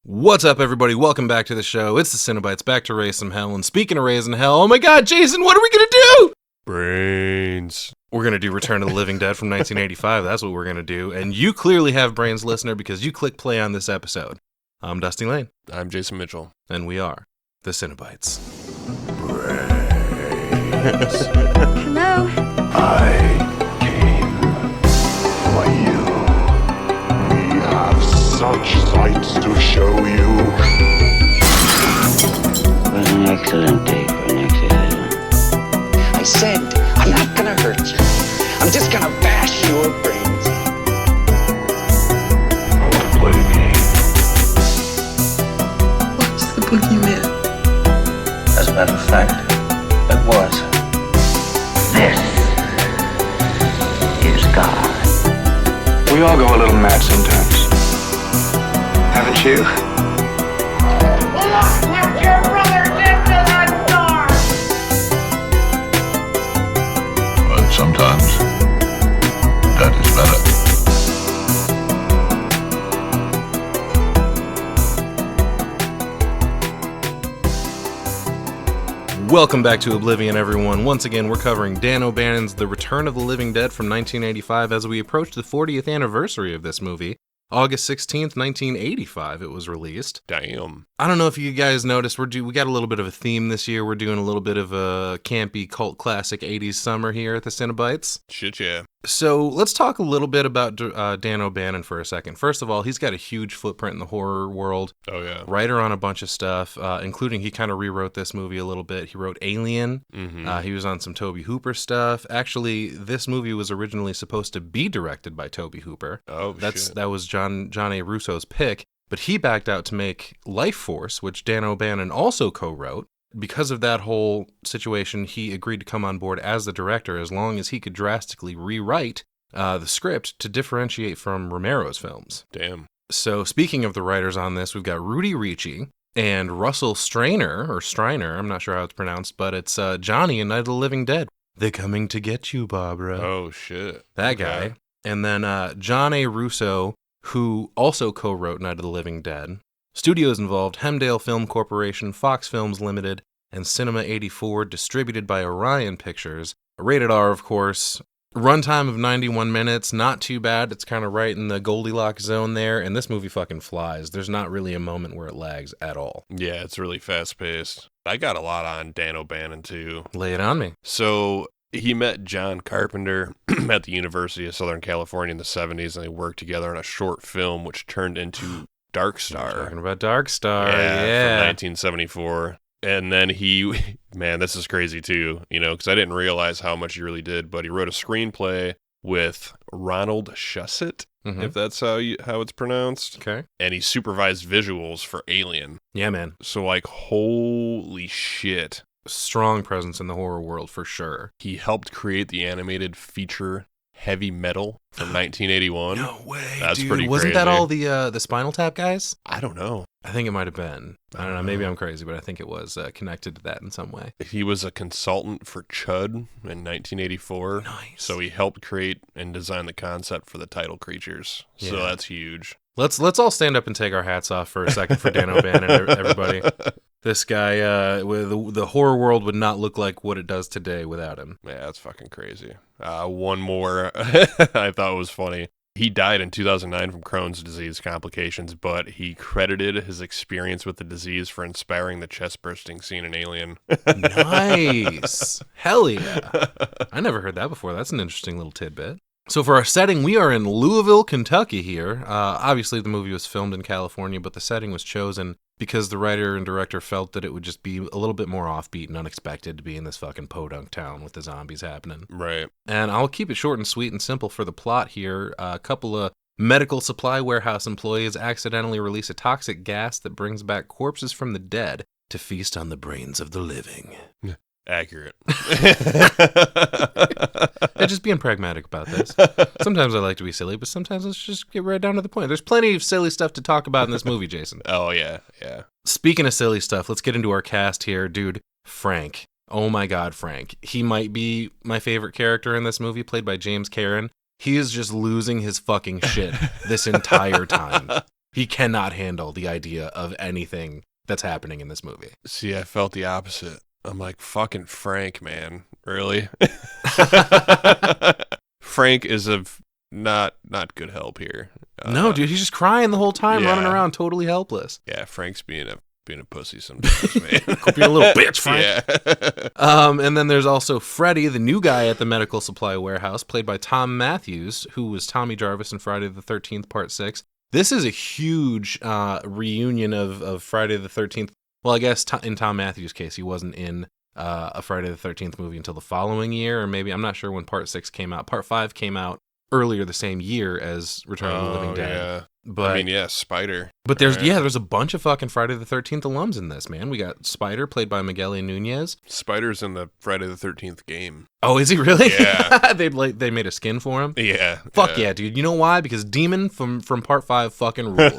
What's up, everybody? Welcome back to the show. It's the Cenobites, back to raise some hell. And speaking of raising hell, oh my god, Jason, what are we gonna do? Brains. We're gonna do Return of the Living Dead from 1985. That's what we're gonna do. And you clearly have brains, listener, because you click play on this episode. I'm Dusty Lane. I'm Jason Mitchell. And we are the Cenobites. Brains. Hello. I came for you. We have such sights to show you. It was an excellent day for an exorcism. I said, I'm not gonna hurt you. I'm just gonna bash your brains in. Play a game. What's the boogeyman? As a matter of fact, it was. This is God. We all go a little mad sometimes. Haven't you? Put your brothers into that door! But sometimes that is better. Welcome back to Oblivion, everyone. Once again, we're covering Dan O'Bannon's The Return of the Living Dead from 1985 as we approach the 40th anniversary of this movie. August 16th, 1985, it was released. Damn. I don't know if you guys noticed, we got a little bit of a theme this year. We're doing a little bit of a campy cult classic 80s summer here at the Cenobites. Shit, yeah. So let's talk a little bit about Dan O'Bannon for a second. First of all, he's got a huge footprint in the horror world. Oh, yeah. Writer on a bunch of stuff, including he kind of rewrote this movie a little bit. He wrote Alien. Mm-hmm. He was on some Tobe Hooper stuff. Actually, this movie was originally supposed to be directed by Tobe Hooper. Oh, shit. That was John A. Russo's pick, but he backed out to make Life Force, which Dan O'Bannon also co-wrote. Because of that whole situation, he agreed to come on board as the director as long as he could drastically rewrite the script to differentiate from Romero's films. Damn. So speaking of the writers on this, we've got Rudy Ricci and Russell Streiner, I'm not sure how it's pronounced, but it's Johnny in Night of the Living Dead. They're coming to get you, Barbara. Oh, shit. That Okay. guy. And then John A. Russo, who also co-wrote Night of the Living Dead. Studios involved Hemdale Film Corporation, Fox Films Limited, and Cinema 84, distributed by Orion Pictures. Rated R, of course. Runtime of 91 minutes, not too bad. It's kind of right in the Goldilocks zone there, and this movie fucking flies. There's not really a moment where it lags at all. Yeah, it's really fast-paced. I got a lot on Dan O'Bannon, too. Lay it on me. So he met John Carpenter at the University of Southern California in the 70s, and they worked together on a short film which turned into Dark Star. Talking about Dark Star, From yeah. 1974. And then man, this is crazy too, because I didn't realize how much he really did, but he wrote a screenplay with Ronald Shusett, if that's how it's pronounced. Okay. And he supervised visuals for Alien. Yeah, man. So, holy shit. Strong presence in the horror world, for sure. He helped create the animated feature Heavy Metal from 1981. No way, That's dude. pretty Wasn't that crazy. all the Spinal Tap guys? I don't know. I think it might have been. I don't know. Maybe I'm crazy, but I think it was connected to that in some way. He was a consultant for Chud in 1984. Nice. So he helped create and design the concept for the title creatures. So Yeah. that's huge. Let's all stand up and take our hats off for a second for Dan O'Bannon, everybody. This guy, the horror world would not look like what it does today without him. Yeah, that's fucking crazy. One more I thought was funny. He died in 2009 from Crohn's disease complications, but he credited his experience with the disease for inspiring the chest-bursting scene in Alien. Nice. Hell yeah. I never heard that before. That's an interesting little tidbit. So for our setting, we are in Louisville, Kentucky here. Obviously, the movie was filmed in California, but the setting was chosen because the writer and director felt that it would just be a little bit more offbeat and unexpected to be in this fucking podunk town with the zombies happening. Right. And I'll keep it short and sweet and simple for the plot here. A couple of medical supply warehouse employees accidentally release a toxic gas that brings back corpses from the dead to feast on the brains of the living. Accurate. Yeah, just being pragmatic about this. Sometimes I like to be silly, but sometimes let's just get right down to the point. There's plenty of silly stuff to talk about in this movie, Jason. Oh, yeah, yeah. Speaking of silly stuff, let's get into our cast here. Dude, Frank. Oh my God, Frank. He might be my favorite character in this movie, played by James Karen. He is just losing his fucking shit this entire time. He cannot handle the idea of anything that's happening in this movie. See, I felt the opposite. I'm like, fucking Frank, man. Really? Frank is not good help here. No, dude, he's just crying the whole time, yeah. running around totally helpless. Yeah, Frank's being a pussy sometimes, man. Could be a little bitch, Frank. Yeah. And then there's also Freddy, the new guy at the medical supply warehouse, played by Tom Matthews, who was Tommy Jarvis in Friday the 13th, Part 6. This is a huge reunion of Friday the 13th. Well, I guess in Tom Matthews' case, he wasn't in a Friday the 13th movie until the following year, or maybe, I'm not sure when Part 6 came out. Part 5 came out earlier the same year as Return of the Living Dead. Yeah. But I mean, yeah, Spider. But there's a bunch of fucking Friday the 13th alums in this, man. We got Spider, played by Miguel Nunez. Spider's in the Friday the 13th game. Oh, is he really? Yeah. they made a skin for him? Yeah. Fuck yeah, dude. You know why? Because Demon from Part 5 fucking rules.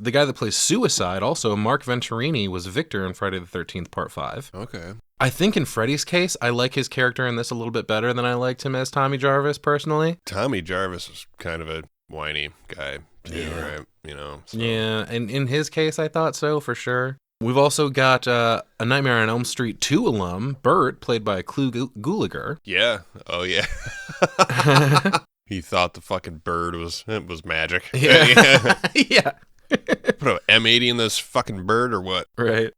The guy that plays Suicide, also Mark Venturini, was Victor in Friday the 13th, Part 5. Okay. I think in Freddy's case, I like his character in this a little bit better than I liked him as Tommy Jarvis, personally. Tommy Jarvis is kind of a whiny guy, too, right? You know? So. Yeah, and in his case, I thought so, for sure. We've also got a Nightmare on Elm Street 2 alum, Bert, played by Clu Gulager. Yeah. Oh, yeah. He thought the fucking bird was magic. Yeah. Yeah. Put an M80 in this fucking bird or what? Right.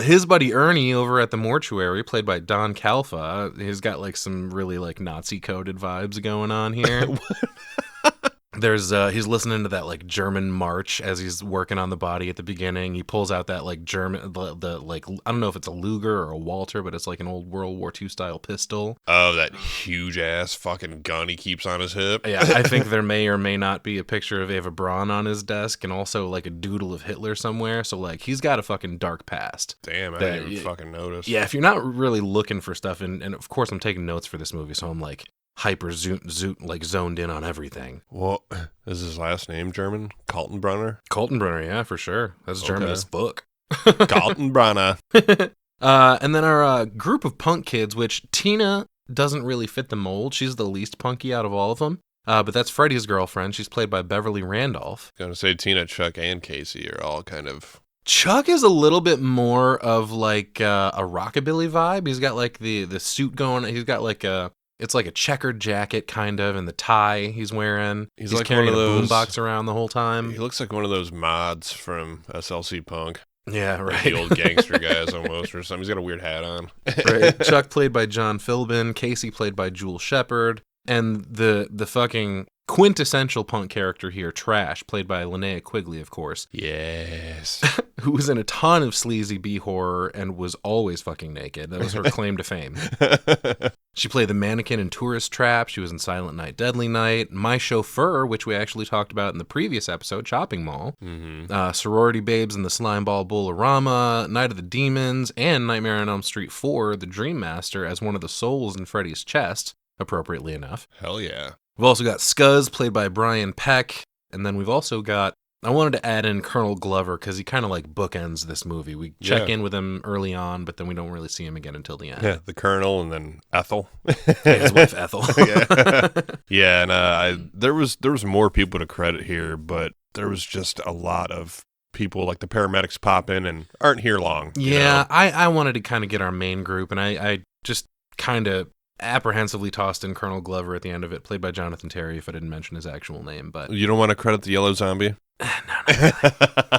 His buddy Ernie over at the mortuary, played by Don Calfa, he's got like some really like Nazi coded vibes going on here. There's he's listening to that like German march as he's working on the body at the beginning. He pulls out that like German the like, I don't know if it's a Luger or a Walter, but it's like an old World War II style pistol. Oh, that huge ass fucking gun he keeps on his hip. Yeah, I think there may or may not be a picture of Eva Braun on his desk, and also like a doodle of Hitler somewhere. So like he's got a fucking dark past. Damn, I didn't even fucking notice. Yeah, if you're not really looking for stuff, and of course I'm taking notes for this movie, so I'm like hyper zoned in on everything. Well, is his last name German? Kaltenbrunner? Kaltenbrunner, yeah, for sure. That's German as fuck. Kaltenbrunner. And then our group of punk kids, which Tina doesn't really fit the mold. She's the least punky out of all of them. But that's Freddy's girlfriend. She's played by Beverly Randolph. Gonna say Tina, Chuck, and Casey are all kind of... Chuck is a little bit more of like a rockabilly vibe. He's got like the suit going. He's got like it's like a checkered jacket kind of, and the tie he's wearing. He's like carrying a boombox around the whole time. He looks like one of those mods from SLC Punk. Yeah, right. Like the old gangster guys almost, or something. He's got a weird hat on. Right. Chuck played by John Philbin. Casey played by Jewel Shepard. And the fucking quintessential punk character here, Trash, played by Linnea Quigley, of course. Yes. Who was in a ton of sleazy B-horror and was always fucking naked. That was her claim to fame. She played the mannequin in Tourist Trap. She was in Silent Night, Deadly Night. My Chauffeur, which we actually talked about in the previous episode, Chopping Mall. Mm-hmm. Sorority Babes in the Slimeball Bull-O-Rama, Night of the Demons, and Nightmare on Elm Street 4, The Dream Master, as one of the souls in Freddy's chest, appropriately enough. Hell yeah. We've also got Scuzz, played by Brian Peck. And then we've also got, I wanted to add in Colonel Glover because he kind of like bookends this movie. We check in with him early on, but then we don't really see him again until the end. Yeah, the Colonel and then Ethel. His wife Ethel. Yeah, and there was more people to credit here, but there was just a lot of people like the paramedics pop in and aren't here long. Yeah, you know? I wanted to kind of get our main group, and I just kind of apprehensively tossed in Colonel Glover at the end of it, played by Jonathan Terry, if I didn't mention his actual name. But you don't want to credit the yellow zombie? No, not really.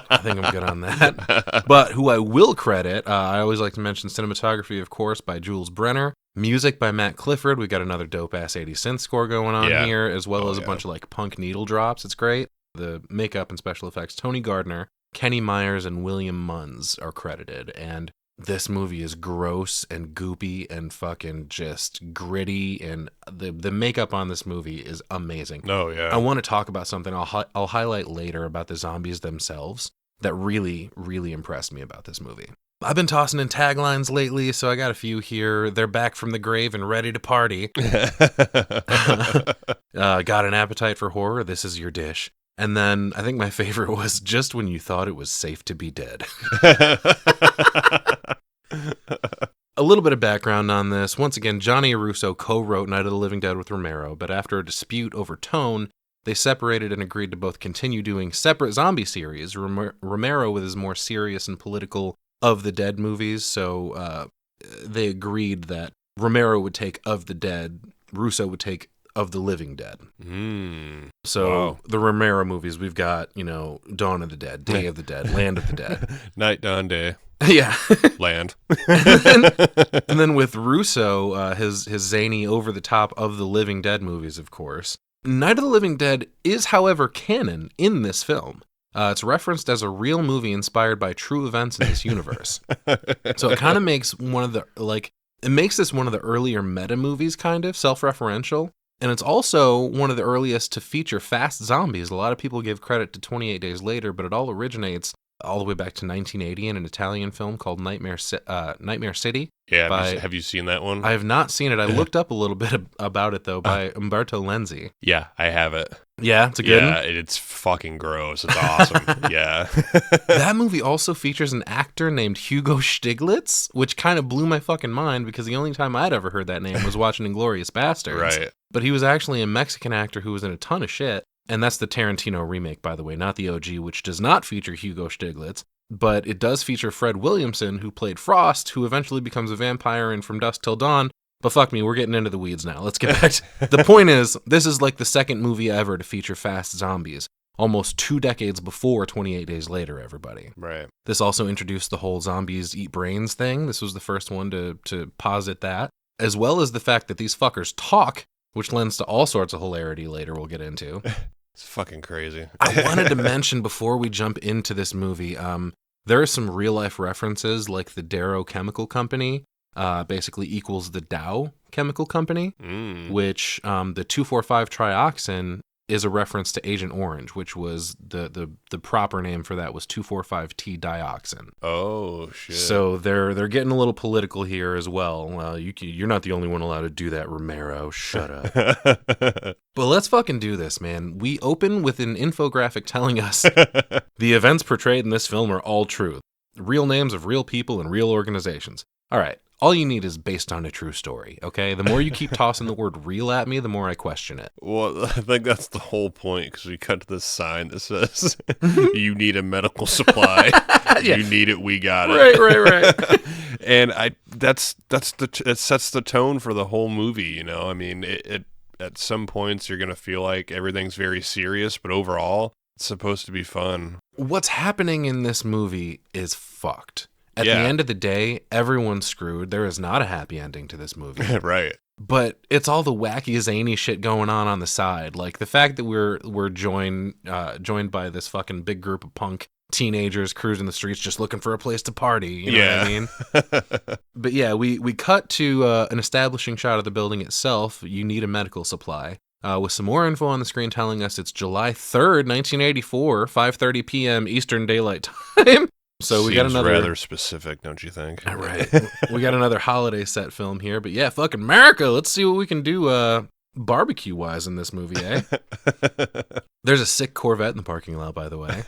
I think I'm good on that. But who I will credit, I always like to mention cinematography, of course, by Jules Brenner. Music by Matt Clifford. We got another dope-ass 80s synth score going on here, as well as a bunch of like punk needle drops. It's great. The makeup and special effects, Tony Gardner, Kenny Myers, and William Munns are credited. And this movie is gross and goopy and fucking just gritty, and the makeup on this movie is amazing. Oh, yeah. I want to talk about something I'll highlight later about the zombies themselves that really, really impressed me about this movie. I've been tossing in taglines lately, so I got a few here. They're back from the grave and ready to party. Got an appetite for horror? This is your dish. And then I think my favorite was just when you thought it was safe to be dead. A little bit of background on this. Once again, Johnny Russo co-wrote Night of the Living Dead with Romero, but after a dispute over tone, they separated and agreed to both continue doing separate zombie series. Romero with his more serious and political Of the Dead movies, so they agreed that Romero would take Of the Dead, Russo would take Of the Living Dead. So the Romero movies, we've got, Dawn of the Dead, Day of the Dead, Land of the Dead. Night, dawn, day. Yeah. Land. and then with Russo, his zany, over-the-top Of the Living Dead movies, of course. Night of the Living Dead is, however, canon in this film. It's referenced as a real movie inspired by true events in this universe. So it kind of makes this one of the earlier meta movies, kind of self-referential. And it's also one of the earliest to feature fast zombies. A lot of people give credit to 28 Days Later, but it all originates all the way back to 1980 in an Italian film called Nightmare City. Yeah, have you seen that one? I have not seen it. I looked up a little bit about it, though, by Umberto Lenzi. Yeah, I have it. Yeah, it's a good one? Yeah, it's fucking gross. It's awesome. Yeah. That movie also features an actor named Hugo Stiglitz, which kind of blew my fucking mind because the only time I'd ever heard that name was watching Inglourious Basterds. Right. But he was actually a Mexican actor who was in a ton of shit. And that's the Tarantino remake, by the way, not the OG, which does not feature Hugo Stiglitz. But it does feature Fred Williamson, who played Frost, who eventually becomes a vampire in From Dusk Till Dawn. But fuck me, we're getting into the weeds now. Let's get back to... The point is, this is like the second movie ever to feature fast zombies. Almost 2 decades before 28 Days Later, everybody. Right. This also introduced the whole zombies eat brains thing. This was the first one to posit that. As well as the fact that these fuckers talk, which lends to all sorts of hilarity later we'll get into. It's fucking crazy. I wanted to mention before we jump into this movie, there are some real-life references, like the Darrow Chemical Company basically equals the Dow Chemical Company, which the 2,4,5-trioxin is a reference to Agent Orange, which was the proper name for that was 2,4,5-T-dioxin. Oh, shit. So they're getting a little political here as well. You're not the only one allowed to do that, Romero. Shut up. But let's fucking do this, man. We open with an infographic telling us the events portrayed in this film are all true. Real names of real people and real organizations. All right. All you need is based on a true story, okay? The more you keep tossing the word real at me, the more I question it. Well, I think that's the whole point, because we cut to this sign that says, you need a medical supply. Yeah. You need it, we got it. Right. And it sets the tone for the whole movie, I mean, it at some points you're going to feel like everything's very serious, but overall, it's supposed to be fun. What's happening in this movie is fucked. At the end of the day, everyone's screwed. There is not a happy ending to this movie. Right. But it's all the wacky, zany shit going on the side. Like the fact that we're joined by this fucking big group of punk teenagers cruising the streets just looking for a place to party. You know what I mean? But yeah, we cut to an establishing shot of the building itself. You need a medical supply. With some more info on the screen telling us it's July 3rd, 1984, 5:30 p.m. Eastern Daylight Time. So we got another rather specific, don't you think? Right. We got another holiday set film here, but yeah, fucking America. Let's see what we can do barbecue wise in this movie, eh? There's a sick Corvette in the parking lot, by the way.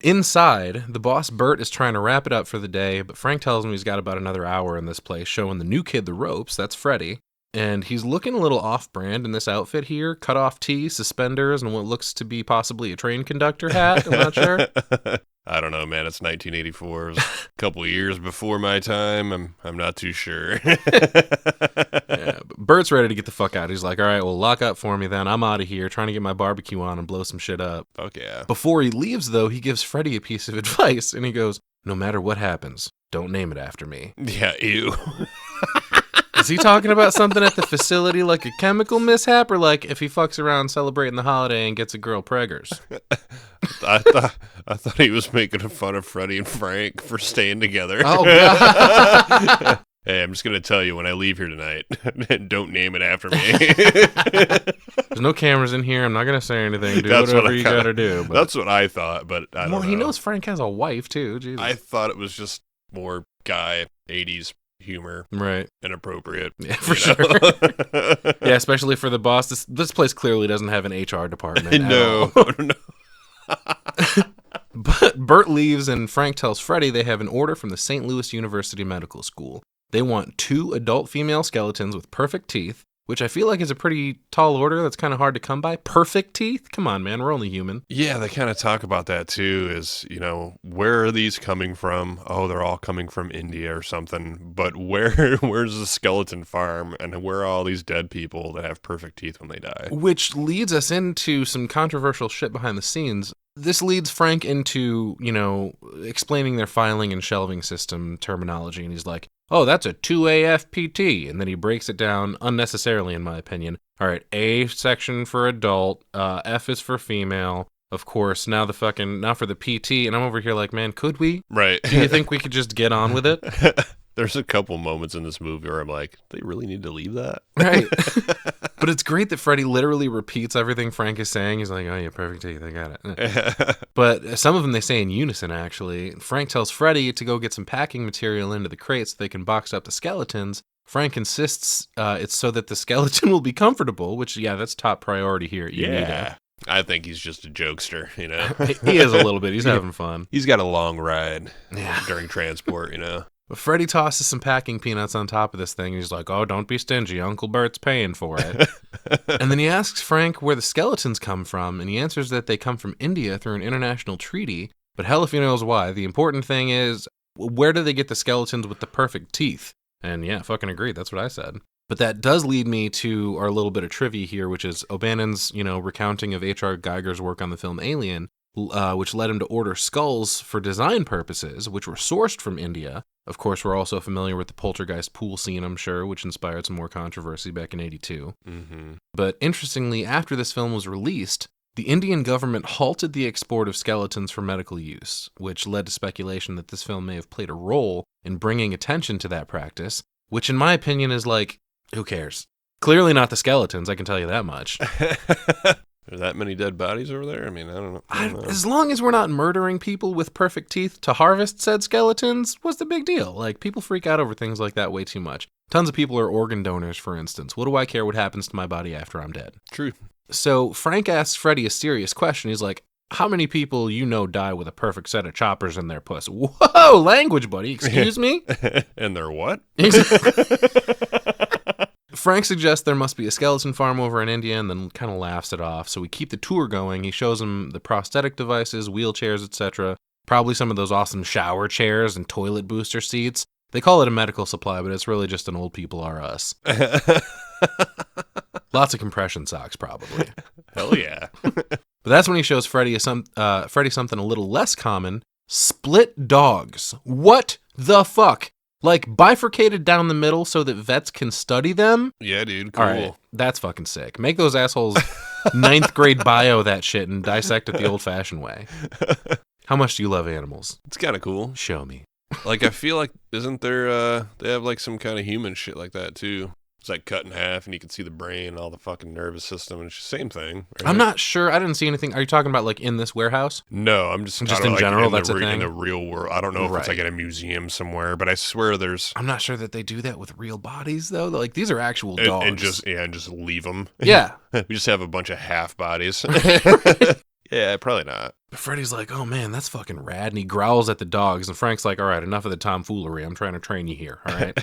Inside, the boss Bert is trying to wrap it up for the day, but Frank tells him he's got about another hour in this place, showing the new kid the ropes. That's Freddy. And he's looking a little off-brand in this outfit here. Cut-off tee, suspenders, and what looks to be possibly a train conductor hat. I'm not sure. I don't know, man. It's 1984. It was a couple years before my time. I'm not too sure. Yeah, but Bert's ready to get the fuck out. He's like, all right, well, lock up for me then. I'm out of here, trying to get my barbecue on and blow some shit up. Fuck yeah. Before he leaves, though, he gives Freddy a piece of advice, and he goes, no matter what happens, don't name it after me. Yeah, ew. Is he talking about something at the facility like a chemical mishap, or like if he fucks around celebrating the holiday and gets a girl preggers? I thought he was making fun of Freddie and Frank for staying together. Oh, God. Hey, I'm just going to tell you, when I leave here tonight, don't name it after me. There's no cameras in here. I'm not going to say anything. Do whatever you got to do. But... That's what I thought, but I don't know. Well, he knows Frank has a wife, too. Jesus. I thought it was just more guy 80s humor. Right. Inappropriate. Yeah, for sure. Yeah, especially for the boss. This place clearly doesn't have an HR department. No. But Bert leaves, and Frank tells Freddy they have an order from the St. Louis University Medical School. They want 2 adult female skeletons with perfect teeth, which I feel like is a pretty tall order that's kind of hard to come by. Perfect teeth? Come on, man. We're only human. Yeah, they kind of talk about that too, is, where are these coming from? Oh, they're all coming from India or something. But where's the skeleton farm? And where are all these dead people that have perfect teeth when they die? Which leads us into some controversial shit behind the scenes. This leads Frank into, explaining their filing and shelving system terminology. And he's like, oh, that's a 2AFPT. And then he breaks it down unnecessarily, in my opinion. All right, A section for adult, F is for female. Of course, now for the PT. And I'm over here like, man, could we? Right. Do you think we could just get on with it? There's a couple moments in this movie where I'm like, they really need to leave that? Right. But it's great that Freddy literally repeats everything Frank is saying. He's like, oh, yeah, perfect teeth, I got it. But some of them they say in unison, actually. Frank tells Freddy to go get some packing material into the crates so they can box up the skeletons. Frank insists it's so that the skeleton will be comfortable, which, yeah, that's top priority here at UNITA. I think he's just a jokester, He is a little bit. He's having fun. He's got a long ride during transport, But Freddy tosses some packing peanuts on top of this thing, and he's like, oh, don't be stingy. Uncle Bert's paying for it. And then he asks Frank where the skeletons come from, and he answers that they come from India through an international treaty. But hell if he knows why. The important thing is, where do they get the skeletons with the perfect teeth? And yeah, fucking agreed. That's what I said. But that does lead me to our little bit of trivia here, which is O'Bannon's, recounting of H.R. Geiger's work on the film Alien, which led him to order skulls for design purposes, which were sourced from India. Of course, we're also familiar with the poltergeist pool scene, I'm sure, which inspired some more controversy back in '82. Mm-hmm. But interestingly, after this film was released, the Indian government halted the export of skeletons for medical use, which led to speculation that this film may have played a role in bringing attention to that practice, which in my opinion is like, who cares? Clearly not the skeletons, I can tell you that much. Are that many dead bodies over there? I mean, I don't know. As long as we're not murdering people with perfect teeth to harvest said skeletons, what's the big deal? Like, people freak out over things like that way too much. Tons of people are organ donors, for instance. What do I care what happens to my body after I'm dead? True. So Frank asks Freddy a serious question. He's like, how many people die with a perfect set of choppers in their puss? Whoa, language, buddy. Excuse me? And they're what? Frank suggests there must be a skeleton farm over in India and then kind of laughs it off. So we keep the tour going. He shows him the prosthetic devices, wheelchairs, etc. Probably some of those awesome shower chairs and toilet booster seats. They call it a medical supply, but it's really just an old people are us. Lots of compression socks, probably. Hell yeah. But that's when he shows Freddy something a little less common. Split dogs. What the fuck? Like, bifurcated down the middle so that vets can study them? Yeah, dude, cool. All right, that's fucking sick. Make those assholes 9th grade bio that shit and dissect it the old-fashioned way. How much do you love animals? It's kind of cool. Show me. Like, I feel like, isn't there, they have, like, some kind of human shit like that, too. It's, like, cut in half, and you can see the brain, all the fucking nervous system, and it's the same thing. Right? I'm not sure. I didn't see anything. Are you talking about, like, in this warehouse? No, I'm just in general, that's a thing? In the real world. I don't know if it's, like, in a museum somewhere, but I swear there's... I'm not sure that they do that with real bodies, though. Like, these are actual dogs. And just leave them. Yeah. We just have a bunch of half bodies. Yeah, probably not. But Freddy's like, oh man, that's fucking rad. And he growls at the dogs. And Frank's like, all right, enough of the tomfoolery. I'm trying to train you here. All right.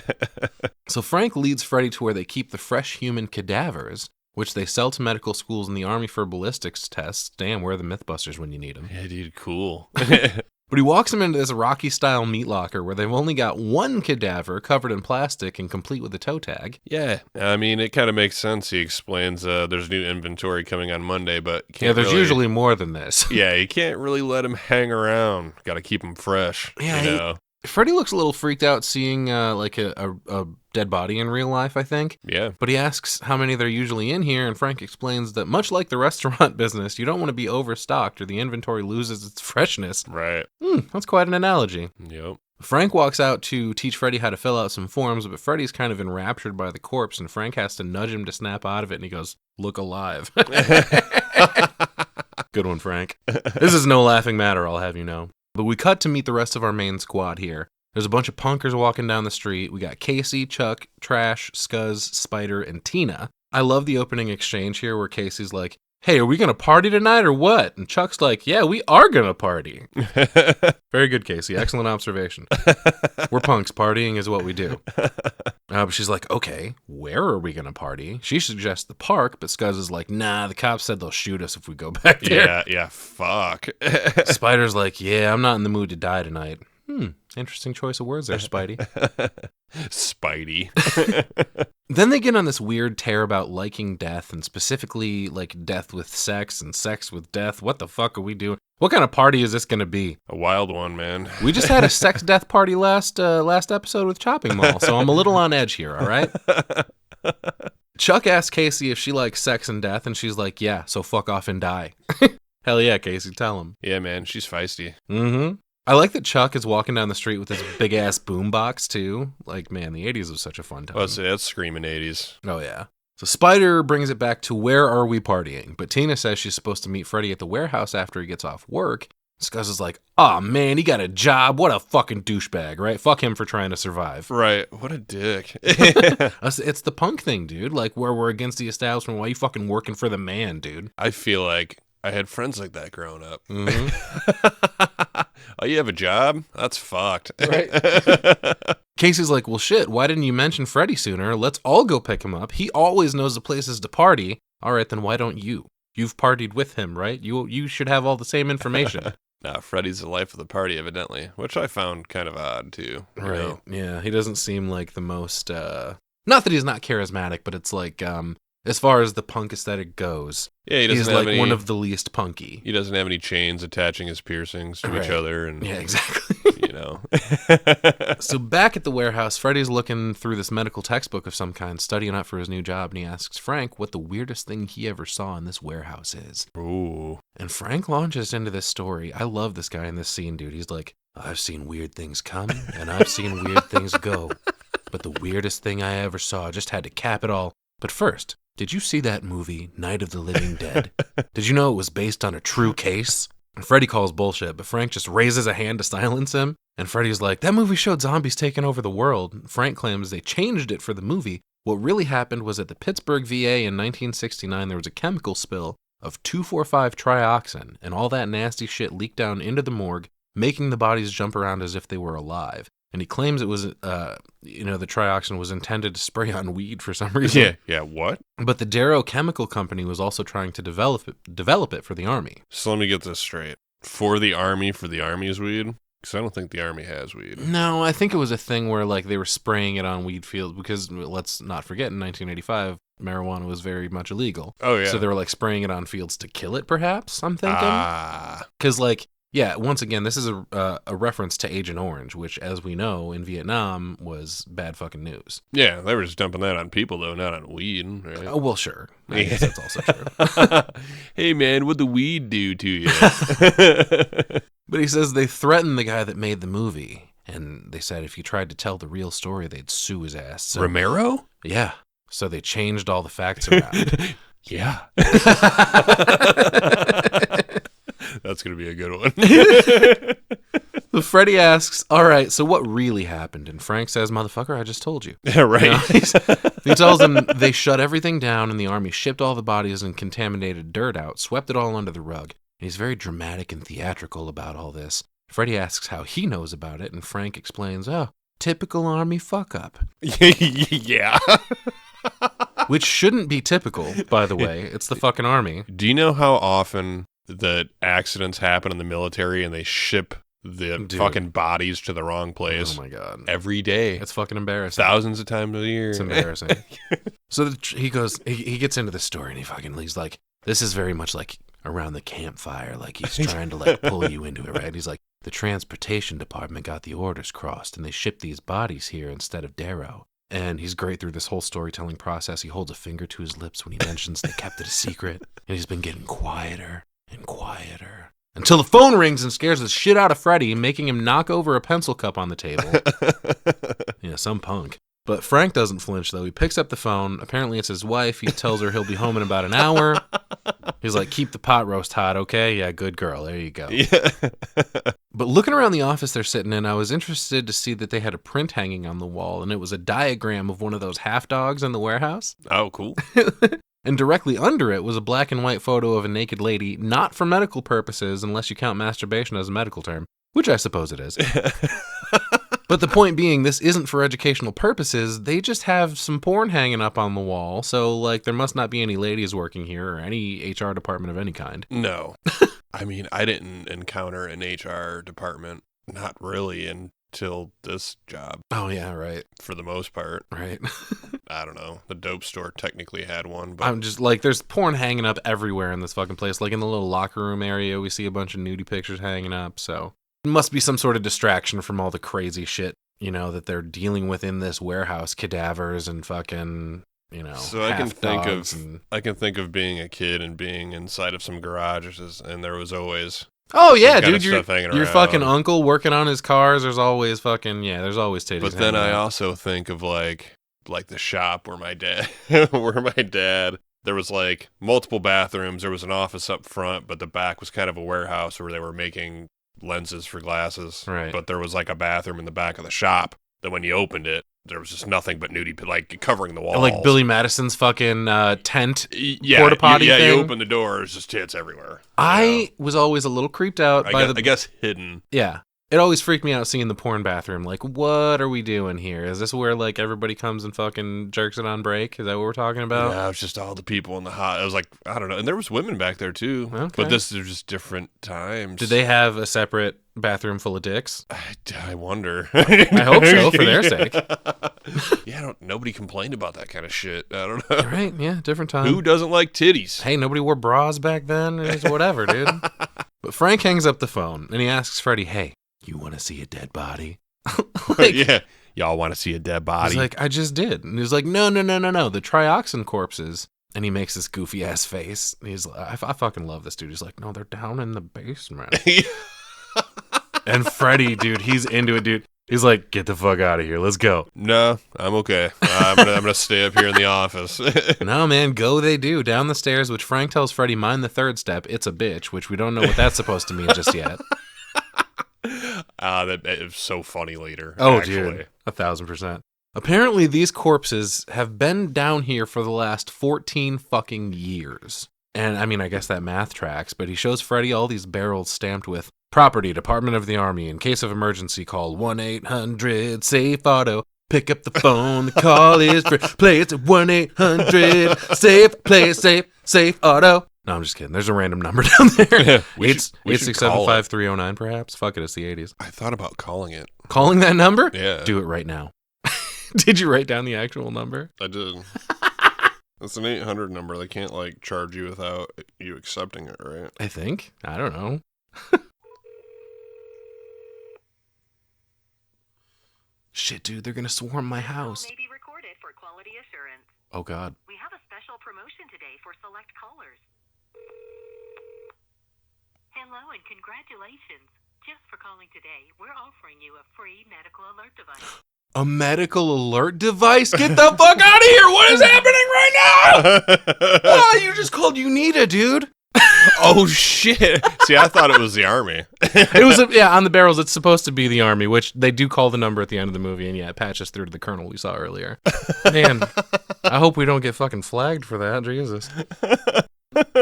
So Frank leads Freddy to where they keep the fresh human cadavers, which they sell to medical schools and the Army for ballistics tests. Damn, where are the Mythbusters when you need them? Yeah, dude, cool. But he walks him into this Rocky-style meat locker where they've only got one cadaver covered in plastic and complete with a toe tag. Yeah, I mean, it kind of makes sense. He explains there's new inventory coming on Monday, but there's usually more than this. Yeah, you can't really let him hang around. Got to keep him fresh. Yeah, Freddy looks a little freaked out seeing like a dead body in real life, I think. Yeah. But he asks how many they're usually in here, and Frank explains that much like the restaurant business, you don't want to be overstocked or the inventory loses its freshness. Right. That's quite an analogy. Yep. Frank walks out to teach Freddy how to fill out some forms, but Freddy's kind of enraptured by the corpse, and Frank has to nudge him to snap out of it, and he goes, "Look alive." Good one, Frank. This is no laughing matter, I'll have you know. But we cut to meet the rest of our main squad here. There's a bunch of punkers walking down the street. We got Casey, Chuck, Trash, Scuzz, Spider, and Tina. I love the opening exchange here where Casey's like, hey, are we going to party tonight or what? And Chuck's like, yeah, we are going to party. Very good, Casey. Excellent observation. We're punks. Partying is what we do. But she's like, okay, where are we going to party? She suggests the park, but Scuzz is like, nah, the cops said they'll shoot us if we go back there. Yeah, fuck. Spider's like, yeah, I'm not in the mood to die tonight. Interesting choice of words there, Spidey. Spidey. Then they get on this weird tear about liking death, and specifically like death with sex and sex with death. What the fuck are we doing? What kind of party is this going to be? A wild one, man. We just had a sex death party last episode with Chopping Mall, so I'm a little on edge here, all right? Chuck asks Casey if she likes sex and death, and she's like, yeah, so fuck off and die. Hell yeah, Casey, tell him. Yeah, man, she's feisty. Mm-hmm. I like that Chuck is walking down the street with this big-ass boombox, too. Like, man, the 80s was such a fun time. Oh, so that's screaming 80s. Oh, yeah. So Spider brings it back to where are we partying? But Tina says she's supposed to meet Freddy at the warehouse after he gets off work. Scuzz is like, oh, man, he got a job. What a fucking douchebag, right? Fuck him for trying to survive. Right. What a dick. It's the punk thing, dude. Like, where we're against the establishment. Why are you fucking working for the man, dude? I feel like I had friends like that growing up. Mm-hmm. Oh, you have a job? That's fucked. Right. Casey's like, well, shit, why didn't you mention Freddy sooner? Let's all go pick him up. He always knows the places to party. All right, then why don't you? You've partied with him, right? You should have all the same information. Nah, Freddy's the life of the party, evidently, which I found kind of odd, too. Right. Know? Yeah, he doesn't seem like the most, not that he's not charismatic, but it's like, as far as the punk aesthetic goes, yeah, he doesn't he's have like any, one of the least punky. He doesn't have any chains attaching his piercings to each other. And, yeah, exactly. You know. So back at the warehouse, Freddy's looking through this medical textbook of some kind, studying up for his new job, and he asks Frank what the weirdest thing he ever saw in this warehouse is. Ooh. And Frank launches into this story. I love this guy in this scene, dude. He's like, I've seen weird things come, and I've seen weird things go. But the weirdest thing I ever saw just had to cap it all. But first, did you see that movie, Night of the Living Dead? Did you know it was based on a true case? And Freddy calls bullshit, but Frank just raises a hand to silence him. And Freddy's like, that movie showed zombies taking over the world. Frank claims they changed it for the movie. What really happened was at the Pittsburgh VA in 1969, there was a chemical spill of 2,4,5-trioxin, and all that nasty shit leaked down into the morgue, making the bodies jump around as if they were alive. And he claims it was, the trioxin was intended to spray on weed for some reason. Yeah, what? But the Darrow Chemical Company was also trying to develop it for the Army. So let me get this straight. For the Army's weed? Because I don't think the Army has weed. No, I think it was a thing where like they were spraying it on weed fields because let's not forget in 1985, marijuana was very much illegal. Oh, yeah. So they were like spraying it on fields to kill it, perhaps, I'm thinking. Because like, yeah, once again, this is a reference to Agent Orange, which, as we know, in Vietnam was bad fucking news. Yeah, they were just dumping that on people, though, not on weed, right? Oh, well, sure. I guess that's also true. Hey, man, what'd the weed do to you? But he says they threatened the guy that made the movie, and they said if he tried to tell the real story, they'd sue his ass. So, Romero? Yeah. So they changed all the facts around. Yeah. That's going to be a good one. Freddy asks, all right, so what really happened? And Frank says, motherfucker, I just told you. Yeah, right. You know, he tells them they shut everything down and the Army shipped all the bodies and contaminated dirt out, swept it all under the rug. And he's very dramatic and theatrical about all this. Freddy asks how he knows about it, and Frank explains, oh, typical Army fuck-up. Yeah. Which shouldn't be typical, by the way. It's the fucking Army. Do you know how often that accidents happen in the military and they ship the fucking bodies to the wrong place? Oh my God. Every day. It's fucking embarrassing. Thousands of times a year. It's embarrassing. So he gets into the story and he's like, this is very much like around the campfire. Like he's trying to like pull you into it, right? He's like, the transportation department got the orders crossed and they shipped these bodies here instead of Darrow. And he's great through this whole storytelling process. He holds a finger to his lips when he mentions they kept it a secret. And he's been getting quieter and quieter until the phone rings and scares the shit out of Freddy, making him knock over a pencil cup on the table. Yeah, some punk. But Frank doesn't flinch, though. He picks up the phone. Apparently it's his wife. He tells her he'll be home in about an hour. He's like, keep the pot roast hot, okay? Yeah, good girl. There you go. Yeah. But looking around the office they're sitting in, I was interested to see that they had a print hanging on the wall, and it was a diagram of one of those half dogs in the warehouse. Oh, cool. And directly under it was a black and white photo of a naked lady, not for medical purposes unless you count masturbation as a medical term, which I suppose it is. But the point being, this isn't for educational purposes. They just have some porn hanging up on the wall. So, like, there must not be any ladies working here or any HR department of any kind. No. I mean, I didn't encounter an HR department, not really, until this job. Oh, yeah, right. For the most part. Right. I don't know. The dope store technically had one, but I'm just like, there's porn hanging up everywhere in this fucking place. Like in the little locker room area, we see a bunch of nudie pictures hanging up. So it must be some sort of distraction from all the crazy shit, you know, that they're dealing with in this warehouse. Cadavers and fucking, you know, so I can half-dogs think of being a kid and being inside of some garages, and there was always oh yeah, some kind dude, of stuff hanging your around. Fucking uncle working on his cars. There's always fucking there's always titties. But then I hanging out. also think of like the shop where my dad there was like multiple bathrooms. There was an office up front, but the back was kind of a warehouse where they were making lenses for glasses. Right. But there was like a bathroom in the back of the shop that when you opened it, there was just nothing but nudie, like covering the walls. Like Billy Madison's fucking tent yeah, porta potty thing. You open the door, there's just tits everywhere. I was always a little creeped out by I guess hidden. Yeah. It always freaked me out seeing the porn bathroom. Like, what are we doing here? Is this where, like, everybody comes and fucking jerks it on break? Is that what we're talking about? Yeah, it was just all the people in the hot. It was like, I don't know. And there was women back there, too. Okay. But this is just different times. Did they have a separate bathroom full of dicks? I wonder. I hope so, for their sake. Yeah, nobody complained about that kind of shit. I don't know. Right, yeah, different time. Who doesn't like titties? Hey, nobody wore bras back then. It's whatever, dude. But Frank hangs up the phone, and he asks Freddy, hey, you want to see a dead body? Like, yeah. Y'all want to see a dead body? He's like, I just did. And he's like, no, the trioxin corpses. And he makes this goofy ass face. And he's like, I fucking love this dude. He's like, no, they're down in the basement. And Freddy, dude, he's into it, dude. He's like, get the fuck out of here. Let's go. No, I'm okay. I'm gonna stay up here in the office. No, man, go they do. Down the stairs, which Frank tells Freddy, mind the third step. It's a bitch, which we don't know what that's supposed to mean just yet. That is so funny later. Oh, actually. dude, 1,000%. Apparently, these corpses have been down here for the last 14 fucking years. And, I mean, I guess that math tracks, but he shows Freddy all these barrels stamped with property, Department of the Army. In case of emergency, call 1-800-SAFE-AUTO. Pick up the phone, the call is free. Play it to 1-800-SAFE, play it safe, safe auto. No, I'm just kidding. There's a random number down there. We should call it. 867-5309, perhaps. Fuck it, it's the 80s. I thought about calling it. Calling that number? Yeah. Do it right now. Did you write down the actual number? I did. It's an 800 number. They can't, like, charge you without you accepting it, right? I think. I don't know. Shit, dude, they're gonna swarm my house. May be recorded for quality assurance. Oh, God. We have a special promotion today for select callers. Hello and congratulations. Just for calling today, we're offering you a free medical alert device. A medical alert device? Get the fuck out of here! What is happening right now? Oh, you just called UNITA, dude. Oh, shit. See, I thought it was the Army. It was, on the barrels, it's supposed to be the Army, which they do call the number at the end of the movie, and yeah, it patches through to the colonel we saw earlier. Man, I hope we don't get fucking flagged for that, Jesus.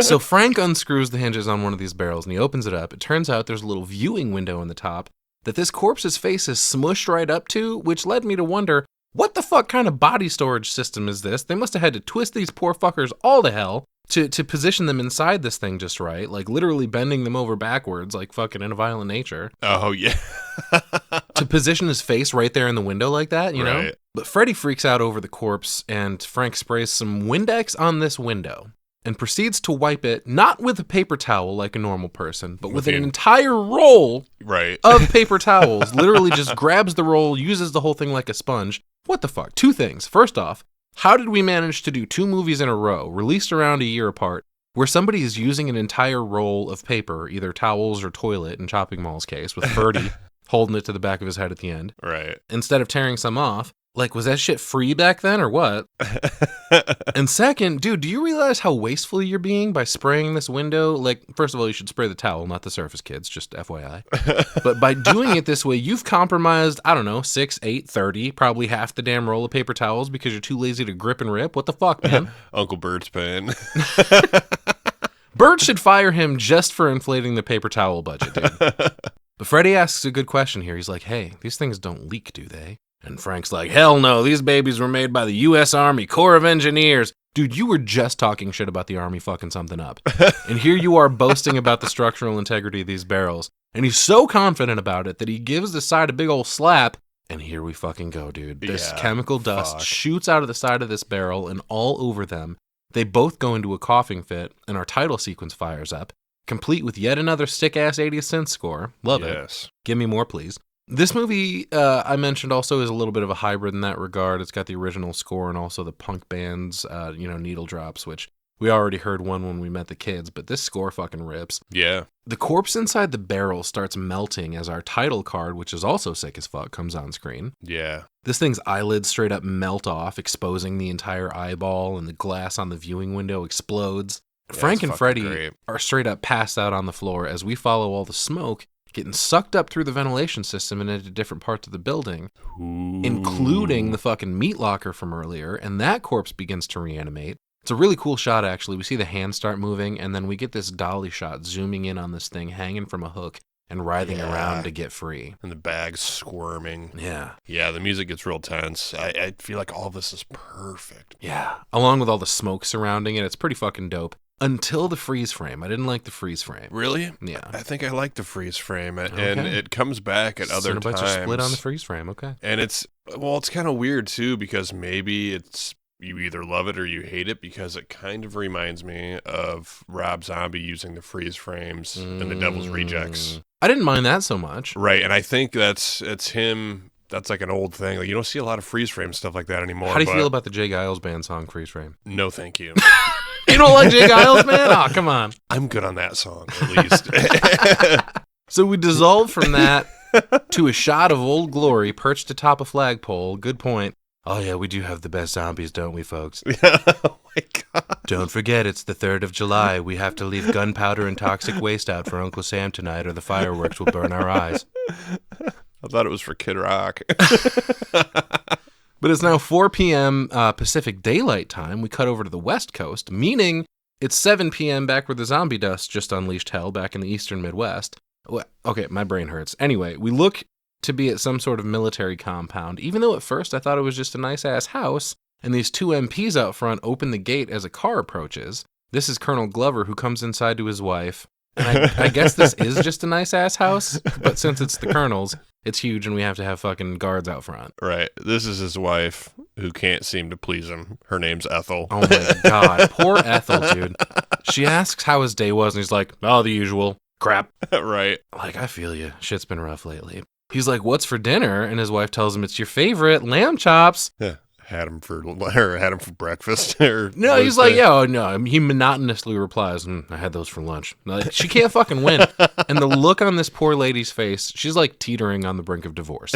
So Frank unscrews the hinges on one of these barrels, and he opens it up. It turns out there's a little viewing window in the top that this corpse's face is smushed right up to, which led me to wonder, what the fuck kind of body storage system is this? They must have had to twist these poor fuckers all to hell to position them inside this thing just right, like literally bending them over backwards like fucking In a Violent Nature. Oh, yeah. To position his face right there in the window like that, you know? Right. But Freddy freaks out over the corpse, and Frank sprays some Windex on this window and proceeds to wipe it, not with a paper towel like a normal person, but with an entire roll of paper towels. Literally just grabs the roll, uses the whole thing like a sponge. What the fuck? Two things. First off, how did we manage to do 2 movies in a row, released around a year apart, where somebody is using an entire roll of paper, either towels or toilet in Chopping Mall's case, with Birdie holding it to the back of his head at the end, Right. instead of tearing some off, Like, was that shit free back then or what? And second, dude, do you realize how wasteful you're being by spraying this window? Like, first of all, you should spray the towel, not the surface, kids, just FYI. But by doing it this way, you've compromised, I don't know, 6, 8, 30, probably half the damn roll of paper towels because you're too lazy to grip and rip. What the fuck, man? Uncle Bert's paying. Bert should fire him just for inflating the paper towel budget, dude. But Freddy asks a good question here. He's like, hey, these things don't leak, do they? And Frank's like, hell no, these babies were made by the U.S. Army Corps of Engineers. Dude, you were just talking shit about the Army fucking something up. And here you are boasting about the structural integrity of these barrels. And he's so confident about it that he gives the side a big old slap. And here we fucking go, dude. This chemical dust shoots out of the side of this barrel and all over them. They both go into a coughing fit, and our title sequence fires up, complete with yet another sick-ass 80th synth score. Love it. Give me more, please. This movie, I mentioned also, is a little bit of a hybrid in that regard. It's got the original score and also the punk band's, needle drops, which we already heard one when we met the kids, but this score fucking rips. Yeah. The corpse inside the barrel starts melting as our title card, which is also sick as fuck, comes on screen. Yeah. This thing's eyelids straight up melt off, exposing the entire eyeball, and the glass on the viewing window explodes. Yeah, Frank and Freddy are straight up passed out on the floor as we follow all the smoke getting sucked up through the ventilation system and into different parts of the building, including the fucking meat locker from earlier, and that corpse begins to reanimate. It's a really cool shot, actually. We see the hands start moving, and then we get this dolly shot zooming in on this thing hanging from a hook and writhing around to get free. And the bag's squirming. Yeah. Yeah, the music gets real tense. I feel like all this is perfect. Yeah. Along with all the smoke surrounding it, it's pretty fucking dope. Until the freeze frame. I didn't like the freeze frame. Really? Yeah. I think I like the freeze frame, and it comes back at other times. Are split on the freeze frame, okay. And it's kind of weird, too, because maybe you either love it or you hate it, because it kind of reminds me of Rob Zombie using the freeze frames in The Devil's Rejects. I didn't mind that so much. Right, and I think it's him. That's like an old thing. Like, you don't see a lot of freeze frame stuff like that anymore. How do you feel about the Jay Giles Band song, Freeze Frame? No, thank you. You don't like Jay Giles, man? Oh, come on. I'm good on that song, at least. So we dissolve from that to a shot of Old Glory perched atop a flagpole. Good point. Oh, yeah, we do have the best zombies, don't we, folks? Oh, my God. Don't forget, it's the 3rd of July. We have to leave gunpowder and toxic waste out for Uncle Sam tonight, or the fireworks will burn our eyes. I thought it was for Kid Rock. But it's now 4 p.m. Pacific Daylight Time. We cut over to the West Coast, meaning it's 7 p.m. back where the zombie dust just unleashed hell back in the Eastern Midwest. Okay, my brain hurts. Anyway, we look to be at some sort of military compound, even though at first I thought it was just a nice-ass house, and these 2 MPs out front open the gate as a car approaches. This is Colonel Glover, who comes inside to his wife. And I guess this is just a nice-ass house, but since it's the Colonel's, it's huge and we have to have fucking guards out front. Right. This is his wife, who can't seem to please him. Her name's Ethel. Oh my God. Poor Ethel, dude. She asks how his day was, and he's like, oh, the usual. Crap. Right. Like, I feel you. Shit's been rough lately. He's like, what's for dinner? And his wife tells him it's your favorite, lamb chops. Yeah. Had him for breakfast. Or no, he's like, yeah, no. He monotonously replies, I had those for lunch. Like, she can't fucking win. And the look on this poor lady's face, she's like teetering on the brink of divorce.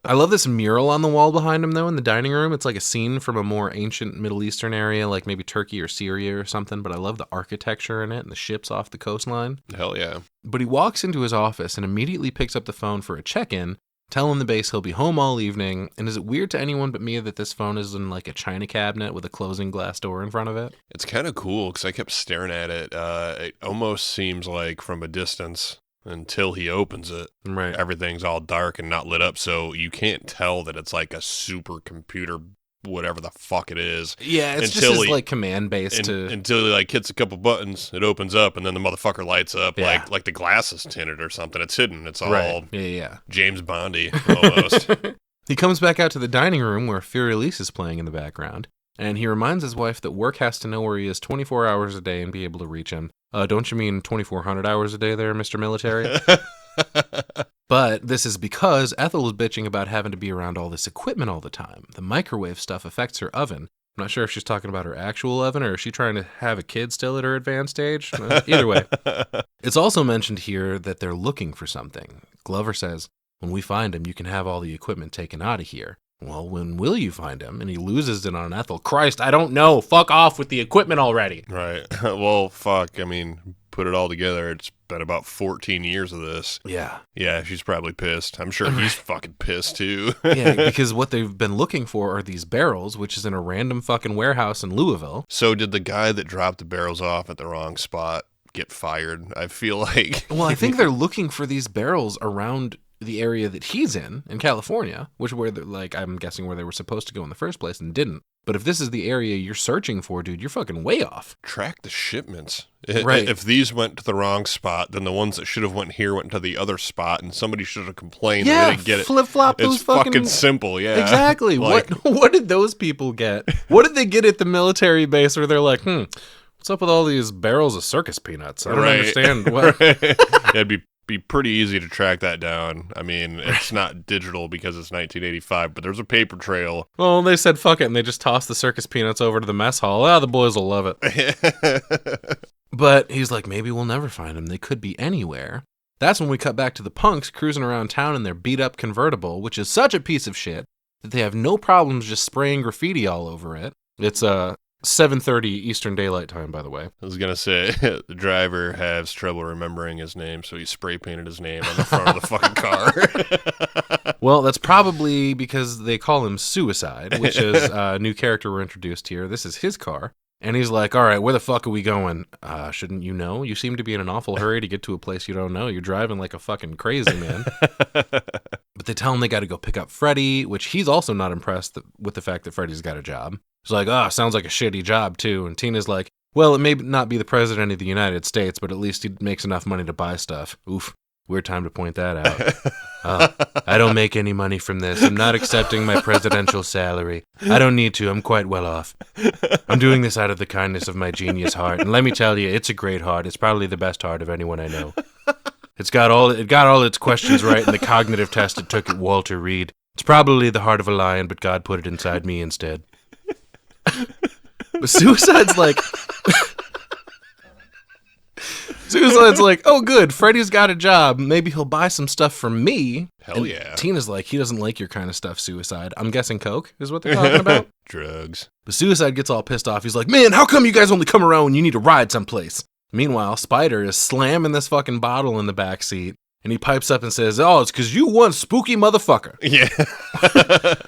I love this mural on the wall behind him, though, in the dining room. It's like a scene from a more ancient Middle Eastern area, like maybe Turkey or Syria or something, but I love the architecture in it and the ships off the coastline. Hell yeah. But he walks into his office and immediately picks up the phone for a check-in, telling the base he'll be home all evening. And is it weird to anyone but me that this phone is in like a china cabinet with a closing glass door in front of it? It's kind of cool because I kept staring at it. It almost seems like from a distance until he opens it. Right. Everything's all dark and not lit up, so you can't tell that it's like a supercomputer, whatever the fuck it is. Yeah, it's just like command-based until he like hits a couple buttons, it opens up, and then the motherfucker lights up like the glass is tinted or something. It's hidden. It's all James Bondy almost. He comes back out to the dining room where Furielise is playing in the background, and he reminds his wife that work has to know where he is 24 hours a day and be able to reach him. Don't you mean 2,400 hours a day there, Mr. Military? But this is because Ethel is bitching about having to be around all this equipment all the time. The microwave stuff affects her oven. I'm not sure if she's talking about her actual oven or is she trying to have a kid still at her advanced age? Either way. It's also mentioned here that they're looking for something. Glover says, When we find him, you can have all the equipment taken out of here. Well, when will you find him? And he loses it on Ethel. Christ, I don't know. Fuck off with the equipment already. Right. Well, fuck. I mean, put it all together. It's been about 14 years of this. Yeah. Yeah, she's probably pissed. I'm sure he's fucking pissed too. Yeah, because what they've been looking for are these barrels, which is in a random fucking warehouse in Louisville. So did the guy that dropped the barrels off at the wrong spot get fired? I feel like. Well, I think they're looking for these barrels around the area that he's in California, which where like I'm guessing where they were supposed to go in the first place and didn't. But if this is the area you're searching for, dude, you're fucking way off. Track the shipments. Right. If these went to the wrong spot, then the ones that should have went here went to the other spot, and somebody should have complained that they didn't get it. Flip-flop those It's fucking simple, yeah. Exactly. Like, what did those people get? What did they get at the military base where they're like, what's up with all these barrels of circus peanuts? I don't understand. What? Right. It'd be pretty easy to track that down. I mean, it's not digital because it's 1985, but there's a paper trail. Well, they said fuck it, and they just tossed the circus peanuts over to the mess hall. The boys will love it. But he's like, maybe we'll never find them. They could be anywhere. That's when we cut back to the punks cruising around town in their beat-up convertible, which is such a piece of shit that they have no problems just spraying graffiti all over it. It's 7:30 Eastern Daylight Time, by the way. I was going to say, the driver has trouble remembering his name, so he spray painted his name on the front of the fucking car. Well, that's probably because they call him Suicide, which is a new character we're introduced here. This is his car. And he's like, all right, where the fuck are we going? Shouldn't you know? You seem to be in an awful hurry to get to a place you don't know. You're driving like a fucking crazy man. But they tell him they got to go pick up Freddie, which he's also not impressed with the fact that Freddie's got a job. He's like, sounds like a shitty job, too. And Tina's like, well, it may not be the president of the United States, but at least he makes enough money to buy stuff. Oof, weird time to point that out. I don't make any money from this. I'm not accepting my presidential salary. I don't need to. I'm quite well off. I'm doing this out of the kindness of my genius heart. And let me tell you, it's a great heart. It's probably the best heart of anyone I know. It got all its questions right in the cognitive test it took at Walter Reed. It's probably the heart of a lion, but God put it inside me instead. But Suicide's like, oh good, Freddy's got a job. Maybe he'll buy some stuff from me. Hell yeah. Tina's like, he doesn't like your kind of stuff, Suicide. I'm guessing coke is what they're talking about. Drugs. But Suicide gets all pissed off. He's like, man, how come you guys only come around when you need to ride someplace? Meanwhile, Spider is slamming this fucking bottle in the back seat. And he pipes up and says, it's because you one spooky motherfucker. Yeah.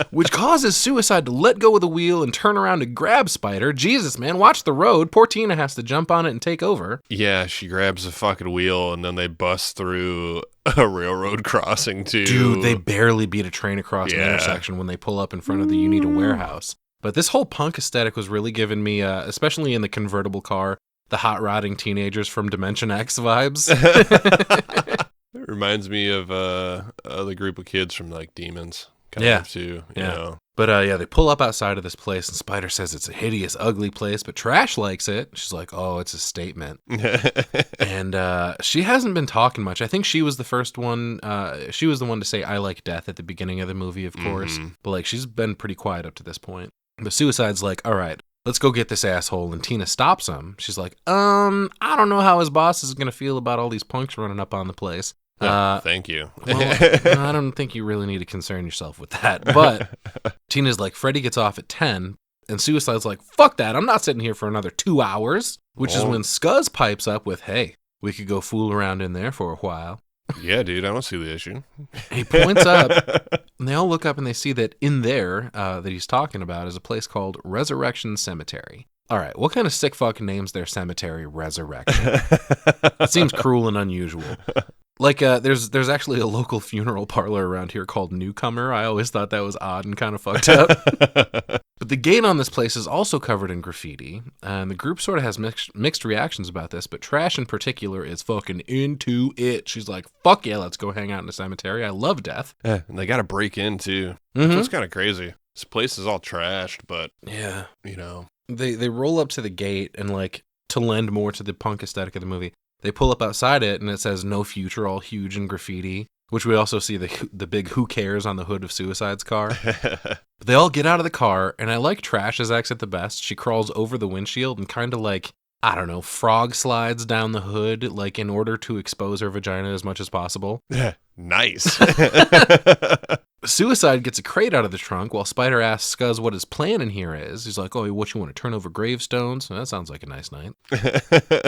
Which causes Suicide to let go of the wheel and turn around to grab Spider. Jesus, man, watch the road. Poor Tina has to jump on it and take over. Yeah, she grabs the fucking wheel, and then they bust through a railroad crossing, too. Dude, they barely beat a train across an intersection when they pull up in front of the Unita warehouse. But this whole punk aesthetic was really giving me, especially in the convertible car, the hot-rodding teenagers from Dimension X vibes. It reminds me of the group of kids from like Demons, kind of too. You know. But they pull up outside of this place, and Spider says it's a hideous, ugly place, but Trash likes it. She's like, it's a statement. And she hasn't been talking much. I think she was the first one. She was the one to say "I like death" at the beginning of the movie, of course. But like, she's been pretty quiet up to this point. But Suicide's like, all right, let's go get this asshole. And Tina stops him. She's like, I don't know how his boss is gonna feel about all these punks running up on the place. Thank you. Well, I don't think you really need to concern yourself with that. But Tina's like, Freddy gets off at 10, and Suicide's like, fuck that, I'm not sitting here for another 2 hours. Which is when Scuzz pipes up with, hey, we could go fool around in there for a while. Yeah, dude, I don't see the issue. He points up, and they all look up and they see that in there that he's talking about is a place called Resurrection Cemetery. All right, what kind of sick fuck names their cemetery Resurrection? It seems cruel and unusual. Like, there's actually a local funeral parlor around here called Newcomer. I always thought that was odd and kind of fucked up. But the gate on this place is also covered in graffiti, and the group sort of has mixed reactions about this, but Trash in particular is fucking into it. She's like, fuck yeah, let's go hang out in a cemetery. I love death. Yeah, and they got to break in, too. Mm-hmm. So it's kind of crazy. This place is all trashed, but, yeah, you know. They roll up to the gate, and like, to lend more to the punk aesthetic of the movie, they pull up outside it, and it says "No Future," all huge in graffiti, which we also see the big "Who cares" on the hood of Suicide's car. But they all get out of the car, and I like Trash's exit the best. She crawls over the windshield and kind of like, I don't know, frog slides down the hood, like in order to expose her vagina as much as possible. Nice. Suicide gets a crate out of the trunk while Spider asks Scuzz what his plan in here is. He's like, oh, what, you want to turn over gravestones? That sounds like a nice night.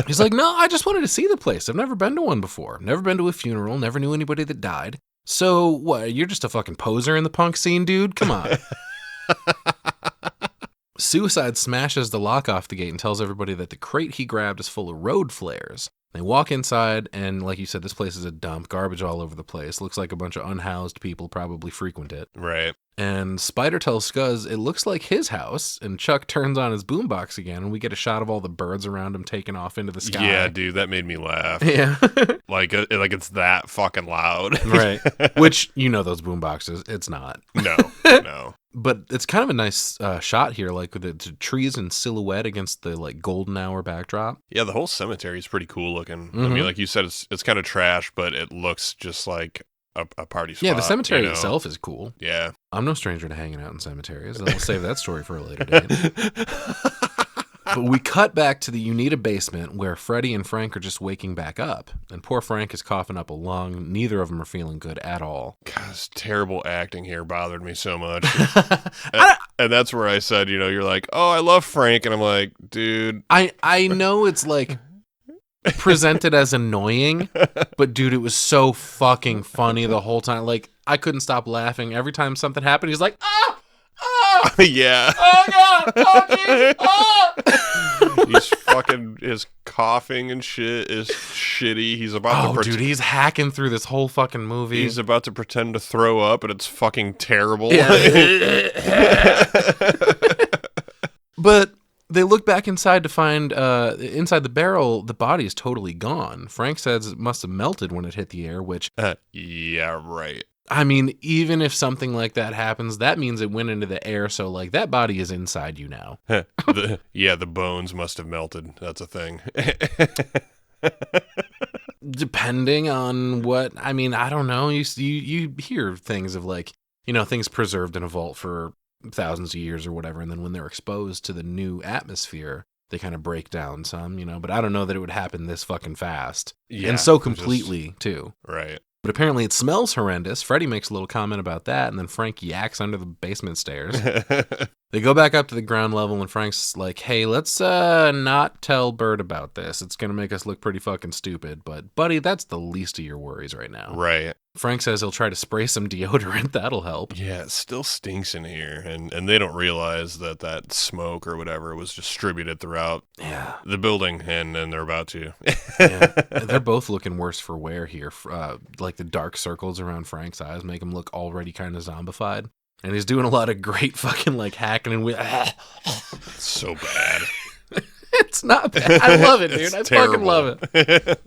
He's like, no, I just wanted to see the place. I've never been to one before. Never been to a funeral. Never knew anybody that died. So, what, you're just a fucking poser in the punk scene, dude? Come on. Suicide smashes the lock off the gate and tells everybody that the crate he grabbed is full of road flares. They walk inside, and like you said, this place is a dump, garbage all over the place. Looks like a bunch of unhoused people probably frequent it. Right. And Spider tells Scuzz it looks like his house, and Chuck turns on his boombox again, and we get a shot of all the birds around him taking off into the sky. Yeah, dude, that made me laugh. Yeah. like it's that fucking loud. Right. Which, you know those boomboxes, it's not. No. But it's kind of a nice shot here, like with the trees in silhouette against the like golden hour backdrop. Yeah, the whole cemetery is pretty cool looking. I mean, like you said, it's kind of trash, but it looks just like a party spot. Yeah, the cemetery itself is cool. Yeah. I'm no stranger to hanging out in cemeteries. I'll save that story for a later date. But we cut back to the Unita basement where Freddy and Frank are just waking back up. And poor Frank is coughing up a lung. Neither of them are feeling good at all. Gosh, terrible acting here bothered me so much. and that's where I said, you're like, oh, I love Frank. And I'm like, dude. I know it's like presented as annoying, but dude, it was so fucking funny the whole time. Like, I couldn't stop laughing. Every time something happened, he's like, ah! Oh! Yeah. Oh, God! Oh, jeez! Oh! He's fucking, his coughing and shit is shitty. He's about to dude, he's hacking through this whole fucking movie. He's about to pretend to throw up, and it's fucking terrible. Yeah. But they look back inside to find, inside the barrel, the body is totally gone. Frank says it must have melted when it hit the air, which... yeah, right. I mean, even if something like that happens, that means it went into the air, so, like, that body is inside you now. The bones must have melted. That's a thing. Depending on what, I mean, I don't know. You hear things of, like, things preserved in a vault for thousands of years or whatever, and then when they're exposed to the new atmosphere, they kind of break down some, but I don't know that it would happen this fucking fast. Yeah, and so completely, too. Right. But apparently it smells horrendous. Freddy makes a little comment about that, and then Frank yaks under the basement stairs. They go back up to the ground level, and Frank's like, hey, let's not tell Bert about this. It's going to make us look pretty fucking stupid. But, buddy, that's the least of your worries right now. Right. Frank says he'll try to spray some deodorant. That'll help. Yeah, it still stinks in here, and they don't realize that smoke or whatever was distributed throughout the building, and they're about to. Yeah. They're both looking worse for wear here. Like the dark circles around Frank's eyes make him look already kind of zombified. And he's doing a lot of great fucking like hacking and so bad. It's not bad. I love it, dude. I terrible. Fucking love it.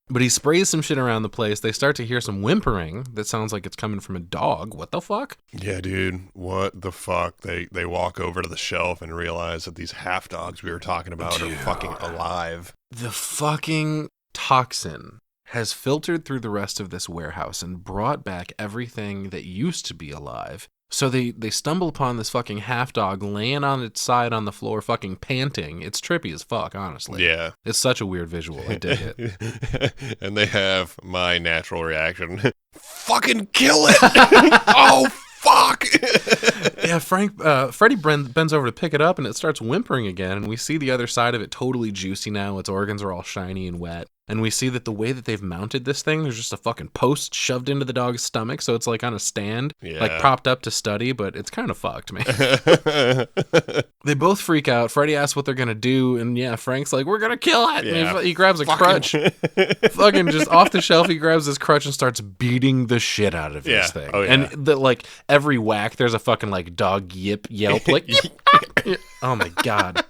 But he sprays some shit around the place. They start to hear some whimpering that sounds like it's coming from a dog. What the fuck? Yeah, dude. What the fuck? They walk over to the shelf and realize that these half dogs we were talking about are fucking alive. The fucking toxin has filtered through the rest of this warehouse and brought back everything that used to be alive. So they stumble upon this fucking half dog laying on its side on the floor, fucking panting. It's trippy as fuck, honestly. Yeah. It's such a weird visual. I dig it. And they have my natural reaction. Fucking kill it! Oh, fuck! Yeah, Freddy bends over to pick it up, and it starts whimpering again, and we see the other side of it totally juicy now. Its organs are all shiny and wet. And we see that the way that they've mounted this thing, there's just a fucking post shoved into the dog's stomach, so it's like on a stand, like propped up to study, but it's kind of fucked, man. They both freak out. Freddy asks what they're going to do, and yeah, Frank's like, we're going to kill it! Yeah. And he grabs a crutch. Fucking just off the shelf, he grabs this crutch and starts beating the shit out of this thing. Oh, yeah. And like every whack, there's a fucking like dog yelp, like, oh my God.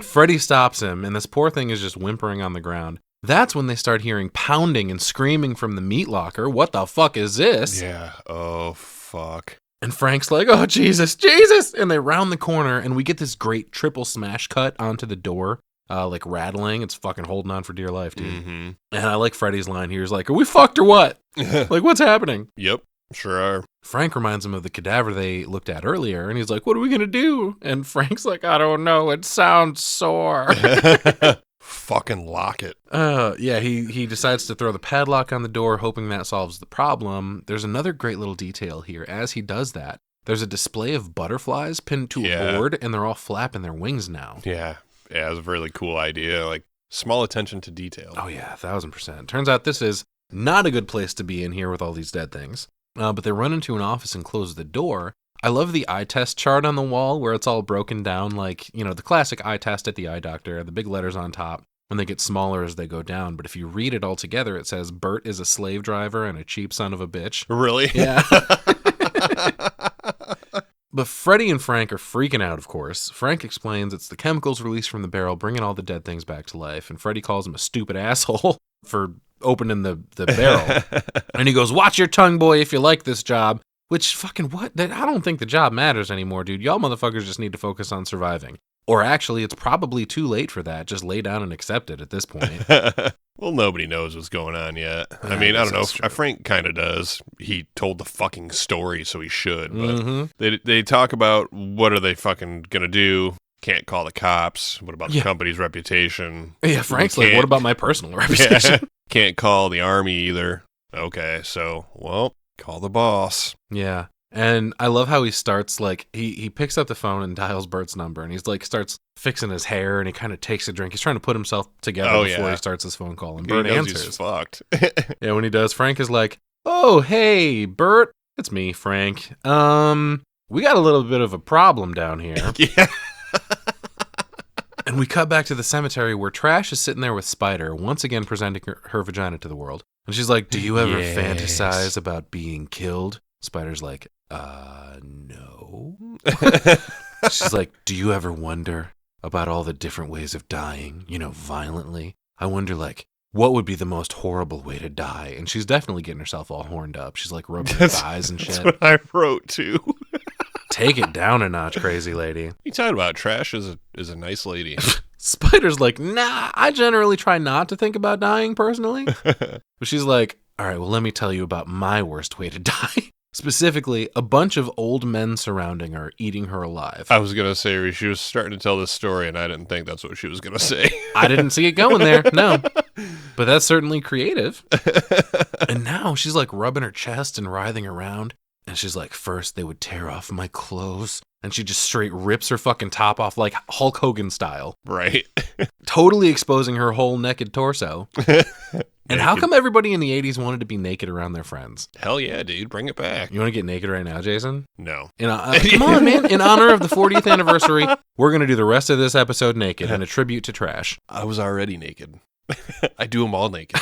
Freddy stops him, and this poor thing is just whimpering on the ground. That's when they start hearing pounding and screaming from the meat locker. What the fuck is this? Yeah. Oh, fuck. And Frank's like, oh, Jesus, Jesus! And they round the corner, and we get this great triple smash cut onto the door, like rattling. It's fucking holding on for dear life, dude. Mm-hmm. And I like Freddy's line here. He's like, are we fucked or what? Like, what's happening? Yep. Sure are. Frank reminds him of the cadaver they looked at earlier, and he's like, what are we going to do? And Frank's like, I don't know. It sounds sore. Fucking lock it. Yeah, he decides to throw the padlock on the door, hoping that solves the problem. There's another great little detail here. As he does that, there's a display of butterflies pinned to a board, and they're all flapping their wings now. Yeah, it was a really cool idea. Like, small attention to detail. Oh, yeah, 1,000%. Turns out this is not a good place to be in here with all these dead things. But they run into an office and close the door. I love the eye test chart on the wall where it's all broken down like, the classic eye test at the eye doctor, the big letters on top, and they get smaller as they go down. But if you read it all together, it says Bert is a slave driver and a cheap son of a bitch. Really? Yeah. But Freddy and Frank are freaking out, of course. Frank explains it's the chemicals released from the barrel bringing all the dead things back to life, and Freddy calls him a stupid asshole for opening the barrel. And he goes, watch your tongue, boy, if you like this job. Which, fucking what? I don't think the job matters anymore, dude. Y'all motherfuckers just need to focus on surviving. Or actually, it's probably too late for that. Just lay down and accept it at this point. Well, nobody knows what's going on yet. I mean, I don't know. Frank kind of does. He told the fucking story, so he should. But they talk about what are they fucking going to do. Can't call the cops. What about the company's reputation? Yeah, Frank's like, what about my personal reputation? Yeah. Can't call the army either. Okay, so, well, call the boss. Yeah. And I love how he starts, like, he picks up the phone and dials Bert's number, and he's, like, starts fixing his hair, and he kind of takes a drink. He's trying to put himself together before he starts his phone call, and Bert answers. He's fucked. Yeah, when he does, Frank is like, oh, hey, Bert. It's me, Frank. We got a little bit of a problem down here. Yeah. And we cut back to the cemetery where Trash is sitting there with Spider, once again presenting her vagina to the world. And she's like, do you ever fantasize about being killed? Spider's like, no. She's like, do you ever wonder about all the different ways of dying, violently? I wonder, like, what would be the most horrible way to die? And she's definitely getting herself all horned up. She's like rubbing her thighs and shit. That's what I wrote, too. Take it down a notch, crazy lady. What are you talking about? Trash is a nice lady. Spider's like, nah, I generally try not to think about dying personally. But she's like, all right, well, let me tell you about my worst way to die. Specifically, a bunch of old men surrounding her, eating her alive. I was going to say, she was starting to tell this story, and I didn't think that's what she was going to say. I didn't see it going there, no. But that's certainly creative. And now she's like rubbing her chest and writhing around. And she's like, first they would tear off my clothes. And she just straight rips her fucking top off like Hulk Hogan style. Right. Totally exposing her whole naked torso. And how come everybody in the 80s wanted to be naked around their friends? Hell yeah, dude. Bring it back. You want to get naked right now, Jason? No. Come on, man. In honor of the 40th anniversary, we're going to do the rest of this episode naked in a tribute to Trash. I was already naked. I do them all naked.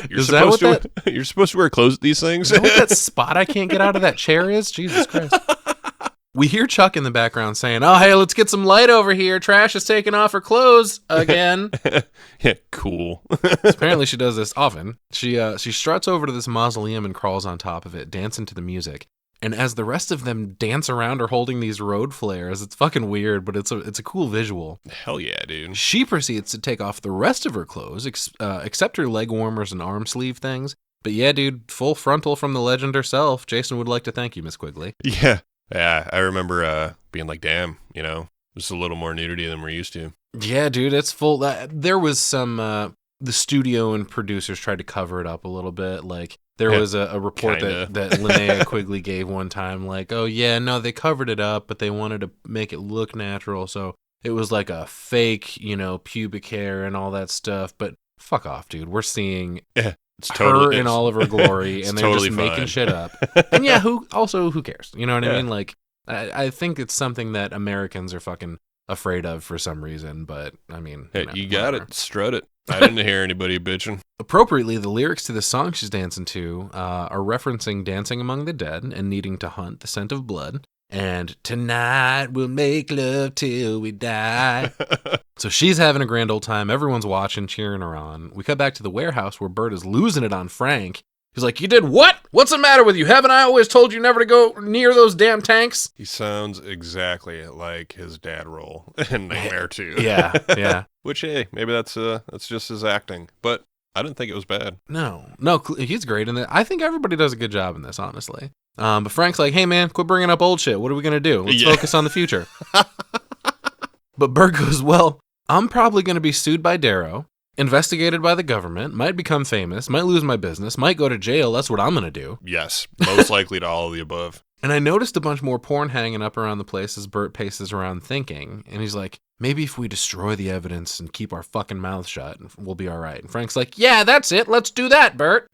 You're supposed to wear clothes at these things? Is that what that spot I can't get out of that chair is? Jesus Christ. We hear Chuck in the background saying, oh, hey, let's get some light over here. Trash is taking off her clothes again. Yeah, cool. Apparently she does this often. She struts over to this mausoleum and crawls on top of it, dancing to the music. And as the rest of them dance around her holding these road flares, it's fucking weird, but it's a cool visual. Hell yeah, dude. She proceeds to take off the rest of her clothes, except her leg warmers and arm sleeve things. But yeah, dude, full frontal from the legend herself. Jason would like to thank you, Miss Quigley. Yeah. Yeah, I remember being like, damn, just a little more nudity than we're used to. Yeah, dude, it's full. There was some, the studio and producers tried to cover it up a little bit. Like, there was a report that Linnea Quigley gave one time, like, oh, yeah, no, they covered it up, but they wanted to make it look natural. So it was like a fake, pubic hair and all that stuff. But fuck off, dude. We're seeing her in all of her glory, and they're totally just making shit up. And yeah, who cares? You know what I mean? Like, I think it's something that Americans are fucking afraid of for some reason, but I mean, you got it. Strut it. I didn't hear anybody bitching. Appropriately, the lyrics to the song she's dancing to are referencing dancing among the dead and needing to hunt the scent of blood. And tonight we'll make love till we die. So she's having a grand old time. Everyone's watching, cheering her on. We cut back to the warehouse where Bert is losing it on Frank. He's like, you did what? What's the matter with you? Haven't I always told you never to go near those damn tanks? He sounds exactly like his dad role in Nightmare 2. Yeah. Which, hey, maybe that's just his acting. But I didn't think it was bad. No, he's great in it. I think everybody does a good job in this, honestly. But Frank's like, hey, man, quit bringing up old shit. What are we going to do? Let's focus on the future. But Bert goes, well, I'm probably going to be sued by Darrow, investigated by the government, might become famous, might lose my business, might go to jail. That's what I'm going to do. Yes, most likely to all of the above. And I noticed a bunch more porn hanging up around the place as Bert paces around thinking. And he's like, maybe if we destroy the evidence and keep our fucking mouth shut, we'll be all right. And Frank's like, yeah, that's it. Let's do that, Bert.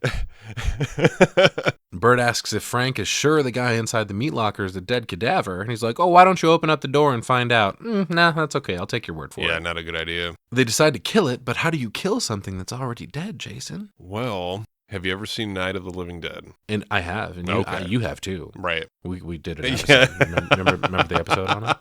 Bert asks if Frank is sure the guy inside the meat locker is a dead cadaver. And he's like, oh, why don't you open up the door and find out? Nah, that's okay. I'll take your word for it. Yeah, not a good idea. They decide to kill it, but how do you kill something that's already dead, Jason? Well, have you ever seen Night of the Living Dead? And I have, and you have too. Right. We did an episode. Remember the episode on it?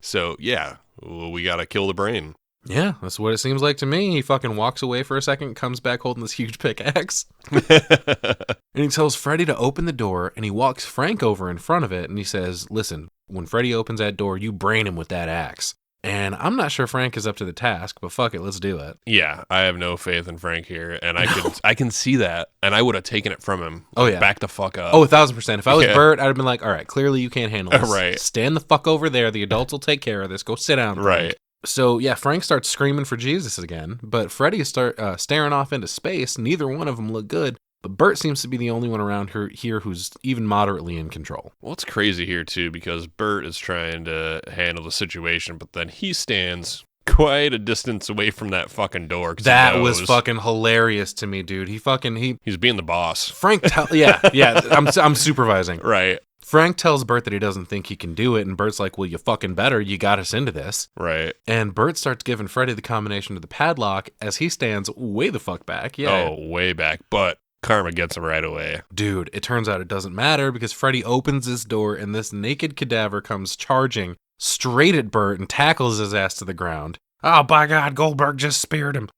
So, yeah, we got to kill the brain. Yeah, that's what it seems like to me. He fucking walks away for a second, comes back holding this huge pickaxe. And he tells Freddy to open the door, and he walks Frank over in front of it, and he says, listen, when Freddy opens that door, you brain him with that axe. And I'm not sure Frank is up to the task, but fuck it, let's do it. Yeah, I have no faith in Frank here, and I can see that, and I would have taken it from him. Oh, yeah. Back the fuck up. Oh, 1,000%. If I was Bert, I'd have been like, all right, clearly you can't handle this. Right. Stand the fuck over there. The adults will take care of this. Go sit down, Frank. Right. So, yeah, Frank starts screaming for Jesus again, but Freddy is staring off into space. Neither one of them look good, but Bert seems to be the only one around here who's even moderately in control. Well, it's crazy here, too, because Bert is trying to handle the situation, but then he stands quite a distance away from that fucking door. That was fucking hilarious to me, dude. He's being the boss. Frank, yeah, I'm supervising. Right. Frank tells Bert that he doesn't think he can do it, and Bert's like, well, you fucking better. You got us into this. Right. And Bert starts giving Freddy the combination to the padlock as he stands way the fuck back. Yeah. Oh, way back. But karma gets him right away. Dude, it turns out it doesn't matter because Freddy opens his door and this naked cadaver comes charging straight at Bert and tackles his ass to the ground. Oh, by God, Goldberg just speared him.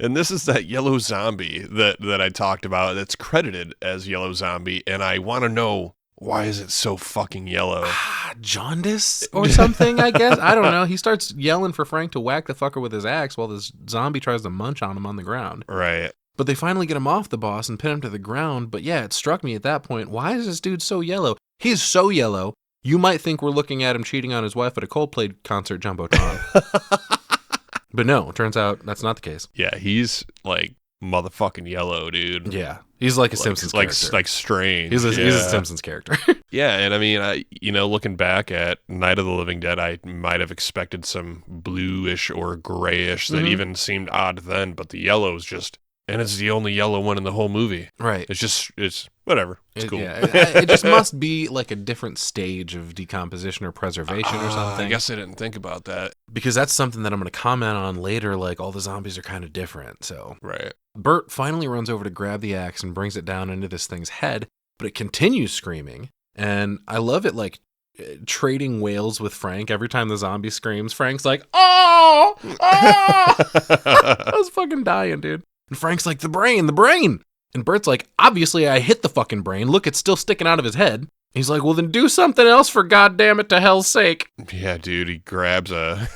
And this is that yellow zombie that I talked about that's credited as Yellow Zombie, and I want to know, why is it so fucking yellow? Jaundice or something, I guess. I don't know. He starts yelling for Frank to whack the fucker with his axe while this zombie tries to munch on him on the ground. Right. But they finally get him off the boss and pin him to the ground. But yeah, it struck me at that point, why is this dude so yellow? He's so yellow, you might think we're looking at him cheating on his wife at a Coldplay concert Jumbotron. But no, it turns out that's not the case. Yeah, he's like motherfucking yellow, dude. Yeah. He's like a Simpsons character. Like strange. He's a Simpsons character. Yeah, and I mean, looking back at Night of the Living Dead, I might have expected some bluish or grayish that even seemed odd then, but the yellow is just, and it's the only yellow one in the whole movie. Right. It's whatever. It's cool. Yeah, it just must be like a different stage of decomposition or preservation or something. I guess I didn't think about that. Because that's something that I'm going to comment on later, like all the zombies are kind of different, so. Right. Bert finally runs over to grab the axe and brings it down into this thing's head, but it continues screaming. And I love it, like, trading wails with Frank. Every time the zombie screams, Frank's like, oh! I was fucking dying, dude. And Frank's like, the brain! And Bert's like, obviously I hit the fucking brain. Look, it's still sticking out of his head. He's like, well, then do something else for goddamn it to hell's sake. Yeah, dude, he grabs a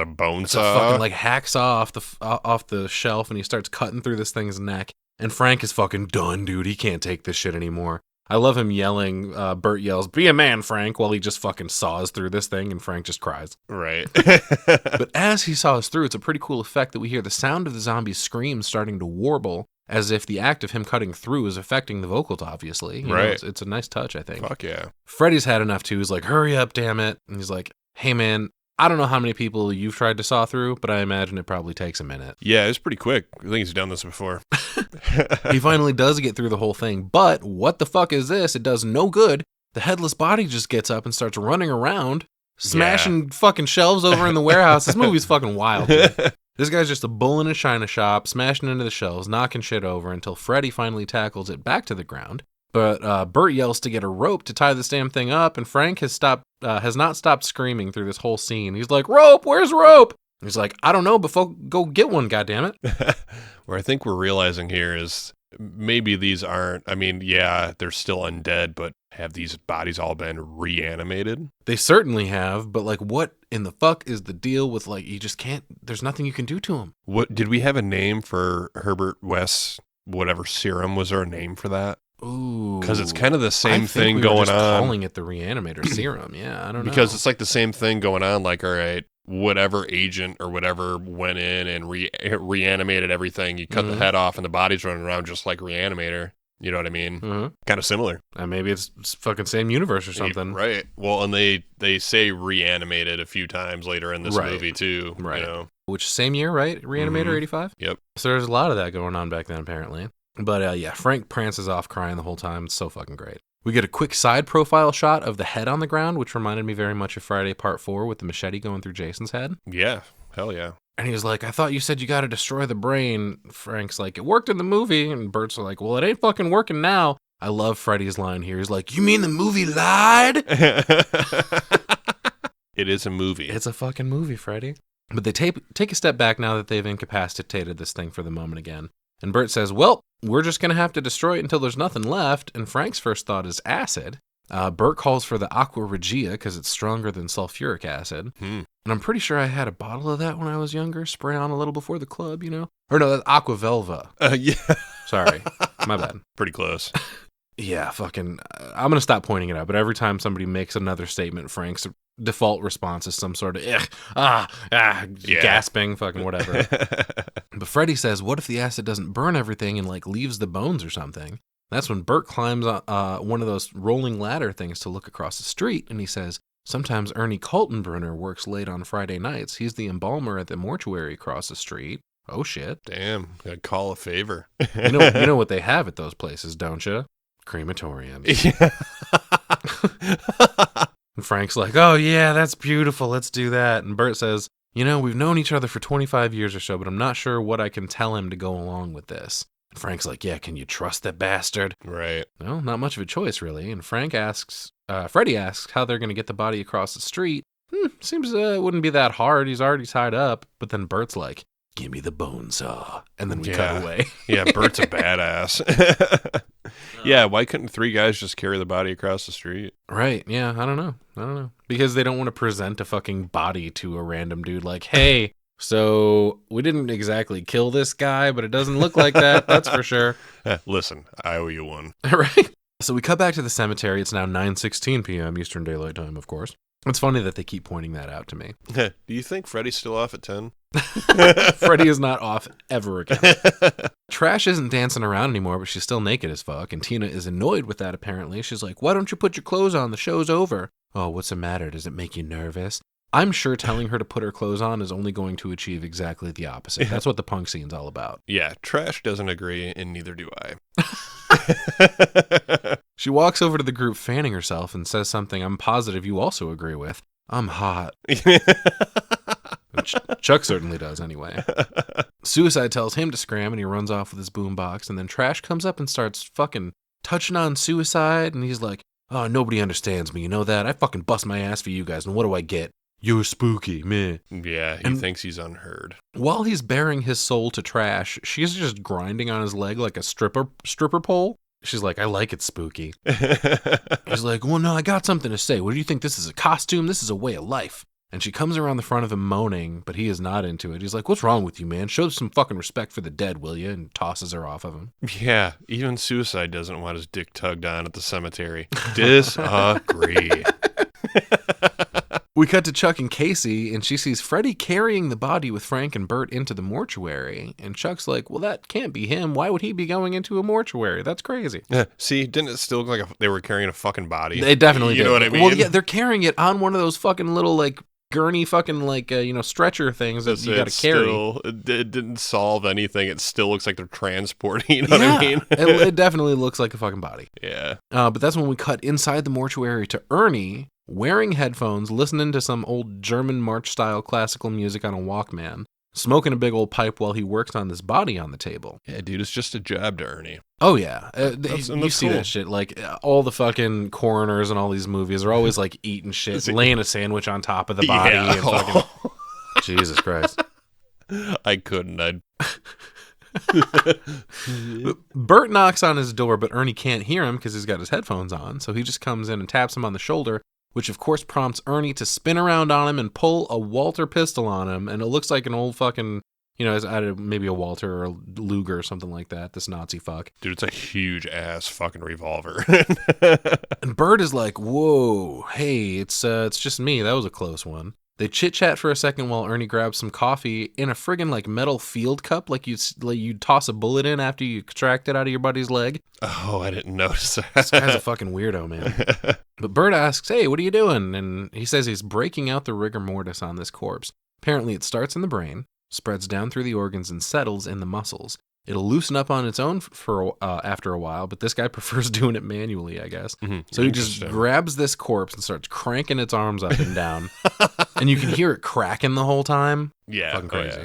bone saw? Fucking like hacksaw off the shelf, and he starts cutting through this thing's neck. And Frank is fucking done, dude. He can't take this shit anymore. I love him yelling. Bert yells, be a man, Frank, while he just fucking saws through this thing, and Frank just cries. Right. But as he saws through, it's a pretty cool effect that we hear the sound of the zombie's screams starting to warble, as if the act of him cutting through is affecting the vocals, obviously. You know, it's a nice touch, I think. Fuck yeah. Freddy's had enough too. He's like, hurry up, damn it. And he's like, hey, man, I don't know how many people you've tried to saw through, but I imagine it probably takes a minute. Yeah, it's pretty quick. I think he's done this before. He finally does get through the whole thing, but what the fuck is this? It does no good. The headless body just gets up and starts running around, smashing fucking shelves over in the warehouse. This movie's fucking wild, dude. This guy's just a bull in a china shop, smashing into the shelves, knocking shit over until Freddy finally tackles it back to the ground. But Bert yells to get a rope to tie this damn thing up, and Frank has not stopped screaming through this whole scene. He's like, rope, where's rope? And he's like, I don't know, but go get one, goddammit. Where I think we're realizing here is maybe these aren't, I mean, yeah, they're still undead, but have these bodies all been reanimated? They certainly have, but like, what in the fuck is the deal with, like, you just can't, there's nothing you can do to them. What, did we have a name for Herbert West's whatever serum? Was there a name for that? Ooh. Because it's kind of the same I thing think we going were just on. calling it the Reanimator serum. Yeah, I don't know. Because it's like the same thing going on. Like, all right, whatever agent or whatever went in and reanimated everything. You cut the head off and the body's running around just like Reanimator. You know what I mean? Kind of similar. And maybe it's fucking same universe or something. Right. Well, and they say reanimated a few times later in this movie too. Right. You know? Which same year, right? Reanimator 85? Yep. So there's a lot of that going on back then, apparently. But yeah, Frank prances off crying the whole time. It's so fucking great. We get a quick side profile shot of the head on the ground, which reminded me very much of Friday Part 4 with the machete going through Jason's head. Yeah. Hell yeah. And he was like, I thought you said you got to destroy the brain. Frank's like, it worked in the movie. And Bert's like, well, it ain't fucking working now. I love Freddy's line here. He's like, you mean the movie lied? It is a movie. It's a fucking movie, Freddy. But they take a step back now that they've incapacitated this thing for the moment again. And Bert says, well, we're just going to have to destroy it until there's nothing left. And Frank's first thought is acid. Bert calls for the Aqua Regia because it's stronger than sulfuric acid. And I'm pretty sure I had a bottle of that when I was younger. Spray on a little before the club, you know? Or no, that's Aqua Velva. Yeah. Sorry. My bad. Pretty close. Yeah, fucking... I'm going to stop pointing it out, but every time somebody makes another statement, Frank's default response is some sort of gasping, fucking whatever. But Freddy says, what if the acid doesn't burn everything and like leaves the bones or something? That's when Bert climbs one of those rolling ladder things to look across the street, and he says, sometimes Ernie Kaltenbrunner works late on Friday nights. He's the embalmer at the mortuary across the street. Oh, shit. Damn, gotta call a favor. You know what they have at those places, don't you? Crematoriums. Yeah. And Frank's like, oh, yeah, that's beautiful. Let's do that. And Bert says, you know, we've known each other for 25 years or so, but I'm not sure what I can tell him to go along with this. And Frank's like, yeah, can you trust that bastard? Right. Well, not much of a choice, really. And Freddy asks how they're going to get the body across the street. Seems it wouldn't be that hard. He's already tied up. But then Bert's like, give me the bone saw. And then we cut away. Yeah, Bert's a badass. Yeah, why couldn't three guys just carry the body across the street? Right, yeah, I don't know. Because they don't want to present a fucking body to a random dude like, hey, so we didn't exactly kill this guy, but it doesn't look like that, that's for sure. Listen, I owe you one. Right? So we cut back to the cemetery. It's now 9:16 p.m. Eastern Daylight Time, of course. It's funny that they keep pointing that out to me. Do you think Freddy's still off at 10? Freddy is not off ever again. Trash isn't dancing around anymore, but she's still naked as fuck, and Tina is annoyed with that, apparently. She's like, why don't you put your clothes on? The show's over. Oh, what's the matter? Does it make you nervous? I'm sure telling her to put her clothes on is only going to achieve exactly the opposite. That's what the punk scene's all about. Yeah, Trash doesn't agree, and neither do I. She walks over to the group fanning herself and says something I'm positive you also agree with. I'm hot. Chuck certainly does anyway. Suicide tells him to scram and he runs off with his boombox, and then Trash comes up and starts fucking touching on Suicide, and he's like, oh, nobody understands me, you know that? I fucking bust my ass for you guys, and what do I get? You're spooky, meh. Yeah, he thinks he's unheard. While he's bearing his soul to Trash, she's just grinding on his leg like a stripper pole. She's like, I like it spooky. He's like, well, no, I got something to say. What do you think? This is a costume? This is a way of life. And she comes around the front of him moaning, but he is not into it. He's like, what's wrong with you, man? Show some fucking respect for the dead, will you? And tosses her off of him. Yeah, even Suicide doesn't want his dick tugged on at the cemetery. Disagree. We cut to Chuck and Casey, and she sees Freddy carrying the body with Frank and Bert into the mortuary. And Chuck's like, well, that can't be him. Why would he be going into a mortuary? That's crazy. See, didn't it still look like they were carrying a fucking body? They definitely did. You know what I mean? Well, yeah, they're carrying it on one of those fucking little, like, gurney fucking, like, stretcher things that you got to carry. It didn't solve anything. It still looks like they're transporting, you know what I mean? It definitely looks like a fucking body. Yeah. But that's when we cut inside the mortuary to Ernie, wearing headphones, listening to some old German march-style classical music on a Walkman, smoking a big old pipe while he works on this body on the table. Yeah, dude, it's just a job to Ernie. Oh, yeah. That's you see cool. that shit. Like, all the fucking coroners and all these movies are always, like, eating shit, laying a sandwich on top of the body. Yeah. And fucking... Jesus Christ. I couldn't. Bert knocks on his door, but Ernie can't hear him because he's got his headphones on. So he just comes in and taps him on the shoulder, which of course prompts Ernie to spin around on him and pull a Walter pistol on him. And it looks like an old fucking You know, as maybe a Walter or a Luger or something like that, this Nazi fuck. Dude, it's a huge ass fucking revolver. And Bert is like, whoa, hey, it's just me. That was a close one. They chit-chat for a second while Ernie grabs some coffee in a friggin' like metal field cup like you'd toss a bullet in after you extract it out of your buddy's leg. Oh, I didn't notice that. This guy's a fucking weirdo, man. But Bert asks, hey, what are you doing? And he says he's breaking out the rigor mortis on this corpse. Apparently it starts in the brain, spreads down through the organs, and settles in the muscles. It'll loosen up on its own for after a while, but this guy prefers doing it manually, I guess. Mm-hmm. So he just grabs this corpse and starts cranking its arms up and down. And you can hear it cracking the whole time. Yeah. Fucking crazy.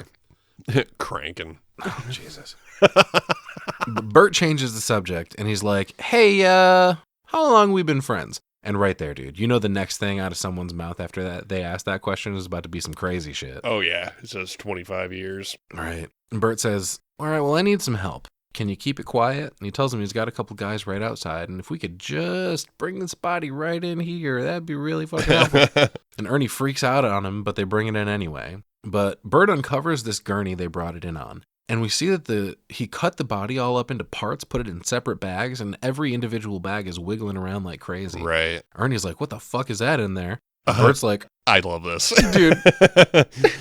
Yeah. Cranking. Oh, Jesus. But Bert changes the subject, and he's like, hey, how long we been friends? And right there, dude, you know the next thing out of someone's mouth after that they ask that question is about to be some crazy shit. Oh, yeah. It says 25 years. Right. And Bert says, all right, well, I need some help. Can you keep it quiet? And he tells him he's got a couple guys right outside, and if we could just bring this body right in here, that'd be really fucking helpful. And Ernie freaks out on him, but they bring it in anyway. But Bert uncovers this gurney they brought it in on. And we see that he cut the body all up into parts, put it in separate bags, and every individual bag is wiggling around like crazy. Right. Ernie's like, what the fuck is that in there? Bert's like, I love this. Dude.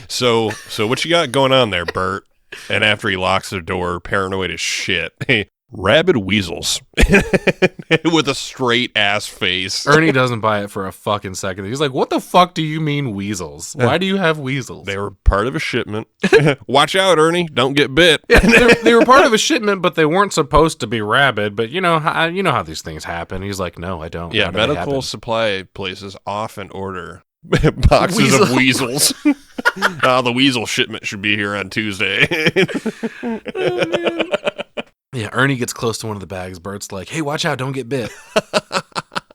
So what you got going on there, Bert? And after he locks the door, paranoid as shit. Hey, rabid weasels with a straight ass face. Ernie doesn't buy it for a fucking second. He's like, what the fuck do you mean weasels? Why do you have weasels? They were part of a shipment. Watch out, Ernie. Don't get bit. Yeah, they were part of a shipment, but they weren't supposed to be rabid. But you know how these things happen. He's like, no, I don't. Yeah, medical supply places often order boxes of weasels. The weasel shipment should be here on Tuesday. Oh, man. Yeah, Ernie gets close to one of the bags. Bert's like, hey, watch out, don't get bit.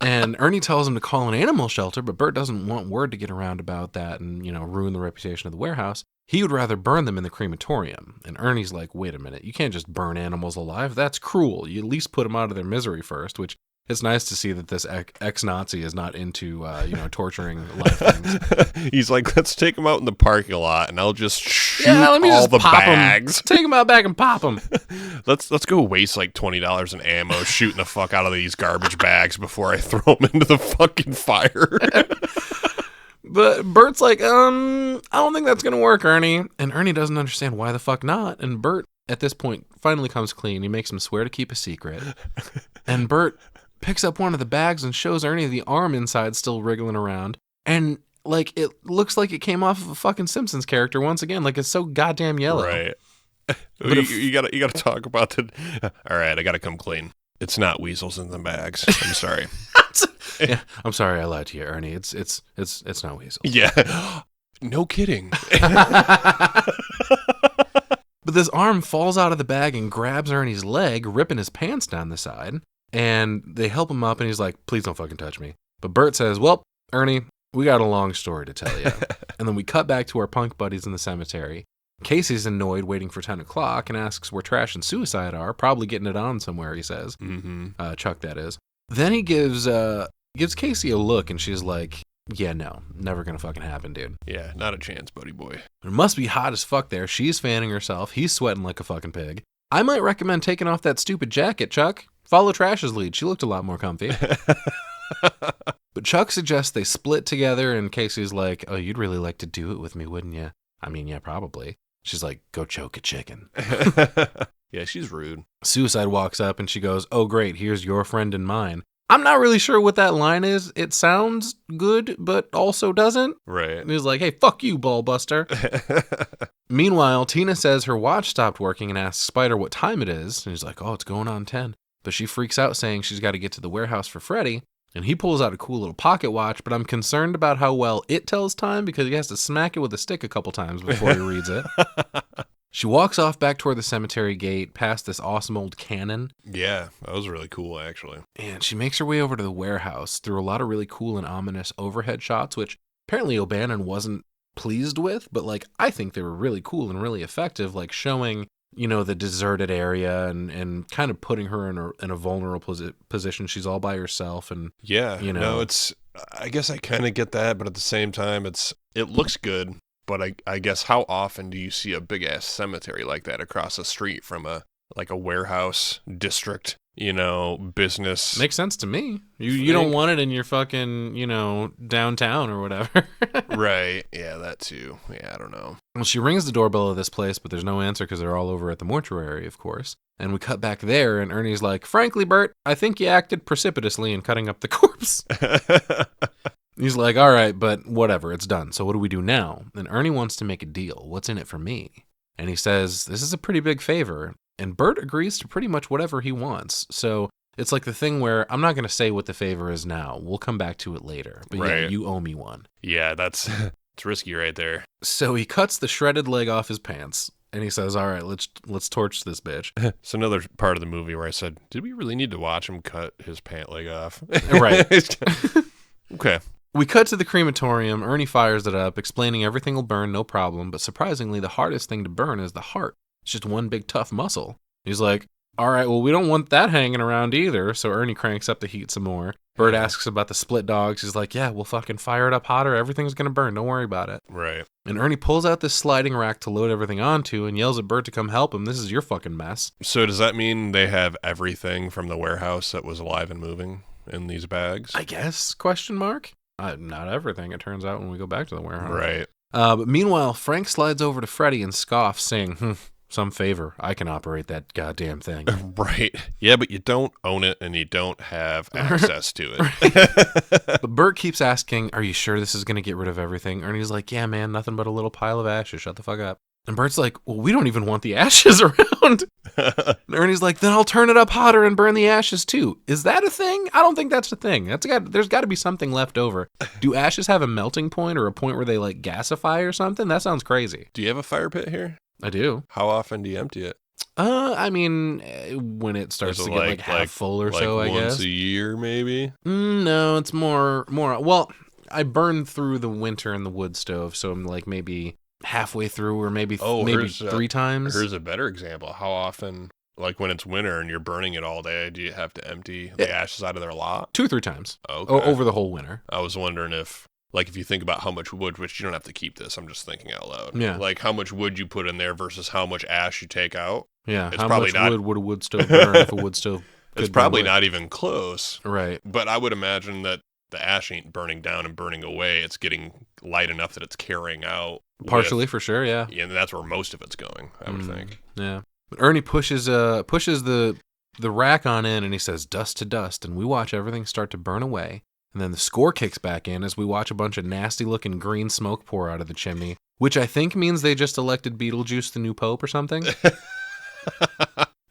And Ernie tells him to call an animal shelter, but Bert doesn't want word to get around about that and, ruin the reputation of the warehouse. He would rather burn them in the crematorium. And Ernie's like, wait a minute, you can't just burn animals alive. That's cruel. You at least put them out of their misery first, which it's nice to see that this ex-Nazi is not into, torturing live things. He's like, let's take them out in the parking lot, and I'll just shoot let me all just the pop bags. Take them out back and pop them. Let's go waste like $20 in ammo shooting the fuck out of these garbage bags before I throw them into the fucking fire. But Bert's like, I don't think that's going to work, Ernie. And Ernie doesn't understand why the fuck not. And Bert, at this point, finally comes clean. He makes him swear to keep a secret. And Bert picks up one of the bags and shows Ernie the arm inside still wriggling around. And, it looks like it came off of a fucking Simpsons character once again. Like, it's so goddamn yellow. Right. But you gotta talk about the... All right, I gotta come clean. It's not weasels in the bags. I'm sorry. Yeah, I'm sorry I lied to you, Ernie. It's not weasels. Yeah. No kidding. But this arm falls out of the bag and grabs Ernie's leg, ripping his pants down the side. And they help him up, and he's like, please don't fucking touch me. But Bert says, well, Ernie, we got a long story to tell you. And then we cut back to our punk buddies in the cemetery. Casey's annoyed, waiting for 10 o'clock, and asks where Trash and Suicide are, probably getting it on somewhere, he says. Mm-hmm. Chuck, that is. Then he gives Casey a look, and she's like, yeah, no, never gonna fucking happen, dude. Yeah, not a chance, buddy boy. It must be hot as fuck there. She's fanning herself. He's sweating like a fucking pig. I might recommend taking off that stupid jacket, Chuck. Follow Trash's lead. She looked a lot more comfy. But Chuck suggests they split together, and Casey's like, oh, you'd really like to do it with me, wouldn't you? I mean, yeah, probably. She's like, go choke a chicken. Yeah, she's rude. Suicide walks up, and she goes, oh, great, here's your friend and mine. I'm not really sure what that line is. It sounds good, but also doesn't. Right. And he's like, hey, fuck you, ballbuster. Meanwhile, Tina says her watch stopped working and asks Spider what time it is. And he's like, oh, it's going on 10. But she freaks out saying she's got to get to the warehouse for Freddy. And he pulls out a cool little pocket watch, but I'm concerned about how well it tells time because he has to smack it with a stick a couple times before he reads it. She walks off back toward the cemetery gate, past this awesome old cannon. Yeah, that was really cool, actually. And she makes her way over to the warehouse through a lot of really cool and ominous overhead shots, which apparently O'Bannon wasn't pleased with, but I think they were really cool and really effective, showing, the deserted area and kind of putting her in a vulnerable position. She's all by herself. And yeah, no, I guess I kind of get that, but at the same time, it looks good. But I guess how often do you see a big-ass cemetery like that across the street from a warehouse district, business? Makes sense to me. You don't want it in your fucking, downtown or whatever. Right. Yeah, that too. Yeah, I don't know. Well, she rings the doorbell of this place, but there's no answer because they're all over at the mortuary, of course. And we cut back there, and Ernie's like, frankly, Bert, I think you acted precipitously in cutting up the corpse. He's like, all right, but whatever, it's done. So what do we do now? And Ernie wants to make a deal. What's in it for me? And he says, this is a pretty big favor. And Bert agrees to pretty much whatever he wants. So it's like the thing where I'm not going to say what the favor is now. We'll come back to it later. But right. Yeah, you owe me one. Yeah, it's risky right there. So he cuts the shredded leg off his pants. And he says, all right, let's torch this bitch. It's another part of the movie where I said, did we really need to watch him cut his pant leg off? Right. Okay. We cut to the crematorium. Ernie fires it up, explaining everything will burn, no problem. But surprisingly, the hardest thing to burn is the heart. It's just one big tough muscle. He's like, all right, well, we don't want that hanging around either. So Ernie cranks up the heat some more. Bert asks about the split dogs. He's like, yeah, we'll fucking fire it up hotter. Everything's going to burn. Don't worry about it. Right. And Ernie pulls out this sliding rack to load everything onto and yells at Bert to come help him. This is your fucking mess. So does that mean they have everything from the warehouse that was alive and moving in these bags? I guess, question mark? Not everything, it turns out, when we go back to the warehouse. Right. But meanwhile, Frank slides over to Freddy and scoffs, saying, some favor. I can operate that goddamn thing. Right. Yeah, but you don't own it and you don't have access to it. But Bert keeps asking, are you sure this is going to get rid of everything? Ernie's like, yeah, man, nothing but a little pile of ashes. Shut the fuck up. And Bert's like, well, we don't even want the ashes around. And Ernie's like, then I'll turn it up hotter and burn the ashes too. Is that a thing? I don't think that's a thing. There's got to be something left over. Do ashes have a melting point or a point where they like gasify or something? That sounds crazy. Do you have a fire pit here? I do. How often do you empty it? I mean, when it starts to get like half full or so, I guess. Once a year, maybe? No, it's more. Well, I burn through the winter in the wood stove, so I'm like maybe halfway through or maybe 3 times. Here's a better example. How often, like when it's winter and you're burning it all day, do you have to empty the ashes out of their lot? 2 or 3 times. Okay. Over the whole winter. I was wondering if you think about how much wood, which you don't have to keep this, I'm just thinking out loud. Yeah. Like how much wood you put in there versus how much ash you take out. Yeah. It's how probably much wood would a wood stove burn if a wood stove It's probably not even close. Right. But I would imagine that the ash ain't burning down and burning away. It's getting light enough that it's carrying out. Partially, for sure, yeah. Yeah, and that's where most of it's going, I would think. Yeah. But Ernie pushes the rack on in and he says, dust to dust, and we watch everything start to burn away. And then the score kicks back in as we watch a bunch of nasty-looking green smoke pour out of the chimney, which I think means they just elected Beetlejuice the new pope or something.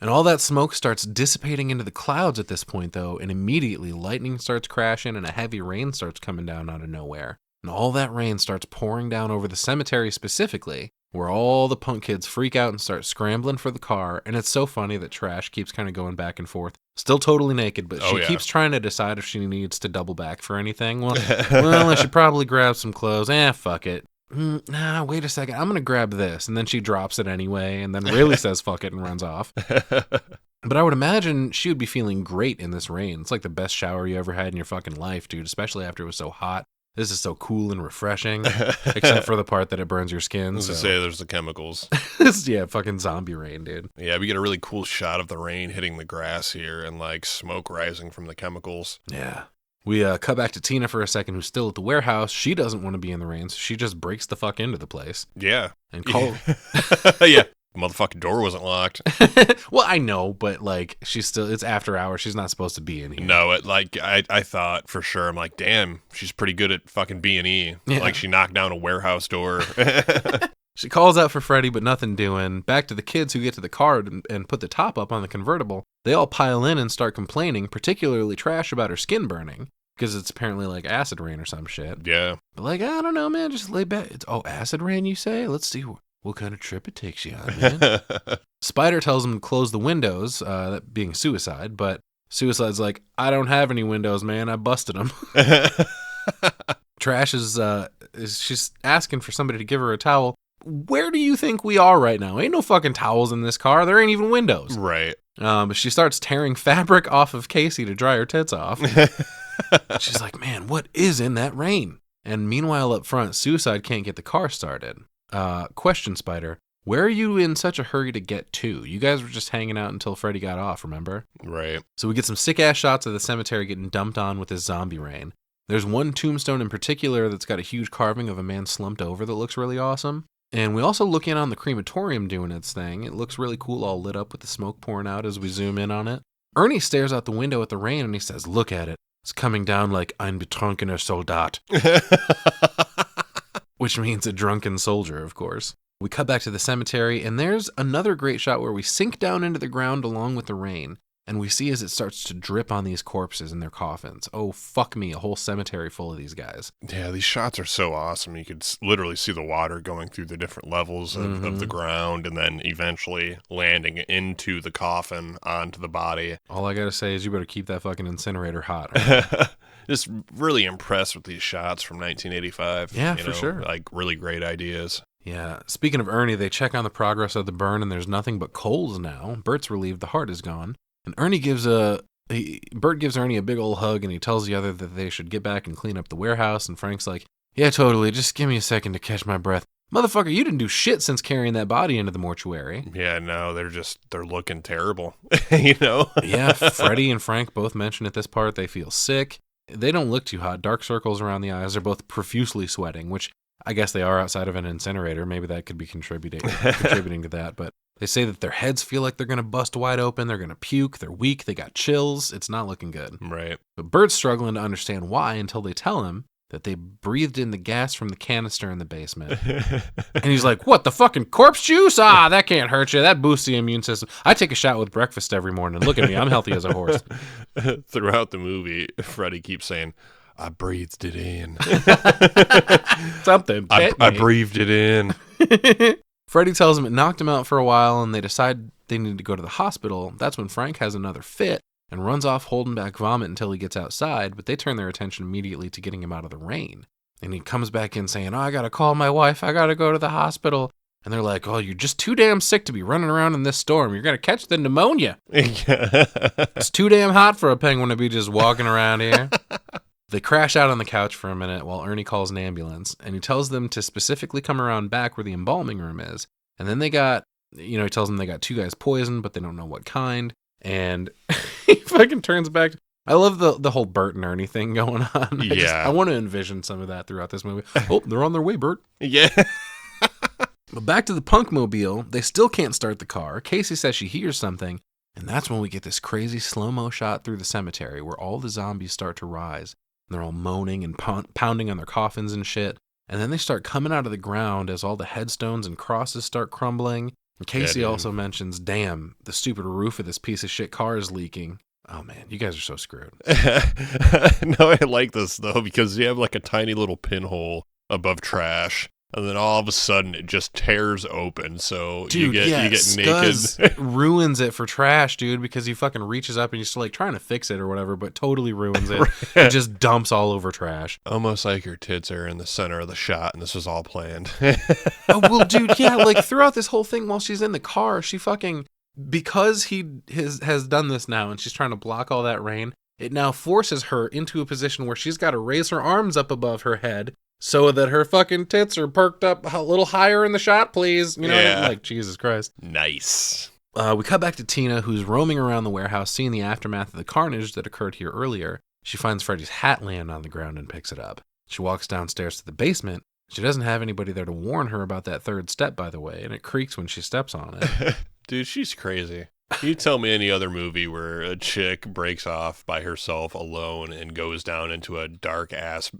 And all that smoke starts dissipating into the clouds at this point, though, and immediately lightning starts crashing and a heavy rain starts coming down out of nowhere. And all that rain starts pouring down over the cemetery specifically, where all the punk kids freak out and start scrambling for the car. And it's so funny that Trash keeps kind of going back and forth. Still totally naked, but she keeps trying to decide if she needs to double back for anything. Well, I should probably grab some clothes. Fuck it. Nah, wait a second. I'm going to grab this. And then she drops it anyway and then really says fuck it and runs off. But I would imagine she would be feeling great in this rain. It's like the best shower you ever had in your fucking life, dude, especially after it was so hot. This is so cool and refreshing, except for the part that it burns your skin. As I say, there's the chemicals. Yeah, fucking zombie rain, dude. Yeah, we get a really cool shot of the rain hitting the grass here and like smoke rising from the chemicals. Yeah. We cut back to Tina for a second, who's still at the warehouse. She doesn't want to be in the rain, so she just breaks the fuck into the place. Yeah. And call. Yeah. Motherfucking door wasn't locked. Well, I know, but like it's after hours. She's not supposed to be in here. No, I thought for sure. I'm like, damn, she's pretty good at fucking B&E. Yeah. Like she knocked down a warehouse door. She calls out for Freddy, but nothing doing. Back to the kids who get to the car and put the top up on the convertible. They all pile in and start complaining, particularly Trash about her skin burning. Because it's apparently like acid rain or some shit. Yeah. But like, I don't know, man. Just lay back. Acid rain, you say? Let's see what kind of trip it takes you on, man. Spider tells him to close the windows, that being suicide, but Suicide's like, I don't have any windows, man. I busted them. Trash she's asking for somebody to give her a towel. Where do you think we are right now? Ain't no fucking towels in this car. There ain't even windows. Right. But she starts tearing fabric off of Casey to dry her tits off. She's like, man, what is in that rain? And meanwhile, up front, Suicide can't get the car started. Question, Spider. Where are you in such a hurry to get to? You guys were just hanging out until Freddy got off, remember? Right. So we get some sick-ass shots of the cemetery getting dumped on with this zombie rain. There's one tombstone in particular that's got a huge carving of a man slumped over that looks really awesome. And we also look in on the crematorium doing its thing. It looks really cool, all lit up with the smoke pouring out as we zoom in on it. Ernie stares out the window at the rain and he says, "Look at it. It's coming down like ein betrunkener Soldat." Which means a drunken soldier, of course. We cut back to the cemetery, and there's another great shot where we sink down into the ground along with the rain, and we see as it starts to drip on these corpses in their coffins. Oh, fuck me, a whole cemetery full of these guys. Yeah, these shots are so awesome. You could literally see the water going through the different levels of the ground and then eventually landing into the coffin onto the body. All I gotta say is you better keep that fucking incinerator hot. Right? Just really impressed with these shots from 1985. Yeah, for sure. Like, really great ideas. Yeah. Speaking of Ernie, they check on the progress of the burn, and there's nothing but coals now. Bert's relieved the heart is gone. And Bert gives Ernie a big old hug, and he tells the other that they should get back and clean up the warehouse. And Frank's like, "Yeah, totally. Just give me a second to catch my breath." Motherfucker, you didn't do shit since carrying that body into the mortuary. Yeah, no, they're looking terrible, you know? Yeah, Freddie and Frank both mention at this part they feel sick. They don't look too hot. Dark circles around the eyes. They're both profusely sweating, which I guess they are outside of an incinerator. Maybe that could be contributing to that. But they say that their heads feel like they're going to bust wide open. They're going to puke. They're weak. They got chills. It's not looking good. Right. But Bert's struggling to understand why until they tell him that they breathed in the gas from the canister in the basement. And he's like, "What, the fucking corpse juice? Ah, that can't hurt you. That boosts the immune system. I take a shot with breakfast every morning. Look at me. I'm healthy as a horse." Throughout the movie, Freddy keeps saying, "I breathed it in." Something. I breathed it in. Freddy tells him it knocked him out for a while, and they decide they need to go to the hospital. That's when Frank has another fit and runs off holding back vomit until he gets outside, but they turn their attention immediately to getting him out of the rain. And he comes back in saying, "Oh, I gotta call my wife. I gotta go to the hospital." And they're like, "Oh, you're just too damn sick to be running around in this storm. You're gonna catch the pneumonia." It's too damn hot for a penguin to be just walking around here. They crash out on the couch for a minute while Ernie calls an ambulance, and he tells them to specifically come around back where the embalming room is. And then he tells them they got 2 guys poisoned, but they don't know what kind. And he fucking turns back. I love the whole Bert and Ernie thing going on. I want to envision some of that throughout this movie. Oh, they're on their way, Bert. Yeah. But back to the Punkmobile, they still can't start the car. Casey says she hears something, and that's when we get this crazy slow-mo shot through the cemetery where all the zombies start to rise. And they're all moaning and pounding on their coffins and shit. And then they start coming out of the ground as all the headstones and crosses start crumbling. And Casey also mentions, "Damn, the stupid roof of this piece of shit car is leaking." Oh man, you guys are so screwed. No, I like this though, because you have like a tiny little pinhole above trash, and then all of a sudden it just tears open. So dude, you get Scuzz naked. ruins it for trash, dude, because he fucking reaches up and he's still like trying to fix it or whatever, but totally ruins it. It just dumps all over trash. Almost like your tits are in the center of the shot and this was all planned. Oh, well, dude, yeah, like throughout this whole thing while she's in the car, she fucking, because he has done this now and she's trying to block all that rain, it now forces her into a position where she's got to raise her arms up above her head so that her fucking tits are perked up a little higher in the shot, please. You know what I mean? Like, Jesus Christ. Nice. We cut back to Tina, who's roaming around the warehouse, seeing the aftermath of the carnage that occurred here earlier. She finds Freddy's hat laying on the ground and picks it up. She walks downstairs to the basement. She doesn't have anybody there to warn her about that third step, by the way, and it creaks when she steps on it. Dude, she's crazy. Can you tell me any other movie where a chick breaks off by herself alone and goes down into a dark ass,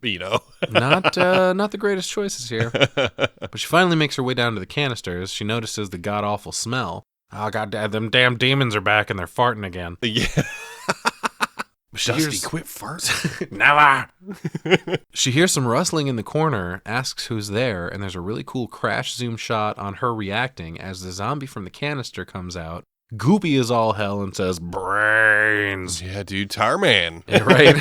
Not the greatest choices here. But she finally makes her way down to the canisters. She notices the god-awful smell. Oh, god, them damn demons are back and they're farting again. Yeah. Dusty, quit farting. Never. She hears some rustling in the corner, asks who's there, and there's a really cool crash zoom shot on her reacting as the zombie from the canister comes out. Goopy is all hell and says, "Brains." Yeah, dude, Tarman. Yeah, right.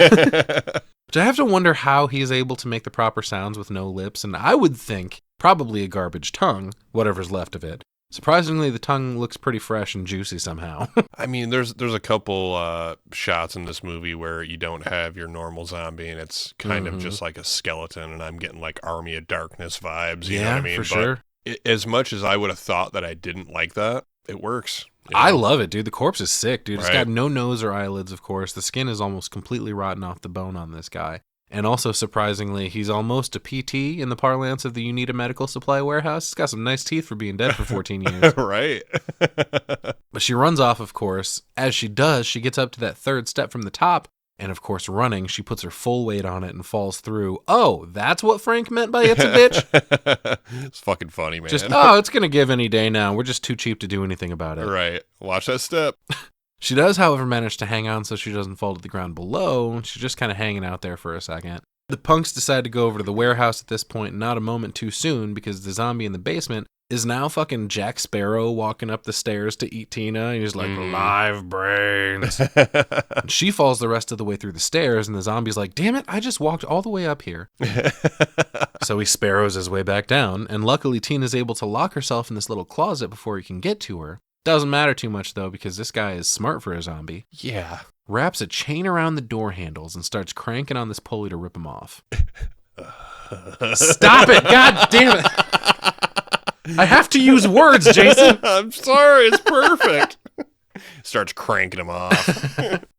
Which I have to wonder how he is able to make the proper sounds with no lips, and I would think probably a garbage tongue, whatever's left of it. Surprisingly, the tongue looks pretty fresh and juicy somehow. I mean, there's a couple shots in this movie where you don't have your normal zombie, and it's kind of just like a skeleton, and I'm getting like Army of Darkness vibes. You know what I mean? For sure. As much as I would have thought that I didn't like that, it works. You know? I love it, dude. The corpse is sick, dude. It's Right. got no nose or eyelids, of course. The skin is almost completely rotten off the bone on this guy. And also, surprisingly, he's almost a PT in the parlance of the You Need a Medical Supply warehouse. He's got some nice teeth for being dead for 14 years. Right. But she runs off, of course. As she does, she gets up to that third step from the top. And, of course, running, she puts her full weight on it and falls through. Oh, that's what Frank meant by it's a bitch? It's fucking funny, man. Just, oh, it's going to give any day now. We're just too cheap to do anything about it. Right. Watch that step. She does, however, manage to hang on so she doesn't fall to the ground below. She's just kind of hanging out there for a second. The punks decide to go over to the warehouse at this point, not a moment too soon, because the zombie in the basement is now fucking Jack Sparrow walking up the stairs to eat Tina. And he's like, live brains. And she falls the rest of the way through the stairs, and the zombie's like, damn it, I just walked all the way up here. So he sparrows his way back down, and luckily Tina's able to lock herself in this little closet before he can get to her. Doesn't matter too much, though, because this guy is smart for a zombie. Yeah. Wraps a chain around the door handles and starts cranking on this pulley to rip him off. Stop it! God damn it! I have to use words, Jason! I'm sorry, it's perfect. Starts cranking him off.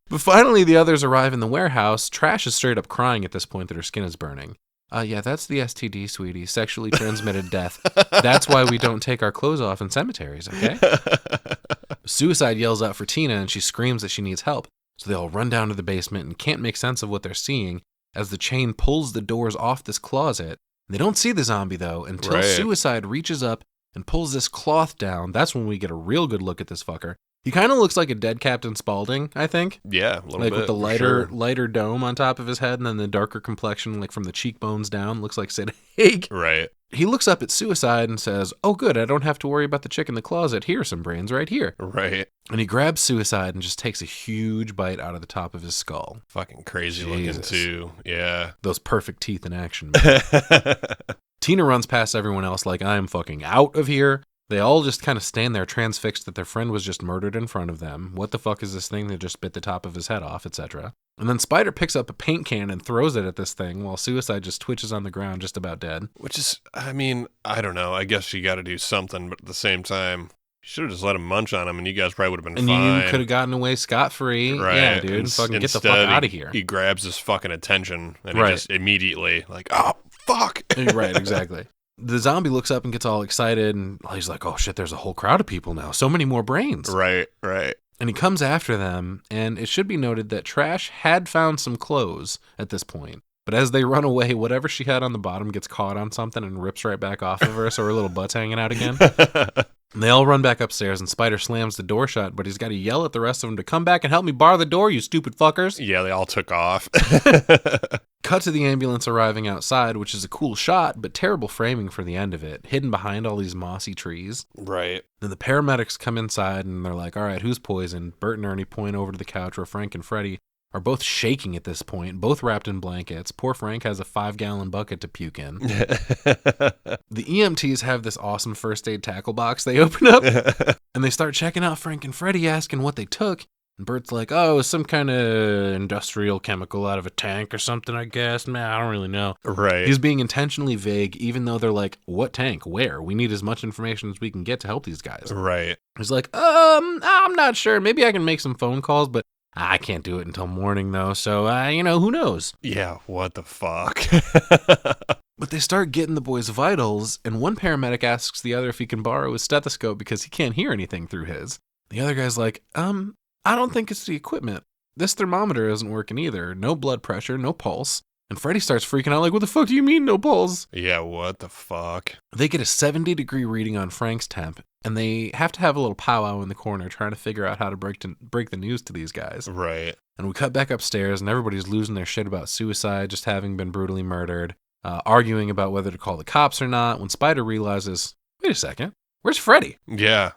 But finally, the others arrive in the warehouse. Trash is straight up crying at this point that her skin is burning. Yeah, that's the STD, sweetie. Sexually transmitted death. That's why we don't take our clothes off in cemeteries, okay? Suicide yells out for Tina, and she screams that she needs help. So they all run down to the basement and can't make sense of what they're seeing as the chain pulls the doors off this closet. They don't see the zombie, though, until Right. Suicide reaches up and pulls this cloth down. That's when we get a real good look at this fucker. He kind of looks like a dead Captain Spaulding, I think. Yeah, a little like bit. with the for lighter dome on top of his head, and then the darker complexion, like from the cheekbones down, looks like Sid Haig. sure. Right. He looks up at Suicide and says, "Oh, good, I don't have to worry about the chick in the closet. Here's some brains right here." Right. And he grabs Suicide and just takes a huge bite out of the top of his skull. Fucking crazy Jesus. looking too. Yeah. Those perfect teeth in action. Tina runs past everyone else like, I am fucking out of here. They all just kind of stand there transfixed that their friend was just murdered in front of them. What the fuck is this thing that just bit the top of his head off, etc. And then Spider picks up a paint can and throws it at this thing while Suicide just twitches on the ground just about dead. Which is, I mean, I don't know. I guess you got to do something, but at the same time, you should have just let him munch on him, and you guys probably would have been And fine. you could have gotten away scot-free. Right. Yeah, dude. Fucking get the fuck Instead, out of here. He grabs his fucking attention, and Right. he just immediately, like, oh, fuck. Right, exactly. The zombie looks up and gets all excited, and he's like, oh shit, there's a whole crowd of people now. So many more brains. Right, right. And he comes after them, and it should be noted that Trash had found some clothes at this point. But as they run away, whatever she had on the bottom gets caught on something and rips right back off of her, so her little butt's hanging out again. And they all run back upstairs, and Spider slams the door shut, but he's got to yell at the rest of them to come back and help me bar the door, you stupid fuckers. Yeah, they all took off. Cut to the ambulance arriving outside, which is a cool shot, but terrible framing for the end of it, hidden behind all these mossy trees. Right. Then the paramedics come inside, and they're like, all right, who's poisoned? Bert and Ernie point over to the couch where Frank and Freddy are both shaking at this point, both wrapped in blankets. Poor Frank has a 5-gallon bucket to puke in. The EMTs have this awesome first aid tackle box they open up, and they start checking out Frank and Freddy, asking what they took. And Bert's like, oh, some kind of industrial chemical out of a tank or something, I guess. Man, I don't really know. Right. He's being intentionally vague, even though they're like, what tank? Where? We need as much information as we can get to help these guys. Right. He's like, I'm not sure. Maybe I can make some phone calls, but I can't do it until morning, though. So, who knows? Yeah, what the fuck? But they start getting the boys' vitals, and one paramedic asks the other if he can borrow his stethoscope because he can't hear anything through his. The other guy's like, I don't think it's the equipment. This thermometer isn't working either. No blood pressure, no pulse. And Freddy starts freaking out like, what the fuck do you mean no pulse? Yeah, what the fuck? They get a 70-degree reading on Frank's temp, and they have to have a little powwow in the corner trying to figure out how to break the news to these guys. Right. And we cut back upstairs, and everybody's losing their shit about Suicide just having been brutally murdered, arguing about whether to call the cops or not, when Spider realizes, wait a second, where's Freddy? Yeah.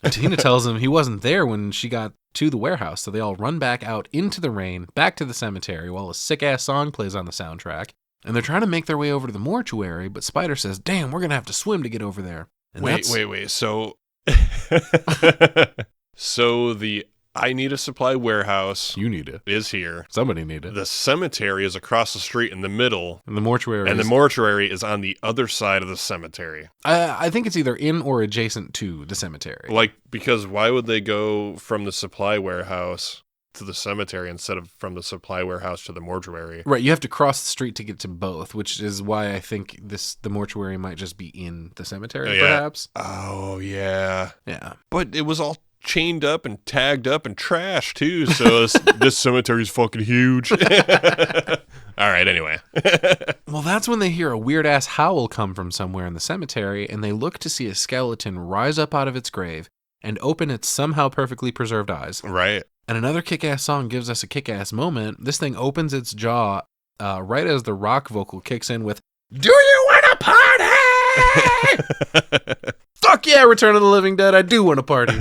And Tina tells him he wasn't there when she got to the warehouse, so they all run back out into the rain, back to the cemetery, while a sick-ass song plays on the soundtrack. And they're trying to make their way over to the mortuary, but Spider says, damn, we're going to have to swim to get over there. And Wait. So So the I need a supply warehouse You need it. is here. Somebody need it. The cemetery is across the street in the middle. And the mortuary. And the mortuary is on the other side of the cemetery. I think it's either in or adjacent to the cemetery. Like, because why would they go from the supply warehouse to the cemetery instead of from the supply warehouse to the mortuary? Right, you have to cross the street to get to both, which is why I think the mortuary might just be in the cemetery, perhaps. Oh, yeah. Yeah. But it was all chained up and tagged up and trashed, too, so this cemetery's fucking huge. All right, anyway. Well, that's when they hear a weird-ass howl come from somewhere in the cemetery, and they look to see a skeleton rise up out of its grave and open its somehow perfectly preserved eyes. Right. And another kick-ass song gives us a kick-ass moment. This thing opens its jaw right as the rock vocal kicks in with, "Do you want to party?" Fuck yeah, Return of the Living Dead, I do want to party.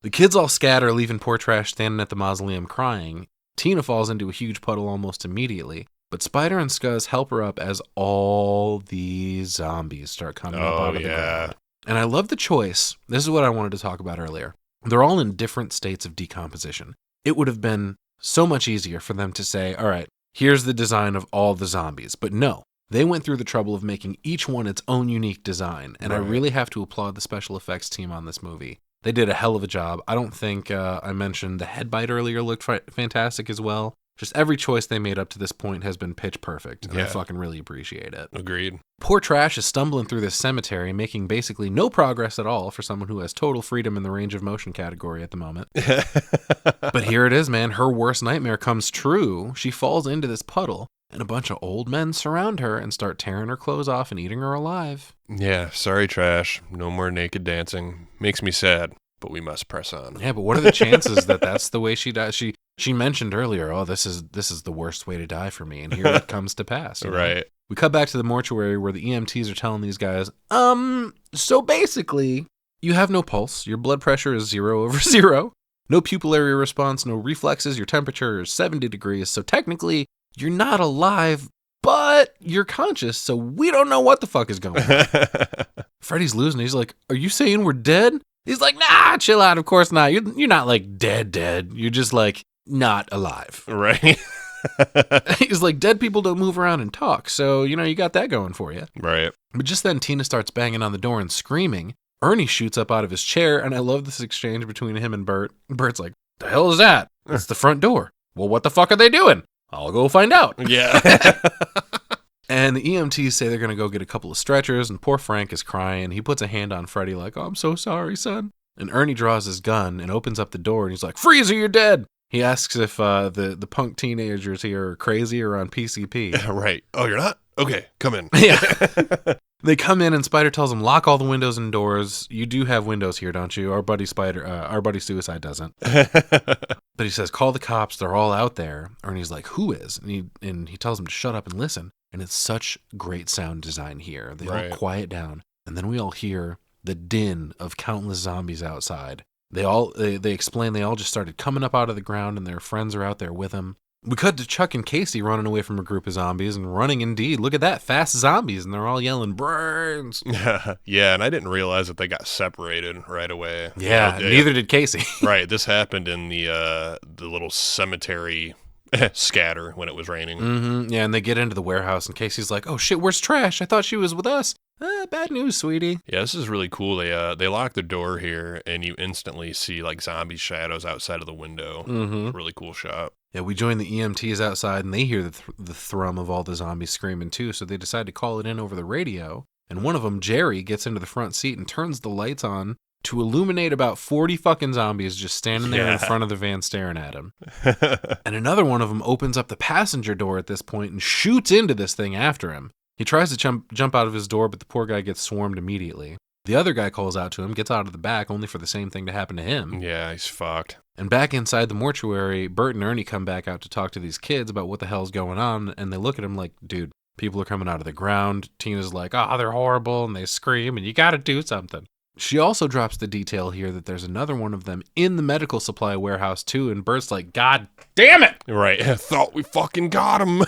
The kids all scatter, leaving poor Trash standing at the mausoleum crying. Tina falls into a huge puddle almost immediately, but Spider and Scuzz help her up as all these zombies start coming up out of the ground. And I love the choice. This is what I wanted to talk about earlier. They're all in different states of decomposition. It would have been so much easier for them to say, all right, here's the design of all the zombies. But no, they went through the trouble of making each one its own unique design. And I really have to applaud the special effects team on this movie. They did a hell of a job. I don't think I mentioned the head bite earlier looked fantastic as well. Just every choice they made up to this point has been pitch perfect. And I fucking really appreciate it. Agreed. Poor Trash is stumbling through this cemetery, making basically no progress at all for someone who has total freedom in the range of motion category at the moment. But here it is, man. Her worst nightmare comes true. She falls into this puddle, and a bunch of old men surround her and start tearing her clothes off and eating her alive. Yeah, sorry, Trash. No more naked dancing. Makes me sad, but we must press on. Yeah, but what are the chances that that's the way she dies? She mentioned earlier, oh, this is the worst way to die for me, and here it comes to pass. You know? Right. We cut back to the mortuary where the EMTs are telling these guys, so basically, you have no pulse, your blood pressure is 0/0, no pupillary response, no reflexes, your temperature is 70 degrees, so technically, you're not alive, but you're conscious, so we don't know what the fuck is going on. Freddy's losing. He's like, are you saying we're dead? He's like, nah, chill out, of course not. You're not like dead. You're just like not alive. Right. He's like, dead people don't move around and talk, so, you got that going for you. Right. But just then, Tina starts banging on the door and screaming. Ernie shoots up out of his chair, and I love this exchange between him and Bert. Bert's like, the hell is that? It's the front door. Well, what the fuck are they doing? I'll go find out. Yeah. And the EMTs say they're going to go get a couple of stretchers, and poor Frank is crying. He puts a hand on Freddy like, oh, I'm so sorry, son. And Ernie draws his gun and opens up the door, and he's like, Freeze or you're dead. He asks if the punk teenagers here are crazy or on PCP. Right. Oh, you're not? Okay, come in. Yeah. They come in and Spider tells them, lock all the windows and doors. You do have windows here, don't you? Our buddy Suicide doesn't. But he says, call the cops. They're all out there. Ernie's like, who is? And he tells them to shut up and listen. And it's such great sound design here. They all quiet down. And then we all hear the din of countless zombies outside. They explain they all just started coming up out of the ground and their friends are out there with them. We cut to Chuck and Casey running away from a group of zombies and running indeed. Look at that, fast zombies, and they're all yelling, brains. Yeah, and I didn't realize that they got separated right away. Yeah, neither did Casey. Right, this happened in the little cemetery scatter when it was raining. Mm-hmm. Yeah, and they get into the warehouse and Casey's like, oh shit, where's Trash? I thought she was with us. Bad news, sweetie. Yeah, this is really cool. They lock the door here and you instantly see like zombie shadows outside of the window. Mm-hmm. Really cool shot. Yeah, we join the EMTs outside and they hear the thrum of all the zombies screaming too, so they decide to call it in over the radio. And one of them, Jerry, gets into the front seat and turns the lights on to illuminate about 40 fucking zombies just standing there in front of the van staring at him. And another one of them opens up the passenger door at this point and shoots into this thing after him. He tries to jump out of his door, but the poor guy gets swarmed immediately. The other guy calls out to him, gets out of the back, only for the same thing to happen to him. Yeah, he's fucked. And back inside the mortuary, Bert and Ernie come back out to talk to these kids about what the hell's going on, and they look at him like, dude, people are coming out of the ground. Tina's like, they're horrible, and they scream, and you gotta do something. She also drops the detail here that there's another one of them in the medical supply warehouse too, and Bert's like, God damn it! Right, I thought we fucking got him.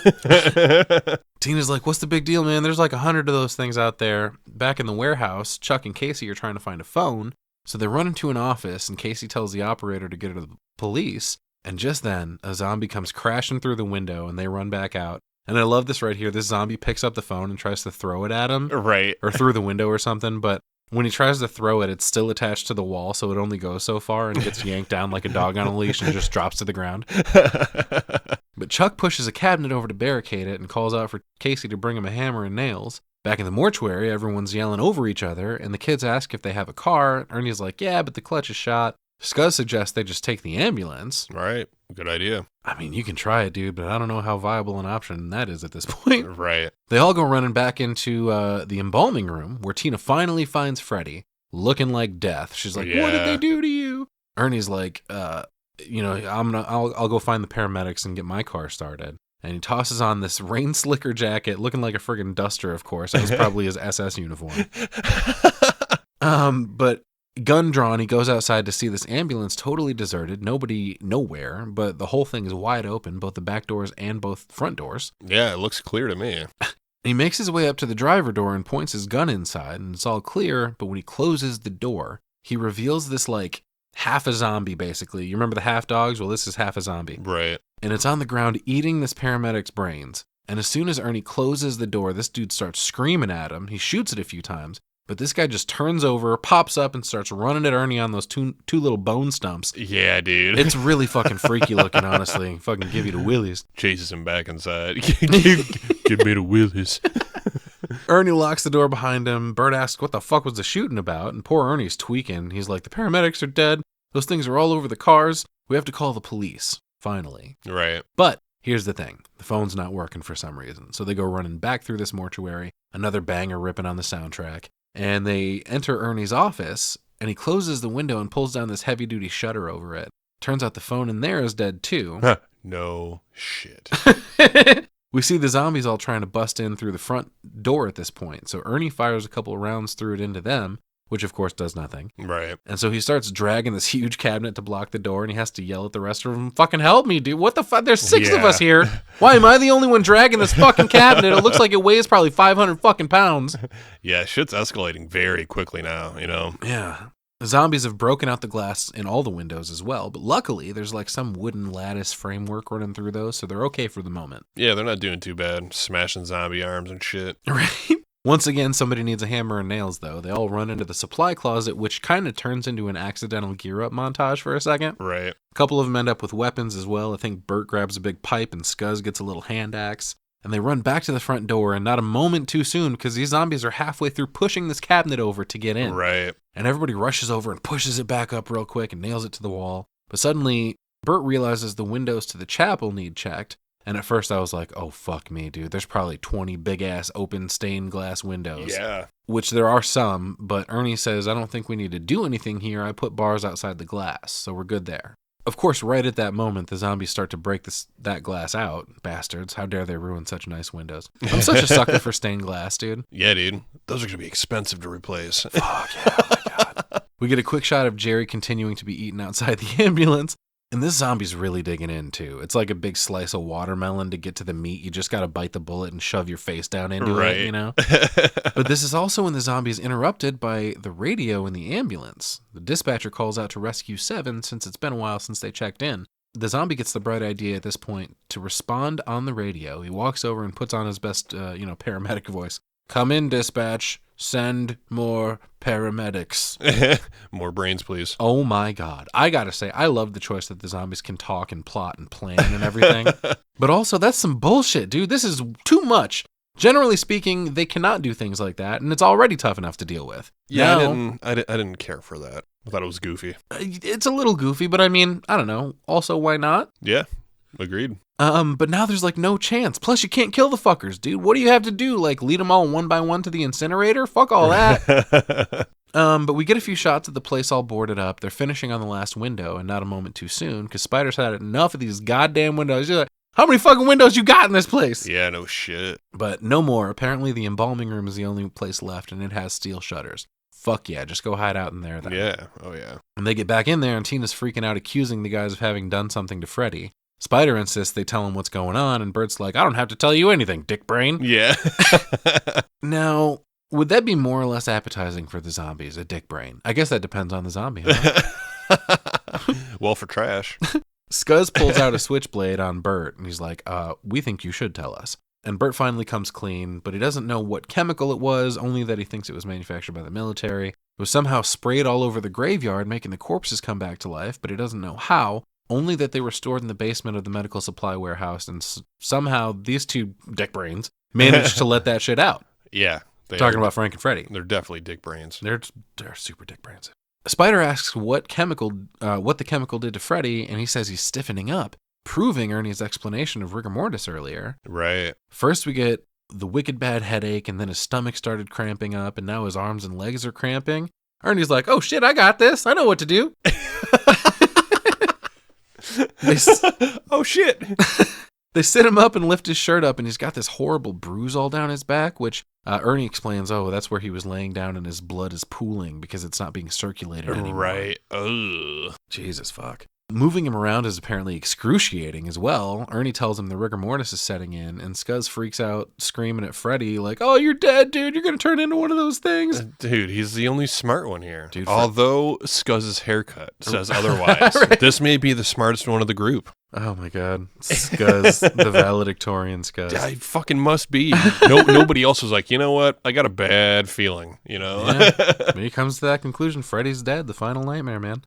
Tina's like, what's the big deal, man? There's like 100 of those things out there. Back in the warehouse, Chuck and Casey are trying to find a phone, So they run into an office, and Casey tells the operator to get her to the police. And just then, a zombie comes crashing through the window, and they run back out. And I love this right here. This zombie picks up the phone and tries to throw it at him. Right. Or through the window or something. But when he tries to throw it, it's still attached to the wall, so it only goes so far and gets yanked down like a dog on a leash and just drops to the ground. But Chuck pushes a cabinet over to barricade it and calls out for Casey to bring him a hammer and nails. Back in the mortuary, everyone's yelling over each other, and the kids ask if they have a car. Ernie's like, yeah, but the clutch is shot. Scuzz suggests they just take the ambulance. Right. Good idea. I mean, you can try it, dude, but I don't know how viable an option that is at this point. Right. They all go running back into the embalming room, where Tina finally finds Freddy, looking like death. She's like, what did they do to you? Ernie's like, I'll go find the paramedics and get my car started. And he tosses on this rain slicker jacket, looking like a friggin' duster, of course. That was probably his SS uniform. But gun drawn, he goes outside to see this ambulance totally deserted, nobody nowhere, but the whole thing is wide open, both the back doors and both front doors. Yeah, it looks clear to me. He makes his way up to the driver door and points his gun inside, and it's all clear, but when he closes the door, he reveals this, like, half a zombie, basically. You remember the half dogs? Well, this is half a zombie. Right. And it's on the ground eating this paramedic's brains. And as soon as Ernie closes the door, this dude starts screaming at him. He shoots it a few times, but this guy just turns over, pops up, and starts running at Ernie on those two little bone stumps. Yeah, dude. It's really fucking freaky looking, honestly. Fucking give you the willies. Chases him back inside. Give me the willies. Ernie locks the door behind him. Bert asks what the fuck was the shooting about, and poor Ernie's tweaking. He's like, the paramedics are dead. Those things are all over the cars. We have to call the police, finally. Right. But here's the thing. The phone's not working for some reason. So they go running back through this mortuary, another banger ripping on the soundtrack, and they enter Ernie's office, and he closes the window and pulls down this heavy-duty shutter over it. Turns out the phone in there is dead, too. No shit. We see the zombies all trying to bust in through the front door at this point, so Ernie fires a couple of rounds through it into them, which of course does nothing. Right. And so he starts dragging this huge cabinet to block the door, and he has to yell at the rest of them, fucking help me, dude. What the fuck? There's 6 of us here. Why am I the only one dragging this fucking cabinet? It looks like it weighs probably 500 fucking pounds. Yeah, shit's escalating very quickly now, you know? Yeah. The zombies have broken out the glass in all the windows as well, but luckily there's like some wooden lattice framework running through those, so they're okay for the moment. Yeah, they're not doing too bad. Smashing zombie arms and shit. Right? Once again, somebody needs a hammer and nails, though. They all run into the supply closet, which kind of turns into an accidental gear-up montage for a second. Right. A couple of them end up with weapons as well. I think Bert grabs a big pipe and Scuzz gets a little hand axe. And they run back to the front door, and not a moment too soon, because these zombies are halfway through pushing this cabinet over to get in. Right. And everybody rushes over and pushes it back up real quick and nails it to the wall. But suddenly, Bert realizes the windows to the chapel need checked. And at first I was like, oh, fuck me, dude. There's probably 20 big-ass open stained glass windows. Yeah. Which there are some, but Ernie says, I don't think we need to do anything here. I put bars outside the glass, so we're good there. Of course, right at that moment, the zombies start to break that glass out. Bastards. How dare they ruin such nice windows. I'm such a sucker for stained glass, dude. Yeah, dude. Those are going to be expensive to replace. Fuck yeah, oh my God. We get a quick shot of Jerry continuing to be eaten outside the ambulance. And this zombie's really digging in, too. It's like a big slice of watermelon to get to the meat. You just got to bite the bullet and shove your face down into it, you know? But this is also when the zombie is interrupted by the radio in the ambulance. The dispatcher calls out to Rescue 7 since it's been a while since they checked in. The zombie gets the bright idea at this point to respond on the radio. He walks over and puts on his best, paramedic voice. Come in, dispatch. Send more paramedics. More brains, please. Oh my God. I gotta say, I love the choice that the zombies can talk and plot and plan and everything. But also, that's some bullshit, dude. This is too much. Generally speaking, they cannot do things like that, and it's already tough enough to deal with. Yeah, now, I didn't care for that. I thought it was goofy. It's a little goofy, but I mean, I don't know. Also, why not? Yeah, agreed. But now there's like no chance. Plus, you can't kill the fuckers, dude. What do you have to do? Like, lead them all one by one to the incinerator? Fuck all that. But we get a few shots of the place all boarded up. They're finishing on the last window, and not a moment too soon, because Spider's had enough of these goddamn windows. You're like, how many fucking windows you got in this place? Yeah, no shit. But no more. Apparently, the embalming room is the only place left, and it has steel shutters. Fuck yeah, just go hide out in there then. Yeah, oh yeah. And they get back in there, and Tina's freaking out, accusing the guys of having done something to Freddy. Spider insists they tell him what's going on, and Bert's like, I don't have to tell you anything, dick brain. Yeah. Now, Would that be more or less appetizing for the zombies, a dick brain? I guess that depends on the zombie, huh? Well, for trash. Scuzz pulls out a switchblade on Bert, and he's like, we think you should tell us. And Bert finally comes clean, but he doesn't know what chemical it was, only that he thinks it was manufactured by the military. It was somehow sprayed all over the graveyard, making the corpses come back to life, but he doesn't know how, only that they were stored in the basement of the medical supply warehouse, and somehow these two dick brains managed to let that shit out. Yeah. Talking about Frank and Freddy. They're definitely dick brains. They're super dick brains. Spider asks what the chemical did to Freddy, and he says he's stiffening up, proving Ernie's explanation of rigor mortis earlier. Right. First we get the wicked bad headache, and then his stomach started cramping up, and now his arms and legs are cramping. Ernie's like, oh shit, I got this. I know what to do. Oh shit. They sit him up and lift his shirt up, and he's got this horrible bruise all down his back, which Ernie explains, that's where he was laying down and his blood is pooling because it's not being circulated anymore. Right. Ugh. Jesus fuck. Moving him around is apparently excruciating as well. Ernie tells him the rigor mortis is setting in, and Scuzz freaks out, screaming at Freddy, like, oh, you're dead, dude. You're going to turn into one of those things. Dude, he's the only smart one here. Dude, although Scuzz's haircut says otherwise. Right. This may be the smartest one of the group. Oh, my God. Scuzz, the valedictorian Scuzz. I fucking must be. Nobody else was like, you know what? I got a bad feeling, you know? Yeah. He comes to that conclusion. Freddy's dead. The final nightmare, man.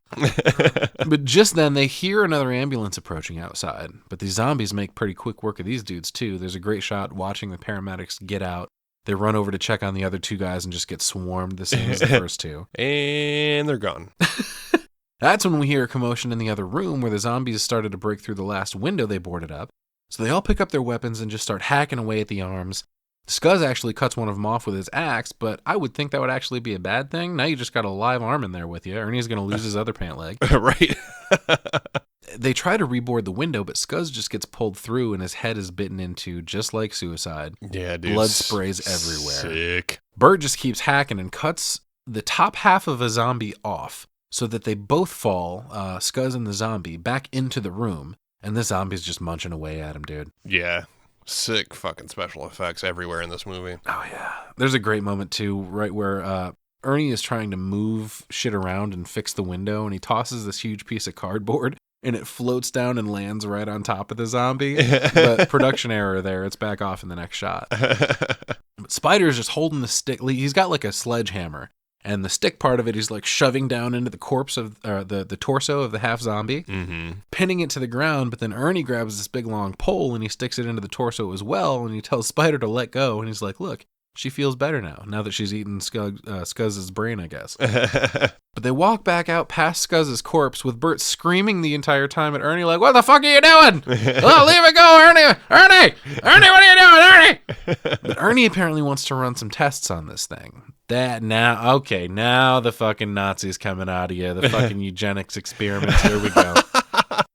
But just then, they hear another ambulance approaching outside. But these zombies make pretty quick work of these dudes, too. There's a great shot watching the paramedics get out. They run over to check on the other two guys and just get swarmed the same as the first two. And they're gone. That's when we hear a commotion in the other room where the zombies started to break through the last window they boarded up. So they all pick up their weapons and just start hacking away at the arms. Scuzz actually cuts one of them off with his axe, but I would think that would actually be a bad thing. Now you just got a live arm in there with you. Ernie's going to lose his other pant leg. Right. They try to reboard the window, but Scuzz just gets pulled through and his head is bitten into, just like Suicide. Yeah, dude. Blood sprays everywhere. Sick. Bert just keeps hacking and cuts the top half of a zombie off so that they both fall, Scuzz and the zombie, back into the room. And the zombie's just munching away at him, dude. Yeah. Sick fucking special effects everywhere in this movie. Oh, yeah. There's a great moment, too, right where Ernie is trying to move shit around and fix the window, and he tosses this huge piece of cardboard, and it floats down and lands right on top of the zombie. But production error there. It's back off in the next shot. But Spider's just holding the stick. He's got like a sledgehammer. And the stick part of it, he's like shoving down into the corpse of the torso of the half zombie, pinning it to the ground. But then Ernie grabs this big long pole and he sticks it into the torso as well. And he tells Spider to let go. And he's like, look, she feels better now that she's eaten Scuzz's brain, I guess. But they walk back out past Scuzz's corpse with Bert screaming the entire time at Ernie, like, what the fuck are you doing? Oh, leave it go, Ernie! Ernie! Ernie, what are you doing, Ernie? But Ernie apparently wants to run some tests on this thing. Now the fucking Nazis coming out of you. The fucking eugenics experiments. Here we go.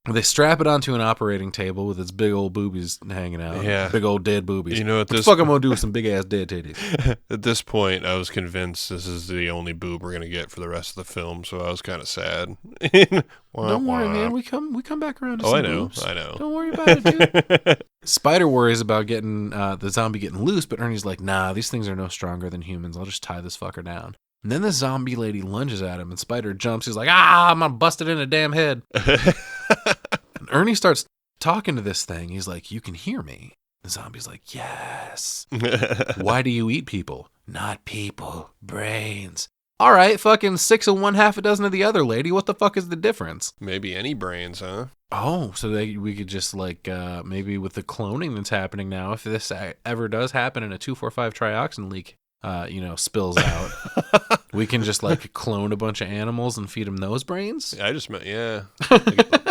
They strap it onto an operating table with its big old boobies hanging out. Yeah. Big old dead boobies. You know what the fuck I'm going to do with some big ass dead titties? At this point, I was convinced this is the only boob we're going to get for the rest of the film, so I was kind of sad. Don't worry, man. We come back around to some boobs. I know. Don't worry about it, dude. Spider worries about getting the zombie getting loose, but Ernie's like, nah, these things are no stronger than humans. I'll just tie this fucker down. And then the zombie lady lunges at him, and Spider jumps. He's like, I'm going to bust it in the damn head. And Ernie starts talking to this thing. He's like, you can hear me. The zombie's like, yes. Why do you eat people? Not people, brains. All right, fucking 6 of one, half a dozen of the other, lady. What the fuck is the difference? Maybe any brains, huh? Oh, so we could just like, maybe with the cloning that's happening now, if this ever does happen and a 2,4,5 trioxin leak, spills out, we can just like clone a bunch of animals and feed them those brains? I just meant, yeah.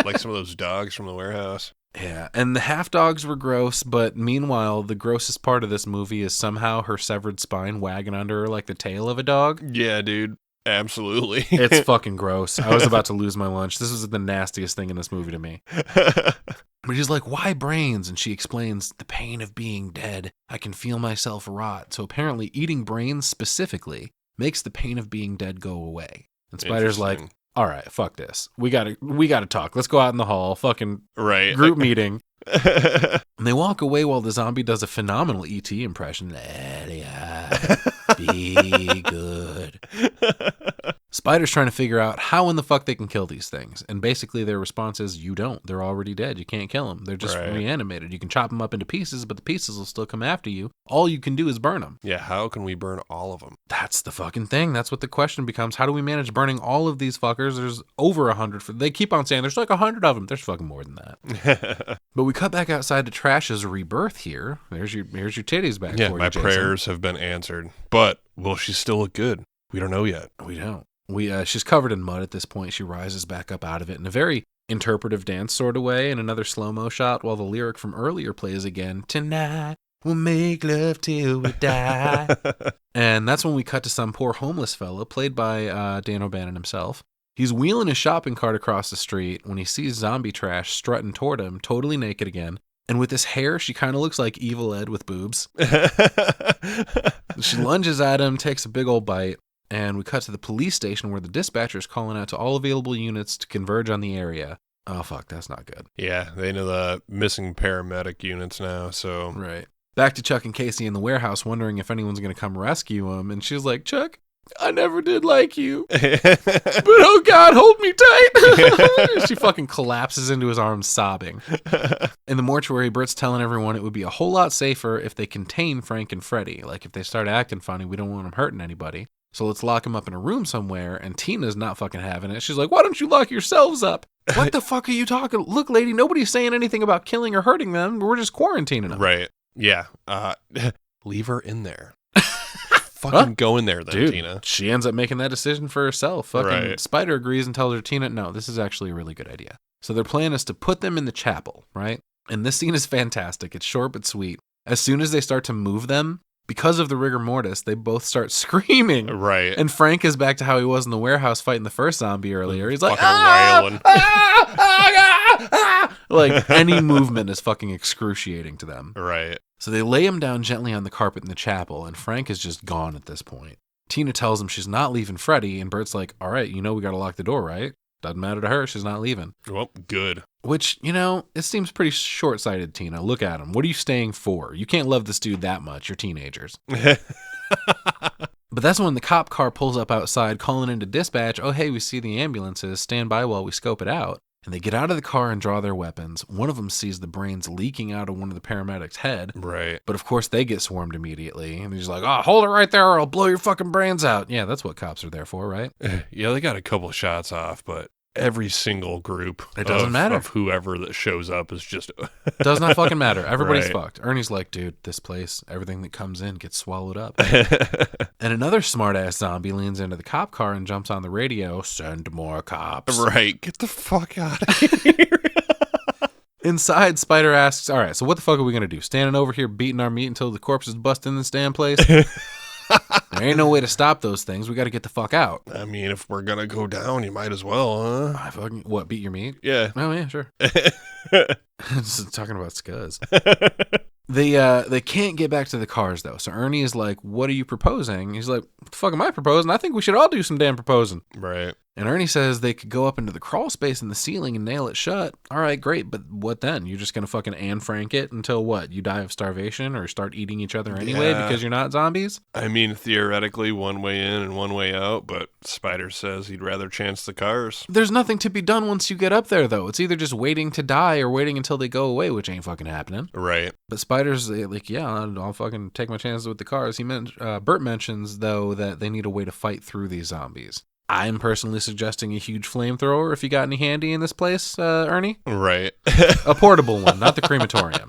like some of those dogs from the warehouse. Yeah, and the half dogs were gross, but meanwhile, the grossest part of this movie is somehow her severed spine wagging under her like the tail of a dog. Yeah, dude. Absolutely. It's fucking gross. I was about to lose my lunch. This was the nastiest thing in this movie to me. But he's like, why brains? And she explains, the pain of being dead. I can feel myself rot. So apparently eating brains specifically makes the pain of being dead go away. And Spider's like, all right, fuck this. We gotta talk. Let's go out in the hall. Fucking group meeting. And they walk away while the zombie does a phenomenal E.T. impression. bad. Be good. Spider's trying to figure out how in the fuck they can kill these things. And basically their response is, you don't. They're already dead. You can't kill them. They're just reanimated. You can chop them up into pieces, but the pieces will still come after you. All you can do is burn them. Yeah, how can we burn all of them? That's the fucking thing. That's what the question becomes. How do we manage burning all of these fuckers? There's over 100. They keep on saying there's like 100 of them. There's fucking more than that. But we cut back outside to Trash's rebirth here. Here's your titties back for you, my Jason. prayers have been answered. But will she still look good? We don't know yet. We don't. She's covered in mud at this point. She rises back up out of it in a very interpretive dance sort of way, and another slow-mo shot while the lyric from earlier plays again. Tonight we'll make love till we die. And that's when we cut to some poor homeless fella, played by Dan O'Bannon himself. He's wheeling his shopping cart across the street when he sees zombie Trash strutting toward him, totally naked again. And with this hair, she kind of looks like Evil Ed with boobs. She lunges at him, takes a big old bite. And we cut to the police station where the dispatcher is calling out to all available units to converge on the area. Oh, fuck, that's not good. Yeah, they know the missing paramedic units now, so... Right. Back to Chuck and Casey in the warehouse, wondering if anyone's going to come rescue him. And she's like, Chuck, I never did like you. But oh, God, hold me tight. She fucking collapses into his arms, sobbing. In the mortuary, Bert's telling everyone it would be a whole lot safer if they contain Frank and Freddy. Like, if they start acting funny, we don't want them hurting anybody. So let's lock him up in a room somewhere, and Tina's not fucking having it. She's like, why don't you lock yourselves up? What the fuck are you talking? Look, lady, nobody's saying anything about killing or hurting them. We're just quarantining them. Right. Yeah. Leave her in there. Fucking go in there then, dude, Tina. She ends up making that decision for herself. Fucking Right. Spider agrees and tells her, Tina, no, this is actually a really good idea. So their plan is to put them in the chapel, right? And this scene is fantastic. It's short but sweet. As soon as they start to move them, because of the rigor mortis, they both start screaming. Right. And Frank is back to how he was in the warehouse fighting the first zombie earlier. He's like, fucking wailing. Like, any movement is fucking excruciating to them. Right. So they lay him down gently on the carpet in the chapel, and Frank is just gone at this point. Tina tells him she's not leaving Freddy, and Bert's like, all right, you know we gotta lock the door, right? Doesn't matter to her, she's not leaving. Well, good. Which, you know, it seems pretty short-sighted, Tina. Look at him. What are you staying for? You can't love this dude that much. You're teenagers. But that's when the cop car pulls up outside, calling into dispatch, oh, hey, we see the ambulances. Stand by while we scope it out. And they get out of the car and draw their weapons. One of them sees the brains leaking out of one of the paramedics' head. Right. But of course, they get swarmed immediately. And he's like, oh, hold it right there or I'll blow your fucking brains out. Yeah, that's what cops are there for, right? Yeah, they got a couple shots off, but every single group it doesn't matter. Of whoever that shows up is just... Does not fucking matter. Everybody's Right. fucked. Ernie's like, dude, this place, everything that comes in gets swallowed up. And another smart-ass zombie leans into the cop car and jumps on the radio, send more cops. Right. Get the fuck out of here. Inside, Spider asks, all right, so what the fuck are we going to do? Standing over here beating our meat until the corpses bust in this damn place? There ain't no way to stop those things. We got to get the fuck out. I mean, if we're gonna go down, you might as well, huh? I fucking, what, beat your meat? Yeah. Oh, yeah, sure. Just talking about scuzz. They can't get back to the cars, though. So Ernie is like, what are you proposing? He's like, what the fuck am I proposing? I think we should all do some damn proposing. Right. And Ernie says they could go up into the crawl space in the ceiling and nail it shut. All right, great, but what then? You're just going to fucking Anne Frank it until what? You die of starvation or start eating each other anyway because you're not zombies? I mean, theoretically, one way in and one way out, but Spider says he'd rather chance the cars. There's nothing to be done once you get up there, though. It's either just waiting to die or waiting until they go away, which ain't fucking happening. Right. But Spider's like, yeah, I'll fucking take my chances with the cars. Bert mentions, though, that they need a way to fight through these zombies. I'm personally suggesting a huge flamethrower if you got any handy in this place, Ernie. Right. A portable one, not the crematorium.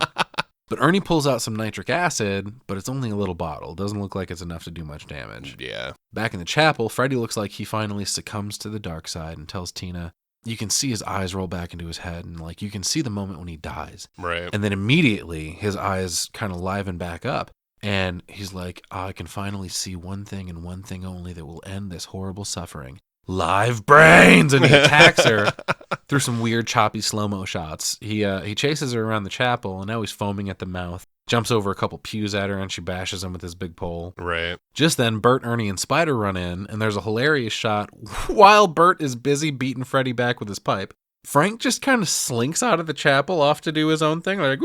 But Ernie pulls out some nitric acid, but it's only a little bottle. Doesn't look like it's enough to do much damage. Yeah. Back in the chapel, Freddy looks like he finally succumbs to the dark side and tells Tina, you can see his eyes roll back into his head, and like you can see the moment when he dies. Right. And then immediately his eyes kind of liven back up. And he's like, I can finally see one thing and one thing only that will end this horrible suffering. Live brains! And he attacks her through some weird choppy slow-mo shots. He chases her around the chapel, and now he's foaming at the mouth. Jumps over a couple pews at her, and she bashes him with his big pole. Right. Just then, Bert, Ernie, and Spider run in, and there's a hilarious shot while Bert is busy beating Freddy back with his pipe. Frank just kind of slinks out of the chapel off to do his own thing, like,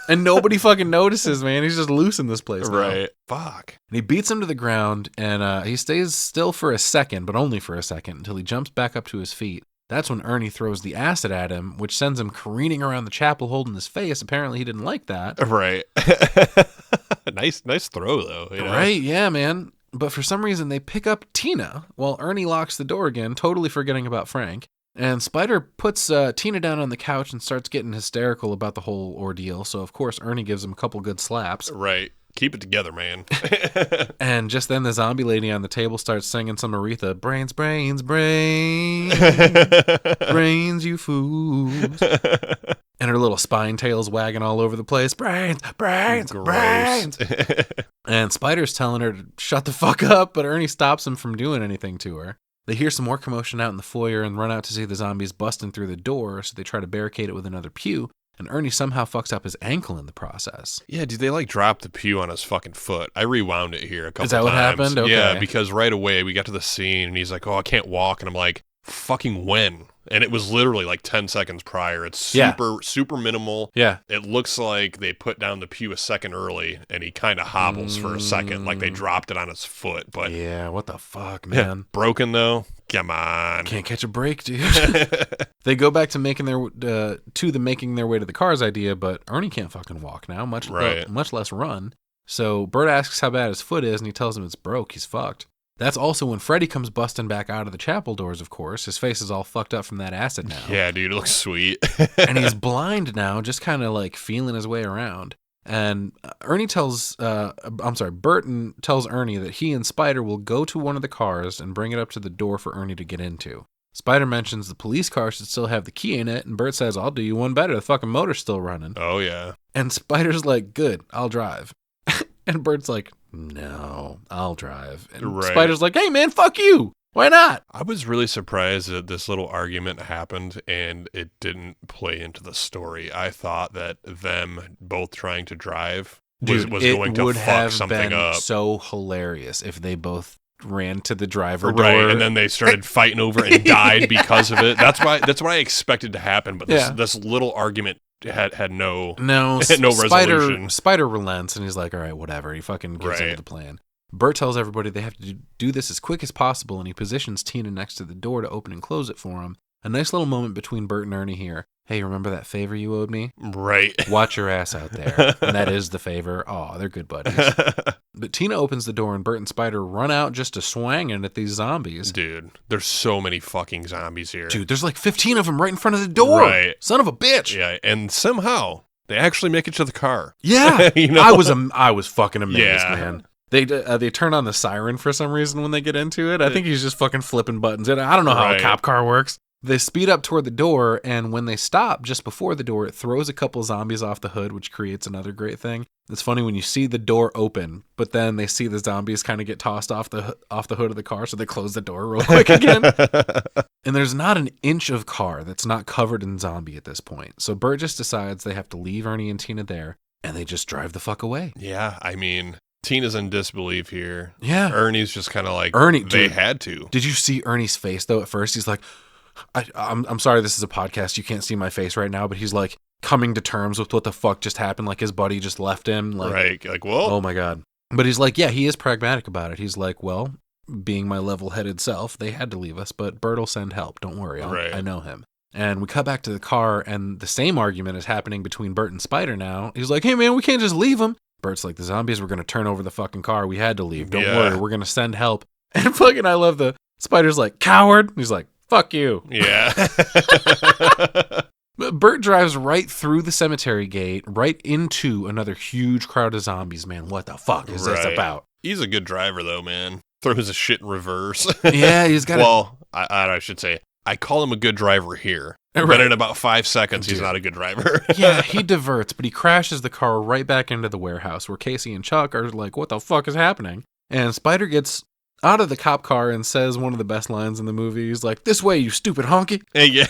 and nobody fucking notices, man. He's just loose in this place now. Right. Fuck. And he beats him to the ground, and he stays still for a second, but only for a second, until he jumps back up to his feet. That's when Ernie throws the acid at him, which sends him careening around the chapel holding his face. Apparently he didn't like that. Right. Nice throw, though. You know? Right, yeah, man. But for some reason, they pick up Tina while Ernie locks the door again, totally forgetting about Frank. And Spider puts Tina down on the couch and starts getting hysterical about the whole ordeal. So, of course, Ernie gives him a couple good slaps. Right. Keep it together, man. And just then the zombie lady on the table starts singing some Aretha. Brains, brains, brains. Brains, you fools. And her little spine tail's wagging all over the place. Brains, brains, brains. And Spider's telling her to shut the fuck up, but Ernie stops him from doing anything to her. They hear some more commotion out in the foyer and run out to see the zombies busting through the door, so they try to barricade it with another pew, and Ernie somehow fucks up his ankle in the process. Yeah, dude, they like dropped the pew on his fucking foot. I rewound it here a couple times. Is that what happened? Okay. Yeah, because right away we got to the scene and he's like, oh, I can't walk. And I'm like, fucking when? And it was literally like 10 seconds prior. It's super minimal. Yeah. It looks like they put down the pew a second early and he kind of hobbles for a second, like they dropped it on his foot. But yeah, what the fuck, man? Broken though? Come on. Can't catch a break, dude. They go back to making their way to the cars idea, but Ernie can't fucking walk now, much less run. So Bert asks how bad his foot is, and he tells him it's broke. He's fucked. That's also when Freddy comes busting back out of the chapel doors, of course. His face is all fucked up from that acid now. Yeah, dude, it looks sweet. And he's blind now, just kind of like feeling his way around. And Bert tells Ernie that he and Spider will go to one of the cars and bring it up to the door for Ernie to get into. Spider mentions the police car should still have the key in it, and Bert says, I'll do you one better. The fucking motor's still running. Oh, yeah. And Spider's like, good, I'll drive. And Bert's like, no, I'll drive. And Spider's like, hey, man, fuck you. Why not? I was really surprised that this little argument happened and it didn't play into the story. I thought that them both trying to drive was going to fuck something up. So hilarious if they both ran to the driver door. Right, and then they started fighting over and died because of it. That's what I expected to happen, but this little argument had no resolution. Spider relents and he's like, all right, whatever. He fucking gives into the plan. Bert tells everybody they have to do this as quick as possible, and he positions Tina next to the door to open and close it for him. A nice little moment between Bert and Ernie here. Hey, remember that favor you owed me? Right. Watch your ass out there. And that is the favor. Oh, they're good buddies. But Tina opens the door, and Bert and Spider run out just to swanging at these zombies. Dude, there's so many fucking zombies here. Dude, there's like 15 of them right in front of the door. Right. Son of a bitch. Yeah, and somehow they actually make it to the car. Yeah. I was fucking amazed, man. They turn on the siren for some reason when they get into it. I think he's just fucking flipping buttons. I don't know how a cop car works. They speed up toward the door, and when they stop just before the door, it throws a couple zombies off the hood, which creates another great thing. It's funny when you see the door open, but then they see the zombies kind of get tossed off the hood of the car, so they close the door real quick again. And there's not an inch of car that's not covered in zombie at this point. So Bert just decides they have to leave Ernie and Tina there, and they just drive the fuck away. Yeah, I mean, Tina's in disbelief here. Yeah. Ernie's just kind of like, they had to. Did you see Ernie's face, though, at first? He's like, I'm sorry this is a podcast, you can't see my face right now, but he's like coming to terms with what the fuck just happened, like his buddy just left him. Like, whoa. Oh my God. But he's like, yeah, he is pragmatic about it. He's like, well, being my level-headed self, they had to leave us, but Bert will send help. Don't worry, I know him. And we cut back to the car, and the same argument is happening between Bert and Spider now. He's like, hey man, we can't just leave him. Bert's like, the zombies were going to turn over the fucking car. We had to leave. Don't worry, we're going to send help. And fucking I love the Spider's like, coward. He's like, fuck you. Yeah. Bert drives right through the cemetery gate, right into another huge crowd of zombies, man. What the fuck is this about? He's a good driver, though, man. Throws his shit in reverse. Yeah, he's got Well, I should say, I call him a good driver here. Right. But in about 5 seconds, he's not a good driver. Yeah, he diverts, but he crashes the car right back into the warehouse where Casey and Chuck are like, what the fuck is happening? And Spider gets out of the cop car and says one of the best lines in the movie. He's like, this way, you stupid honky. Yeah.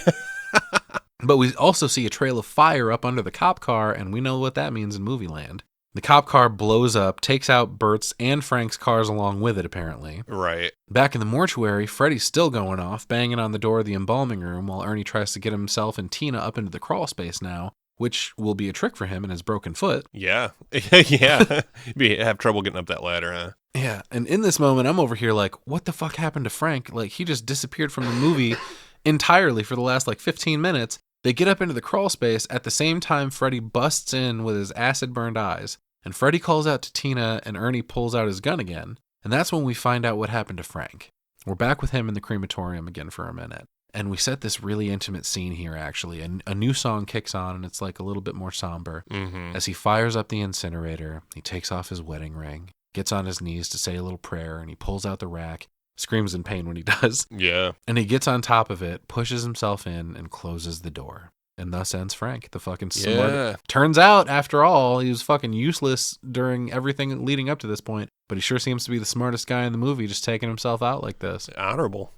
But we also see a trail of fire up under the cop car, and we know what that means in movie land. The cop car blows up, takes out Bert's and Frank's cars along with it, apparently. Right. Back in the mortuary, Freddy's still going off, banging on the door of the embalming room while Ernie tries to get himself and Tina up into the crawl space now, which will be a trick for him and his broken foot. Yeah. Yeah. Have trouble getting up that ladder, huh? Yeah, and in this moment, I'm over here like, what the fuck happened to Frank? Like, he just disappeared from the movie entirely for the last, 15 minutes. They get up into the crawl space. At the same time, Freddy busts in with his acid-burned eyes. And Freddy calls out to Tina, and Ernie pulls out his gun again. And that's when we find out what happened to Frank. We're back with him in the crematorium again for a minute. And we set this really intimate scene here, actually. And a new song kicks on, and it's a little bit more somber. Mm-hmm. As he fires up the incinerator, he takes off his wedding ring, gets on his knees to say a little prayer, and he pulls out the rack, screams in pain when he does. Yeah. And he gets on top of it, pushes himself in, and closes the door. And thus ends Frank, the fucking smart. Yeah. Turns out, after all, he was fucking useless during everything leading up to this point, but he sure seems to be the smartest guy in the movie, just taking himself out like this. Honorable,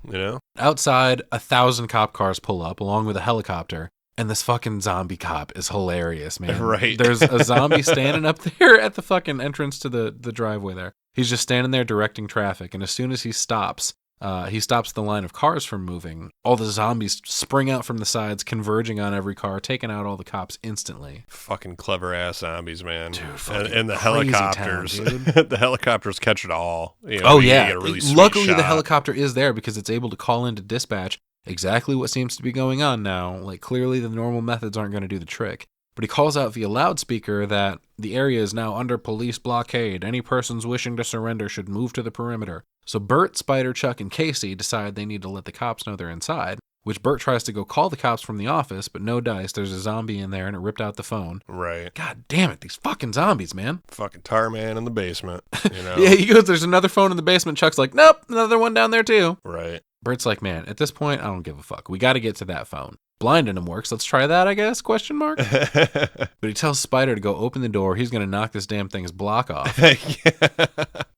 Outside, 1,000 cop cars pull up, along with a helicopter, and this fucking zombie cop is hilarious, man. Right. There's a zombie standing up there at the fucking entrance to the driveway there. He's just standing there directing traffic, and as soon as he stops the line of cars from moving. All the zombies spring out from the sides, converging on every car, taking out all the cops instantly. Fucking clever ass zombies, man. Dude, and the crazy helicopters. town, dude. The helicopters catch it all. Oh, yeah. You get a really sweet Luckily, the shot. helicopter is there because it's able to call into dispatch exactly what seems to be going on now. Clearly, the normal methods aren't going to do the trick. But he calls out via loudspeaker that the area is now under police blockade. Any persons wishing to surrender should move to the perimeter. So Bert, Spider, Chuck, and Casey decide they need to let the cops know they're inside, which Bert tries to go call the cops from the office, but no dice. There's a zombie in there, and it ripped out the phone. Right. God damn it, these fucking zombies, man. Fucking tar man in the basement, Yeah, he goes, there's another phone in the basement. Chuck's like, nope, another one down there too. Right. Bert's like, man, at this point, I don't give a fuck. We got to get to that phone. Blinding him works. Let's try that, I guess? ? But he tells Spider to go open the door. He's going to knock this damn thing's block off. Yeah.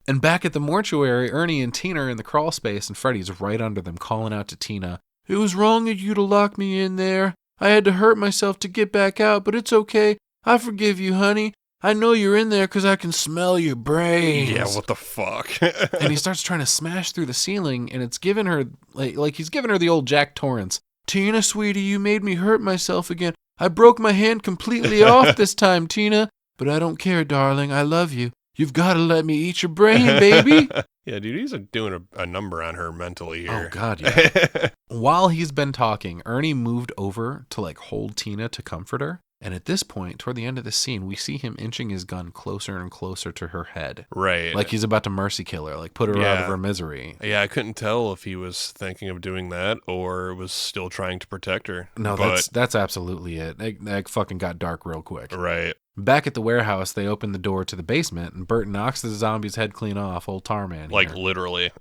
And back at the mortuary, Ernie and Tina are in the crawl space, and Freddy's right under them, calling out to Tina, "It was wrong of you to lock me in there. I had to hurt myself to get back out, but it's okay. I forgive you, honey. I know you're in there because I can smell your brains." Yeah, what the fuck? And he starts trying to smash through the ceiling, and it's giving her, like he's giving her the old Jack Torrance. "Tina, sweetie, you made me hurt myself again. I broke my hand completely off this time, Tina. But I don't care, darling. I love you. You've got to let me eat your brain, baby." Yeah, dude, he's doing a number on her mentally here. Oh, God, yeah. While he's been talking, Ernie moved over to, hold Tina to comfort her. And at this point, toward the end of the scene, we see him inching his gun closer and closer to her head. Right. Like he's about to mercy kill her, put her out of her misery. Yeah, I couldn't tell if he was thinking of doing that or was still trying to protect her. No, that's absolutely it. That fucking got dark real quick. Right. Back at the warehouse, they open the door to the basement, and Bert knocks the zombie's head clean off, old Tarman. Literally.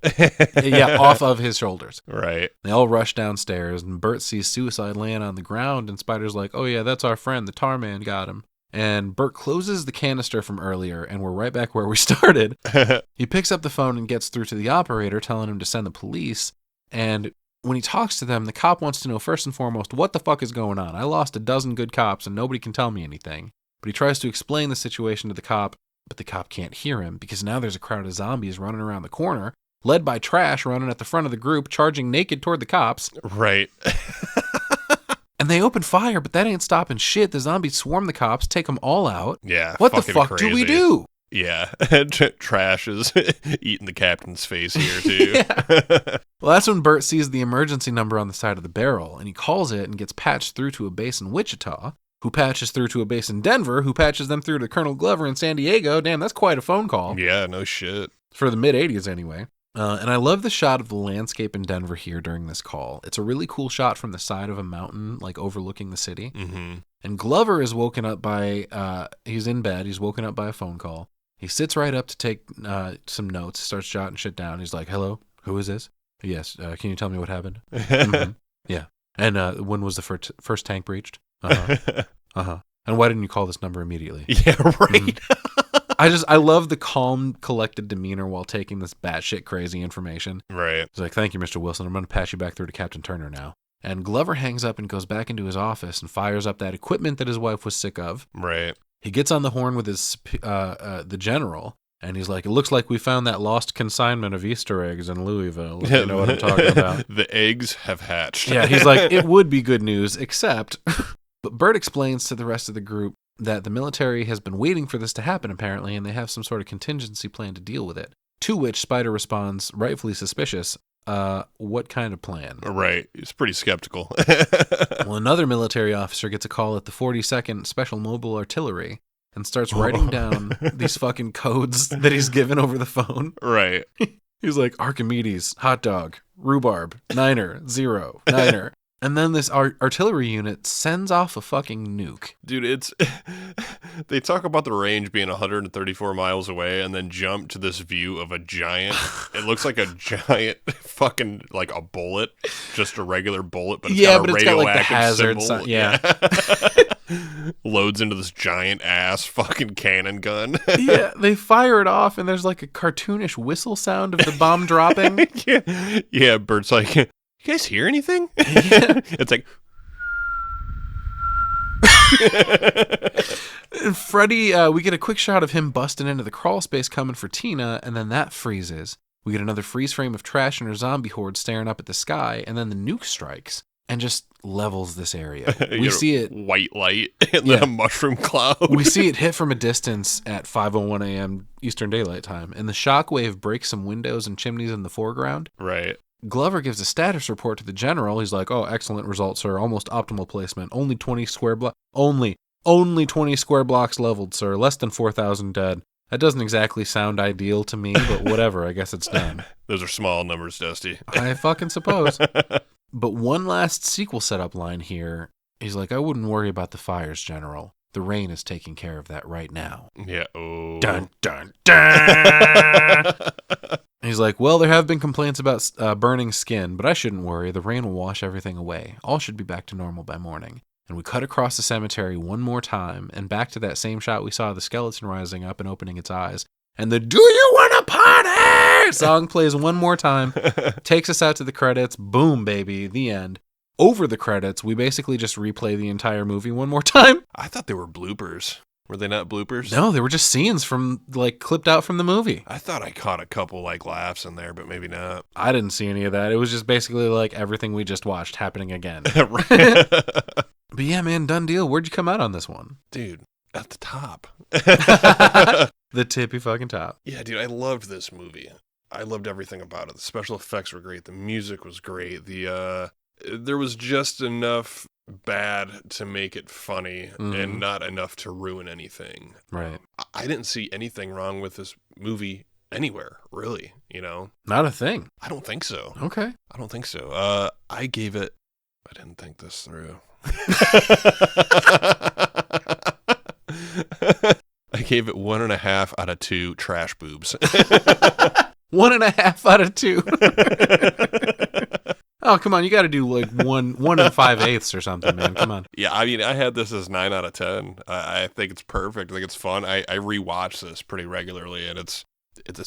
Yeah, off of his shoulders. Right. They all rush downstairs, and Bert sees Suicide laying on the ground, and Spider's like, "Oh yeah, that's our friend, the Tarman got him." And Bert closes the canister from earlier, and we're right back where we started. He picks up the phone and gets through to the operator, telling him to send the police, and when he talks to them, the cop wants to know first and foremost, what the fuck is going on? I lost a dozen good cops, and nobody can tell me anything. But he tries to explain the situation to the cop, but the cop can't hear him because now there's a crowd of zombies running around the corner, led by Trash running at the front of the group, charging naked toward the cops. Right. And they open fire, but that ain't stopping shit. The zombies swarm the cops, take them all out. Yeah. What the fuck do we do? Yeah. Trash is eating the captain's face here, too. Yeah. Well, that's when Bert sees the emergency number on the side of the barrel, and he calls it and gets patched through to a base in Wichita, who patches through to a base in Denver, who patches them through to Colonel Glover in San Diego. Damn, that's quite a phone call. Yeah, no shit. For the mid-'80s, anyway. And I love the shot of the landscape in Denver here during this call. It's a really cool shot from the side of a mountain, overlooking the city. Mm-hmm. And Glover is woken up by, he's in bed, he's woken up by a phone call. He sits right up to take some notes, starts jotting shit down. He's like, "Hello, who is this?" "Yes, can you tell me what happened?" Mm-hmm. "Yeah. And when was the first tank breached?" "Uh-huh. Uh-huh. And why didn't you call this number immediately?" Yeah, right. Mm-hmm. I love the calm, collected demeanor while taking this batshit crazy information. Right. He's like, "Thank you, Mr. Wilson. I'm going to patch you back through to Captain Turner now." And Glover hangs up and goes back into his office and fires up that equipment that his wife was sick of. Right. He gets on the horn with the general, and he's like, it looks like we found that lost consignment of Easter eggs in Louisville. If you know what I'm talking about. The eggs have hatched. Yeah, he's like, it would be good news, except... But Bert explains to the rest of the group that the military has been waiting for this to happen, apparently, and they have some sort of contingency plan to deal with it. To which Spider responds, rightfully suspicious, what kind of plan? Right. He's pretty skeptical. Well, another military officer gets a call at the 42nd Special Mobile Artillery and starts writing down these fucking codes that he's given over the phone. Right. He's like, Archimedes, hot dog, rhubarb, niner, 0, niner. And then this artillery unit sends off a fucking nuke. Dude, they talk about the range being 134 miles away and then jump to this view of a giant, it looks like a giant fucking, like a bullet, just a regular bullet, but it's got a radioactive hazard symbol. Yeah. Loads into this giant ass fucking cannon gun. Yeah, they fire it off and there's like a cartoonish whistle sound of the bomb dropping. Yeah, Bert's like... You guys hear anything? Yeah. It's like... And Freddy, we get a quick shot of him busting into the crawl space coming for Tina, and then that freezes. We get another freeze frame of Trash and her zombie horde staring up at the sky, and then the nuke strikes and just levels this area. We see it... White light and then a mushroom cloud. We see it hit from a distance at 5:01 a.m. Eastern Daylight Time, and the shockwave breaks some windows and chimneys in the foreground. Right. Glover gives a status report to the general. He's like, oh, excellent results, sir. Almost optimal placement. Only 20 square blocks. Only 20 square blocks leveled, sir. Less than 4,000 dead. That doesn't exactly sound ideal to me, but whatever. I guess it's done. Those are small numbers, Dusty. I fucking suppose. But one last sequel setup line here. He's like, I wouldn't worry about the fires, General. The rain is taking care of that right now. Yeah. Oh. Dun, dun, dun. He's like, well, there have been complaints about burning skin, but I shouldn't worry. The rain will wash everything away. All should be back to normal by morning. And we cut across the cemetery one more time and back to that same shot we saw the skeleton rising up and opening its eyes. And the Do You Wanna Party song plays one more time, takes us out to the credits. Boom, baby, the end. Over the credits, we basically just replay the entire movie one more time. I thought they were bloopers. Were they not bloopers? No, they were just scenes from, like, clipped out from the movie. I thought I caught a couple, like, laughs in there, but maybe not. I didn't see any of that. It was just basically, like, everything we just watched happening again. But yeah, man, done deal. Where'd you come out on this one? Dude, at the top. The tippy fucking top. Yeah, dude, I loved this movie. I loved everything about it. The special effects were great. The music was great. There was just enough bad to make it funny and not enough to ruin anything. Right. I didn't see anything wrong with this movie anywhere, really, you know? Not a thing. I don't think so. Okay. I don't think so. I didn't think this through. I gave it 1.5 out of 2 trash boobs. 1.5 out of 2. Oh, come on. You got to do like 1 5/8 or something, man. Come on. Yeah, I mean, I had this as 9 out of 10. I think it's perfect. I think it's fun. I rewatch this pretty regularly, and it's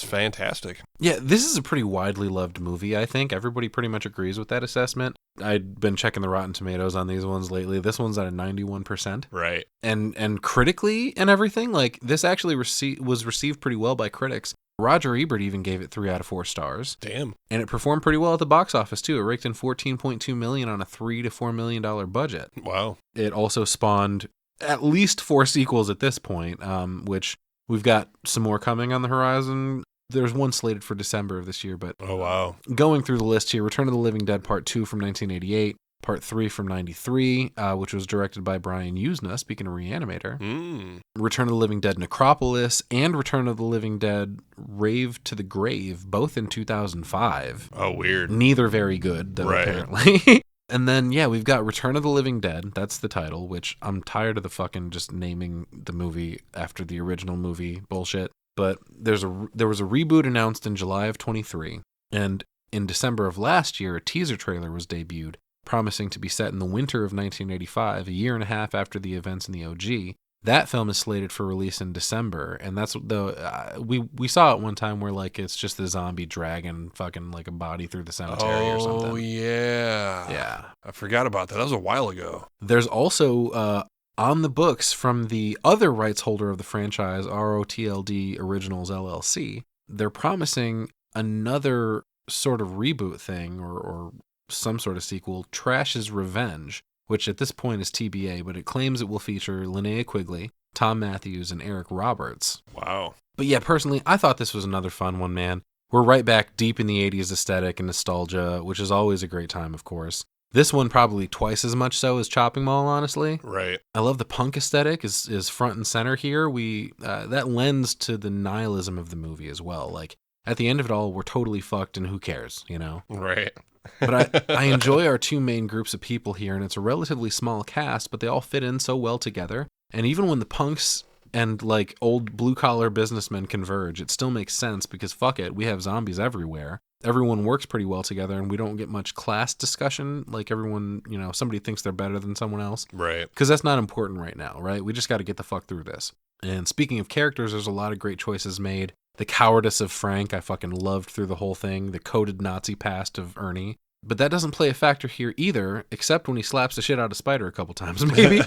fantastic. Yeah, this is a pretty widely loved movie, I think. Everybody pretty much agrees with that assessment. I'd been checking the Rotten Tomatoes on these ones lately. This one's at a 91%. Right. And critically and everything, like, this actually was received pretty well by critics. Roger Ebert even gave it 3 out of 4 stars. Damn. And it performed pretty well at the box office, too. It raked in $14.2 million on a $3 to $4 million budget. Wow. It also spawned at least 4 sequels at this point, which we've got some more coming on the horizon. There's one slated for December of this year, but oh wow. Going through the list here, Return of the Living Dead Part 2 from 1988, Part 3 from 93, which was directed by Brian Usna, speaking of Reanimator. Return of the Living Dead Necropolis, and Return of the Living Dead Rave to the Grave, both in 2005. Oh, weird. Neither very good, though, right. apparently. And then, yeah, we've got Return of the Living Dead. That's the title, which I'm tired of the fucking just naming the movie after the original movie bullshit. But there was a reboot announced in July of 23, and in December of last year, a teaser trailer was debuted, promising to be set in the winter of 1985, a year and a half after the events in the OG. That film is slated for release in December, and that's we saw it one time where like it's just the zombie dragging fucking like a body through the cemetery or something. Oh yeah, yeah. I forgot about that. That was a while ago. There's also on the books from the other rights holder of the franchise, ROTLD Originals LLC, they're promising another sort of reboot thing or some sort of sequel, Trash's Revenge, which at this point is TBA, but it claims it will feature Linnea Quigley, Tom Matthews, and Eric Roberts. Wow. But yeah, personally, I thought this was another fun one, man. We're right back deep in the 80s aesthetic and nostalgia, which is always a great time, of course. This one probably twice as much so as Chopping Mall, honestly. Right. I love the punk aesthetic is front and center here. That lends to the nihilism of the movie as well. Like, at the end of it all, we're totally fucked and who cares, you know? Right. But I enjoy our two main groups of people here, and it's a relatively small cast, but they all fit in so well together. And even when the punks and like old blue-collar businessmen converge, it still makes sense because fuck it, we have zombies everywhere. Everyone works pretty well together, and we don't get much class discussion. Like everyone, you know, somebody thinks they're better than someone else. Right. Because that's not important right now, right? We just got to get the fuck through this. And speaking of characters, there's a lot of great choices made. The cowardice of Frank, I fucking loved through the whole thing. The coded Nazi past of Ernie. But that doesn't play a factor here either, except when he slaps the shit out of Spider a couple times, maybe.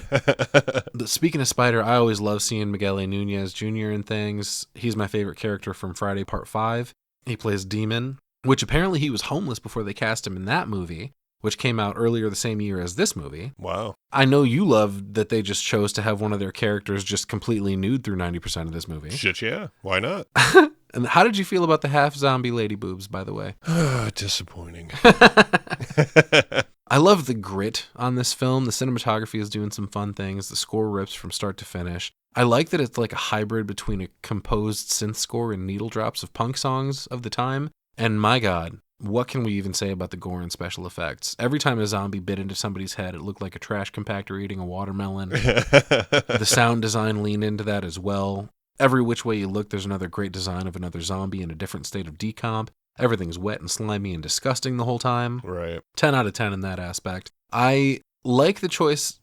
Speaking of Spider, I always love seeing Miguel A. Nunez Jr. in things. He's my favorite character from Friday Part 5. He plays Demon, which apparently he was homeless before they cast him in that movie, which came out earlier the same year as this movie. Wow. I know you love that they just chose to have one of their characters just completely nude through 90% of this movie. Shit, yeah. Why not? And how did you feel about the half-zombie lady boobs, by the way? Disappointing. I love the grit on this film. The cinematography is doing some fun things. The score rips from start to finish. I like that it's like a hybrid between a composed synth score and needle drops of punk songs of the time. And my God, what can we even say about the gore and special effects? Every time a zombie bit into somebody's head, it looked like a trash compactor eating a watermelon. The sound design leaned into that as well. Every which way you look, there's another great design of another zombie in a different state of decomp. Everything's wet and slimy and disgusting the whole time. Right. 10 out of 10 in that aspect. I like the choices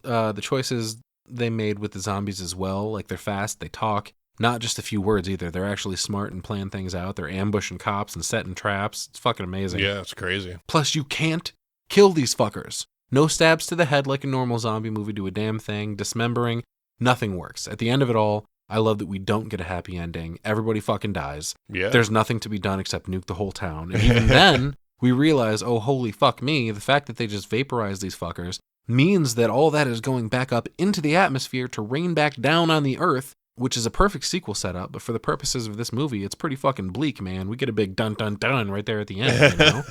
they made with the zombies as well. Like, they're fast, they talk. Not just a few words either. They're actually smart and plan things out. They're ambushing cops and setting traps. It's fucking amazing. Yeah, it's crazy. Plus, you can't kill these fuckers. No stabs to the head like a normal zombie movie do a damn thing. Dismembering, nothing works. At the end of it all, I love that we don't get a happy ending. Everybody fucking dies. Yeah. There's nothing to be done except nuke the whole town. And even then, we realize, oh, holy fuck me, the fact that they just vaporize these fuckers means that all that is going back up into the atmosphere to rain back down on the earth, which is a perfect sequel setup. But for the purposes of this movie, it's pretty fucking bleak, man. We get a big dun dun dun right there at the end, you know?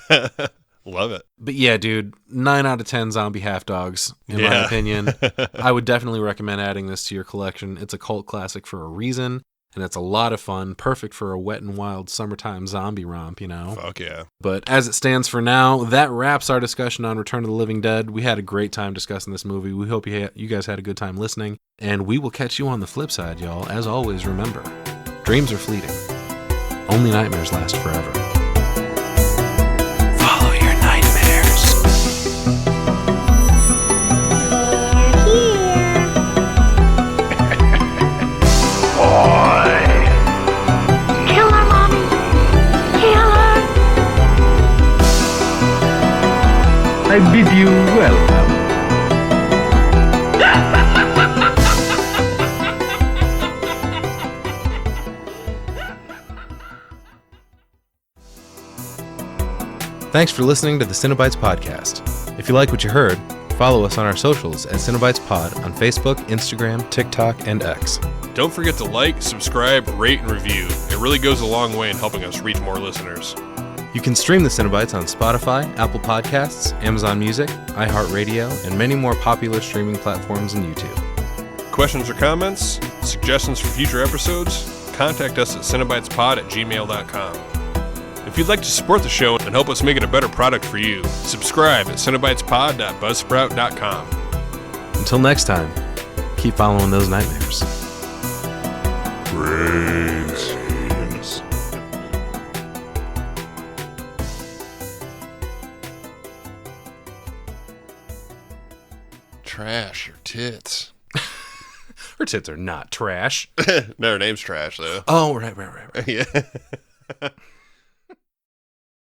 Love it. But yeah, dude, 9 out of 10 zombie half dogs, in my opinion. I would definitely recommend adding this to your collection. It's a cult classic for a reason, and it's a lot of fun. Perfect for a wet and wild summertime zombie romp, you know? Fuck yeah. But as it stands for now, that wraps our discussion on Return of the Living Dead. We had a great time discussing this movie. We hope you guys had a good time listening, and we will catch you on the flip side, y'all. As always, remember, dreams are fleeting. Only nightmares last forever. I bid you welcome. Thanks for listening to the Cinobites Podcast. If you like what you heard, follow us on our socials at Cinobites Pod on Facebook, Instagram, TikTok, and X. Don't forget to like, subscribe, rate, and review. It really goes a long way in helping us reach more listeners. You can stream the Cinobites on Spotify, Apple Podcasts, Amazon Music, iHeartRadio, and many more popular streaming platforms and YouTube. Questions or comments? Suggestions for future episodes? Contact us at cinebitespod@gmail.com. If you'd like to support the show and help us make it a better product for you, subscribe at cinebitespod.buzzsprout.com. Until next time, keep following those nightmares. Brains. Trash or tits? Her tits are not trash. No, her name's Trash, though. Oh, right. Yeah.